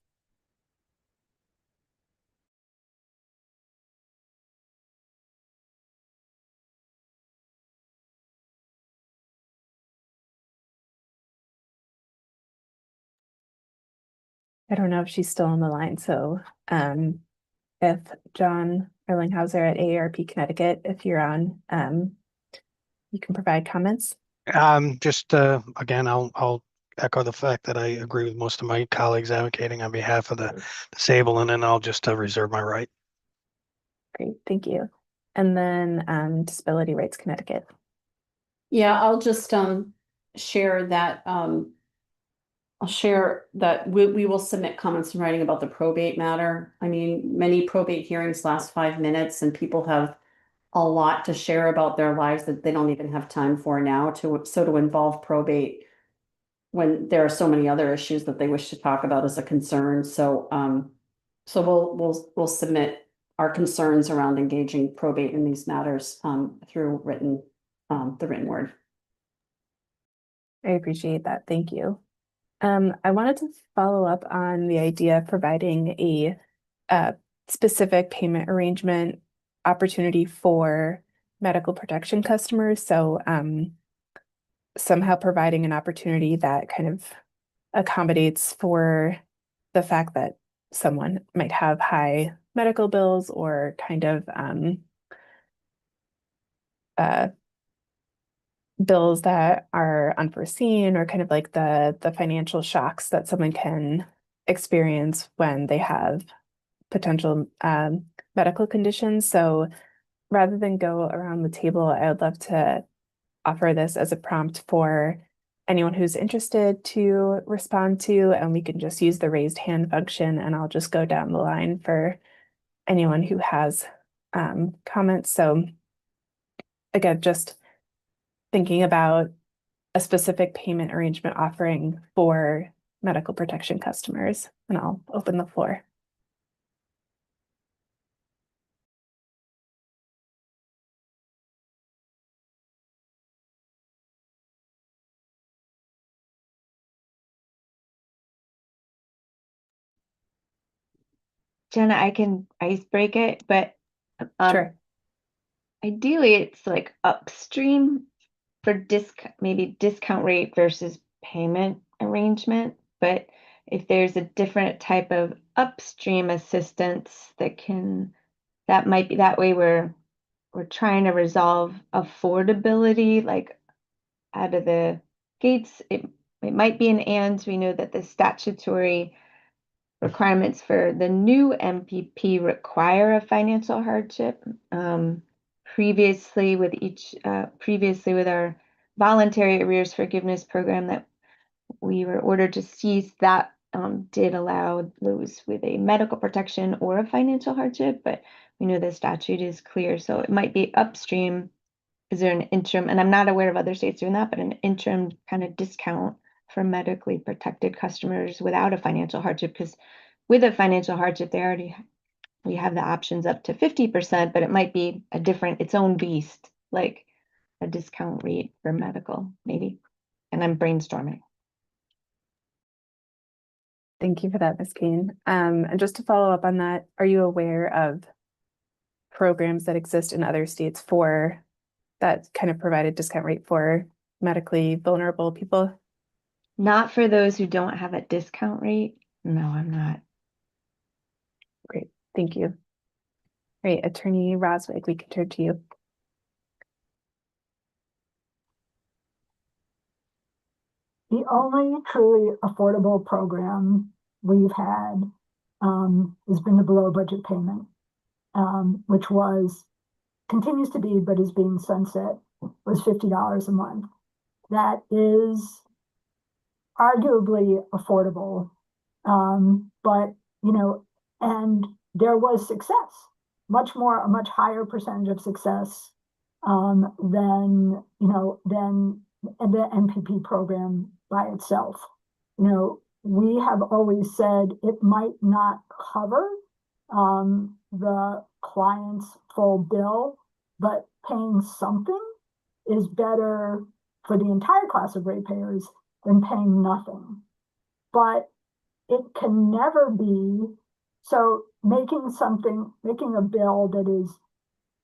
I don't know if she's still on the line, so if John Erlinghauser at AARP Connecticut, if you're on, you can provide comments. Just again, I'll echo the fact that I agree with most of my colleagues advocating on behalf of the disabled, and then I'll just reserve my right. Great, thank you. And then Disability Rights Connecticut. Yeah, I'll just share that I'll share that we will submit comments in writing about the probate matter. I mean, many probate hearings last 5 minutes and people have a lot to share about their lives that they don't even have time for now to involve probate when there are so many other issues that they wish to talk about as a concern. So we'll submit our concerns around engaging probate in these matters through the written word. I appreciate that. Thank you. I wanted to follow up on the idea of providing a specific payment arrangement opportunity for medical protection customers. So somehow providing an opportunity that kind of accommodates for the fact that someone might have high medical bills or kind of bills that are unforeseen, or kind of like the financial shocks that someone can experience when they have potential medical conditions. So rather than go around the table, I would love to offer this as a prompt for anyone who's interested to respond to, and we can just use the raised hand function, and I'll just go down the line for anyone who has comments. So again, just thinking about a specific payment arrangement offering for medical protection customers, and I'll open the floor. Jenna, I can ice break it, but Sure. ideally it's like upstream for maybe discount rate versus payment arrangement. But if there's a different type of upstream assistance that might be that way, we're trying to resolve affordability, like out of the gates. It might be an and. We know that the statutory requirements for the new MPP require a financial hardship. Previously with our voluntary arrears forgiveness program that we were ordered to cease, that did allow those with a medical protection or a financial hardship, but we know the statute is clear. So it might be upstream. Is there an interim, and I'm not aware of other states doing that, but an interim kind of discount for medically protected customers without a financial hardship? Because with a financial hardship, we have the options up to 50%, but it might be its own beast, like a discount rate for medical, maybe. And I'm brainstorming. Thank you for that, Ms. Kane. And just to follow up on that, are you aware of programs that exist in other states for that kind of provide a discount rate for medically vulnerable people? Not for those who don't have a discount rate. No, I'm not. Great, thank you. Great, Attorney Roswick, we can turn to you. The only truly affordable program we've had has been the below budget payment, which continues to be, but is being sunset, was $50 a month. That is arguably affordable, but, and there was success, a much higher percentage of success than the MPP program by itself. We have always said it might not cover the client's full bill, but paying something is better for the entire class of ratepayers than paying nothing. But it can never be, so making a bill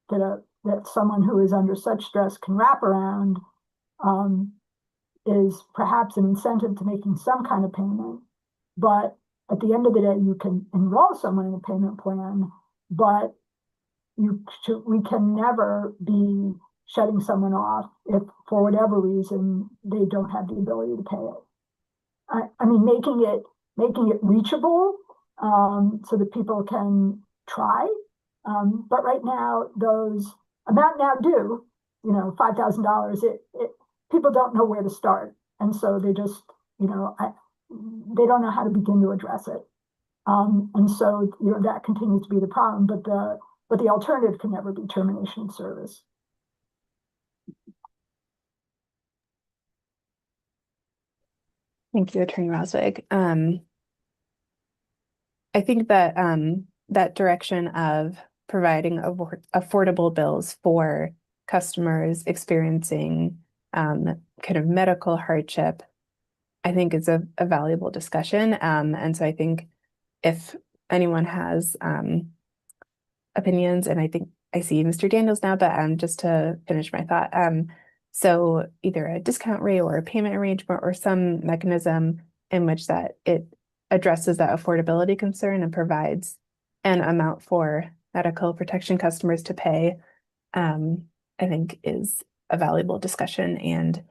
that someone who is under such stress can wrap around is perhaps an incentive to making some kind of payment. But at the end of the day, you can enroll someone in a payment plan, but we can never be shutting someone off if, for whatever reason, they don't have the ability to pay it. I mean, making it reachable so that people can try. But right now, those amount now due, $5,000. People don't know where to start, and so they just, they don't know how to begin to address it. And so that continues to be the problem. But the alternative can never be termination of service. Thank you, Attorney Roswig. I think that that direction of providing affordable bills for customers experiencing kind of medical hardship, I think is a valuable discussion. And so I think if anyone has opinions, and I think I see Mr. Daniels now, but just to finish my thought, so either a discount rate or a payment arrangement or some mechanism in which that it addresses that affordability concern and provides an amount for medical protection customers to pay, I think is a valuable discussion. And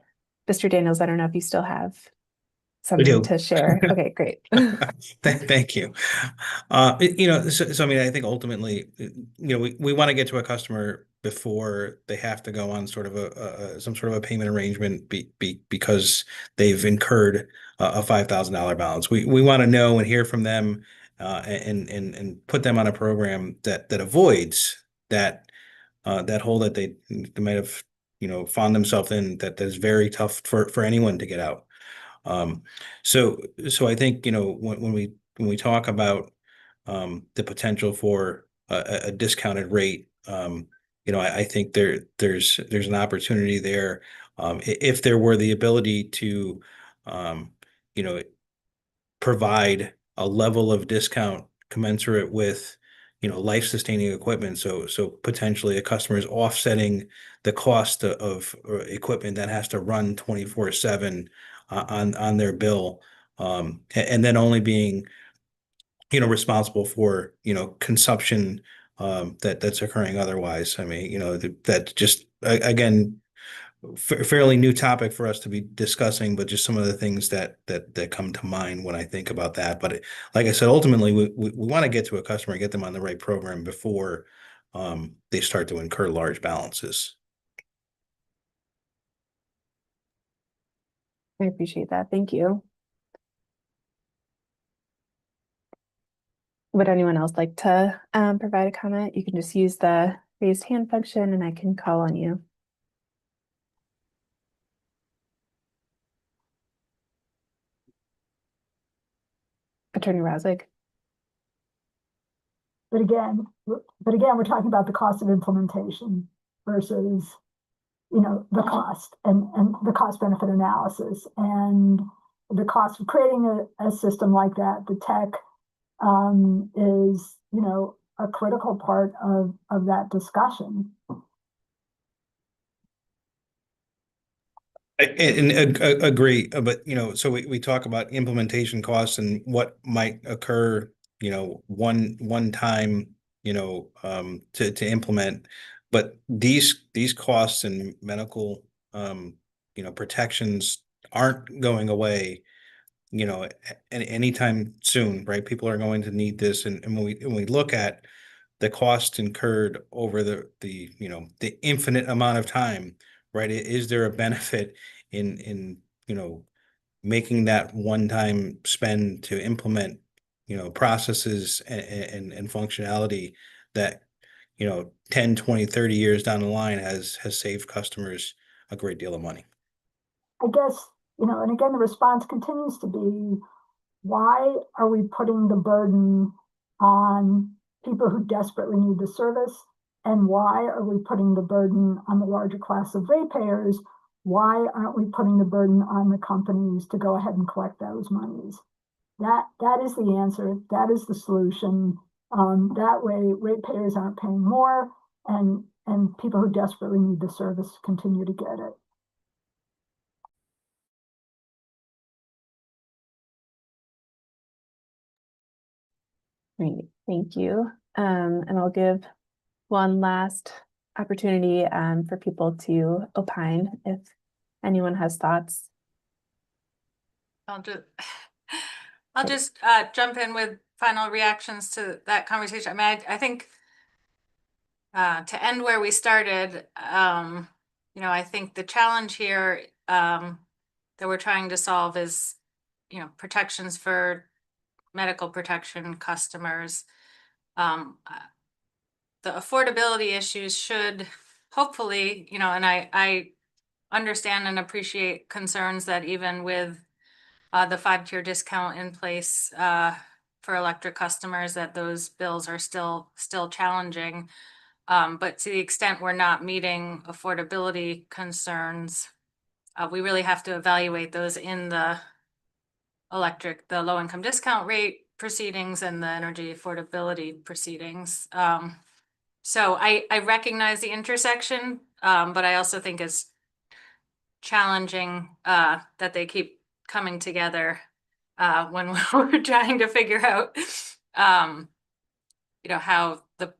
Mr. Daniels, I don't know if you still have something to share. Okay, great. Thank you. So I mean, I think ultimately, we want to get to a customer before they have to go on sort of some sort of a payment arrangement because they've incurred a $5,000 balance. We want to know and hear from them and put them on a program that avoids that hole that they might have found themselves in that is very tough for anyone to get out. So I think when we talk about the potential for a discounted rate, I think there's an opportunity there. If there were the ability to provide a level of discount commensurate with life-sustaining equipment, so potentially a customer is offsetting the cost of equipment that has to run 24/7 on their bill, and then only being responsible for consumption that's occurring otherwise. I mean, that just again fairly new topic for us to be discussing, but just some of the things that come to mind when I think about that. But like I said, ultimately we want to get to a customer and get them on the right program before they start to incur large balances. I appreciate that. Thank you. Would anyone else like to provide a comment? You can just use the raised hand function and I can call on you. Attorney Roswick. we're talking about the cost of implementation versus, the cost and the cost benefit analysis and the cost of creating a system like that. The tech is, a critical part of that discussion. Agree, but so we talk about implementation costs and what might occur, one time, to implement, but these costs and medical, protections aren't going away, anytime soon, right? People are going to need this, and when we look at the cost incurred over the infinite amount of time, right? Is there a benefit in making that one-time spend to implement processes and functionality that 10, 20, 30 years down the line has saved customers a great deal of money? I guess, and again, the response continues to be, why are we putting the burden on people who desperately need the service? And why are we putting the burden on the larger class of ratepayers? Why aren't we putting the burden on the companies to go ahead and collect those monies? That is the answer. That is the solution. That way, ratepayers aren't paying more, and people who desperately need the service continue to get it. Great, thank you. And I'll give one last opportunity for people to opine if anyone has thoughts. I'll just jump in with final reactions to that conversation. I mean, I think to end where we started, I think the challenge here that we're trying to solve is, protections for medical protection customers. The affordability issues should hopefully, and I understand and appreciate concerns that even with the 5-tier discount in place for electric customers, that those bills are still challenging. But to the extent we're not meeting affordability concerns, we really have to evaluate those in the low-income discount rate proceedings and the energy affordability proceedings. So I recognize the intersection, but I also think it's challenging that they keep coming together when we're trying to figure out, how the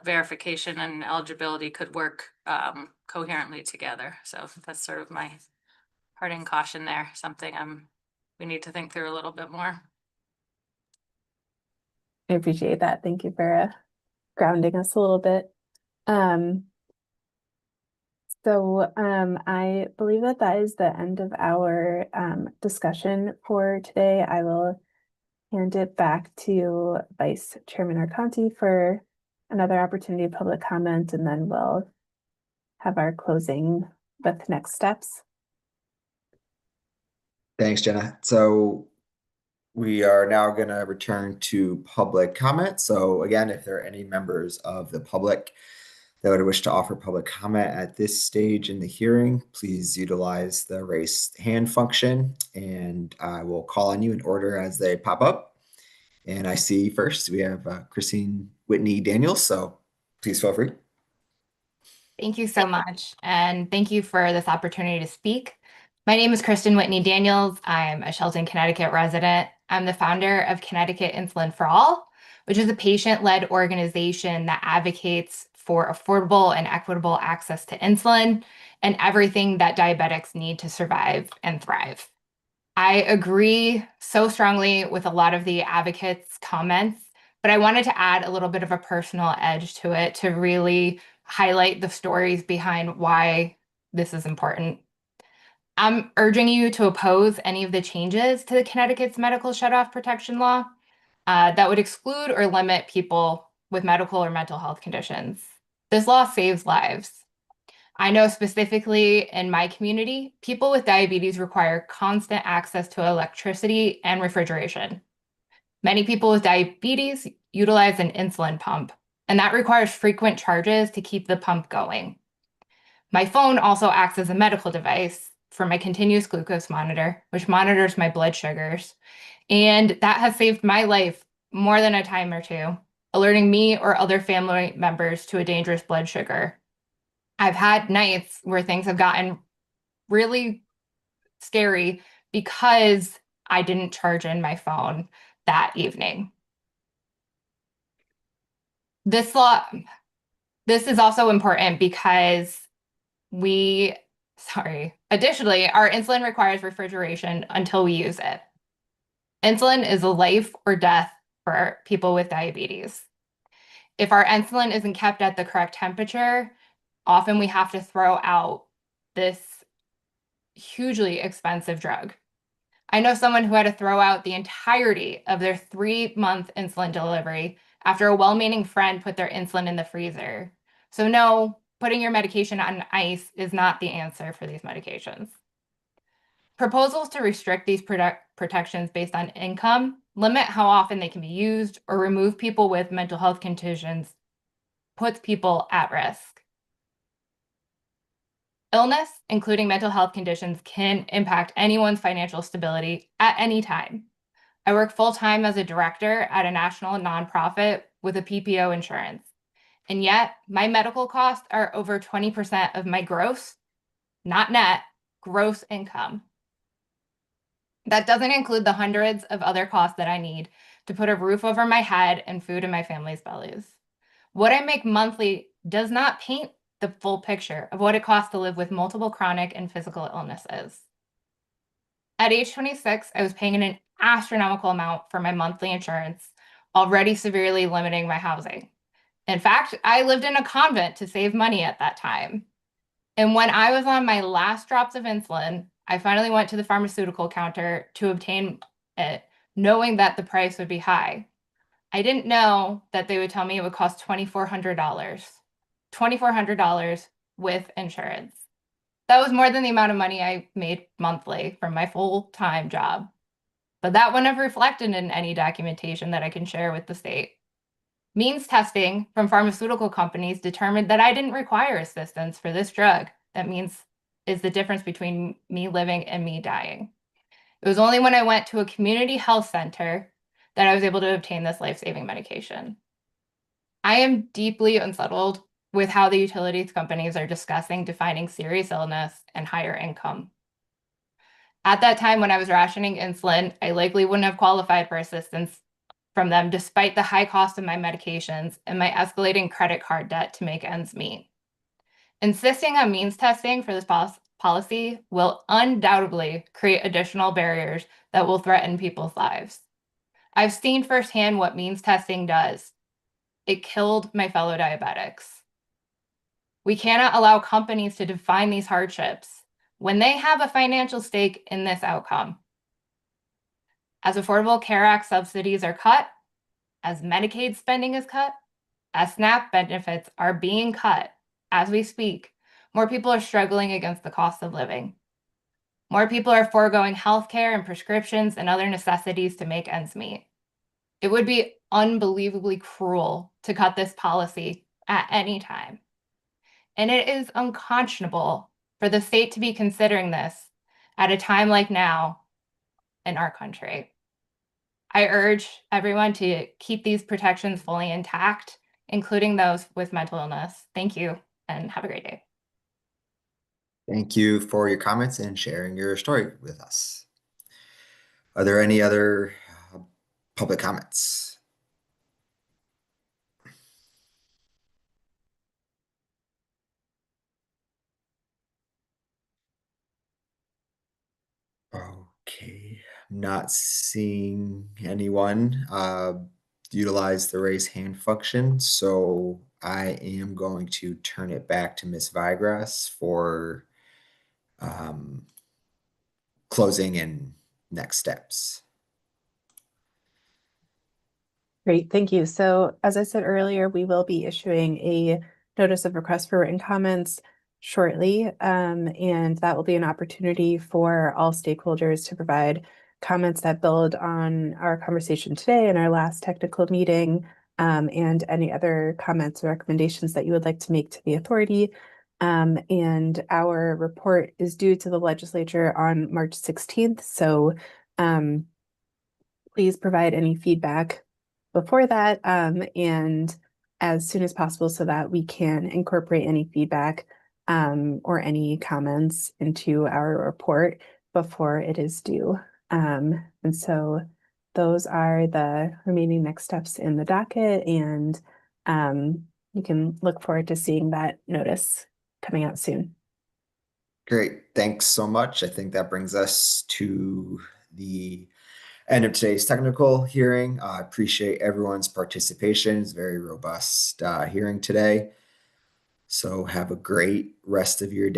verification and eligibility could work coherently together. So that's sort of my parting caution there, something we need to think through a little bit more. I appreciate that. Thank you for grounding us a little bit. I believe that is the end of our discussion for today. I will hand it back to Vice Chairman Arconti for another opportunity of public comment, and then we'll have our closing with next steps. Thanks, Jenna. So we are now going to return to public comment. So again, if there are any members of the public that would wish to offer public comment at this stage in the hearing, please utilize the raise hand function, and I will call on you in order as they pop up. And I see first we have Christine Whitney Daniels, so please feel free. Thank you so much, and thank you for this opportunity to speak. My name is Kristen Whitney Daniels. I'm a Shelton, Connecticut resident. I'm the founder of Connecticut Insulin for All, which is a patient-led organization that advocates for affordable and equitable access to insulin and everything that diabetics need to survive and thrive. I agree so strongly with a lot of the advocates' comments, but I wanted to add a little bit of a personal edge to it to really highlight the stories behind why this is important. I'm urging you to oppose any of the changes to the Connecticut's medical shutoff protection law that would exclude or limit people with medical or mental health conditions. This law saves lives. I know specifically in my community, people with diabetes require constant access to electricity and refrigeration. Many people with diabetes utilize an insulin pump, and that requires frequent charges to keep the pump going. My phone also acts as a medical device for my continuous glucose monitor, which monitors my blood sugars. And that has saved my life more than a time or two, alerting me or other family members to a dangerous blood sugar. I've had nights where things have gotten really scary because I didn't charge in my phone that evening. This is also important because additionally, our insulin requires refrigeration until we use it. Insulin is a life or death for people with diabetes. If our insulin isn't kept at the correct temperature, often we have to throw out this hugely expensive drug. I know someone who had to throw out the entirety of their 3-month insulin delivery after a well-meaning friend put their insulin in the freezer. So no, putting your medication on ice is not the answer for these medications. Proposals to restrict these protections based on income, limit how often they can be used, or remove people with mental health conditions puts people at risk. Illness, including mental health conditions, can impact anyone's financial stability at any time. I work full-time as a director at a national nonprofit with a PPO insurance. And yet, my medical costs are over 20% of my gross, not net, gross income. That doesn't include the hundreds of other costs that I need to put a roof over my head and food in my family's bellies. What I make monthly does not paint the full picture of what it costs to live with multiple chronic and physical illnesses. At age 26, I was paying an astronomical amount for my monthly insurance, already severely limiting my housing. In fact, I lived in a convent to save money at that time. And when I was on my last drops of insulin, I finally went to the pharmaceutical counter to obtain it, knowing that the price would be high. I didn't know that they would tell me it would cost $2,400. $2,400 with insurance. That was more than the amount of money I made monthly from my full-time job. But that wouldn't have reflected in any documentation that I can share with the state. Means testing from pharmaceutical companies determined that I didn't require assistance for this drug. That means is the difference between me living and me dying. It was only when I went to a community health center that I was able to obtain this life-saving medication. I am deeply unsettled with how the utilities companies are discussing defining serious illness and higher income. At that time when I was rationing insulin, I likely wouldn't have qualified for assistance from them despite the high cost of my medications and my escalating credit card debt to make ends meet. Insisting on means testing for this policy will undoubtedly create additional barriers that will threaten people's lives. I've seen firsthand what means testing does. It killed my fellow diabetics. We cannot allow companies to define these hardships when they have a financial stake in this outcome. As Affordable Care Act subsidies are cut, as Medicaid spending is cut, as SNAP benefits are being cut as we speak, more people are struggling against the cost of living. More people are foregoing healthcare and prescriptions and other necessities to make ends meet. It would be unbelievably cruel to cut this policy at any time. And it is unconscionable for the state to be considering this at a time like now in our country. I urge everyone to keep these protections fully intact, including those with mental illness. Thank you, and have a great day. Thank you for your comments and sharing your story with us. Are there any other public comments? Okay, not seeing anyone utilize the raise hand function, so I am going to turn it back to Ms. Vigras for closing and next steps. Great, thank you. So as I said earlier, we will be issuing a notice of request for written comments shortly, and that will be an opportunity for all stakeholders to provide comments that build on our conversation today and our last technical meeting, and any other comments or recommendations that you would like to make to the authority. And our report is due to the legislature on March 16th. So please provide any feedback before that and as soon as possible so that we can incorporate any feedback or any comments into our report before it is due. And so those are the remaining next steps in the docket, and you can look forward to seeing that notice coming out soon. Great. Thanks so much. I think that brings us to the end of today's technical hearing. I appreciate everyone's participation. It's a very robust hearing today. So have a great rest of your day.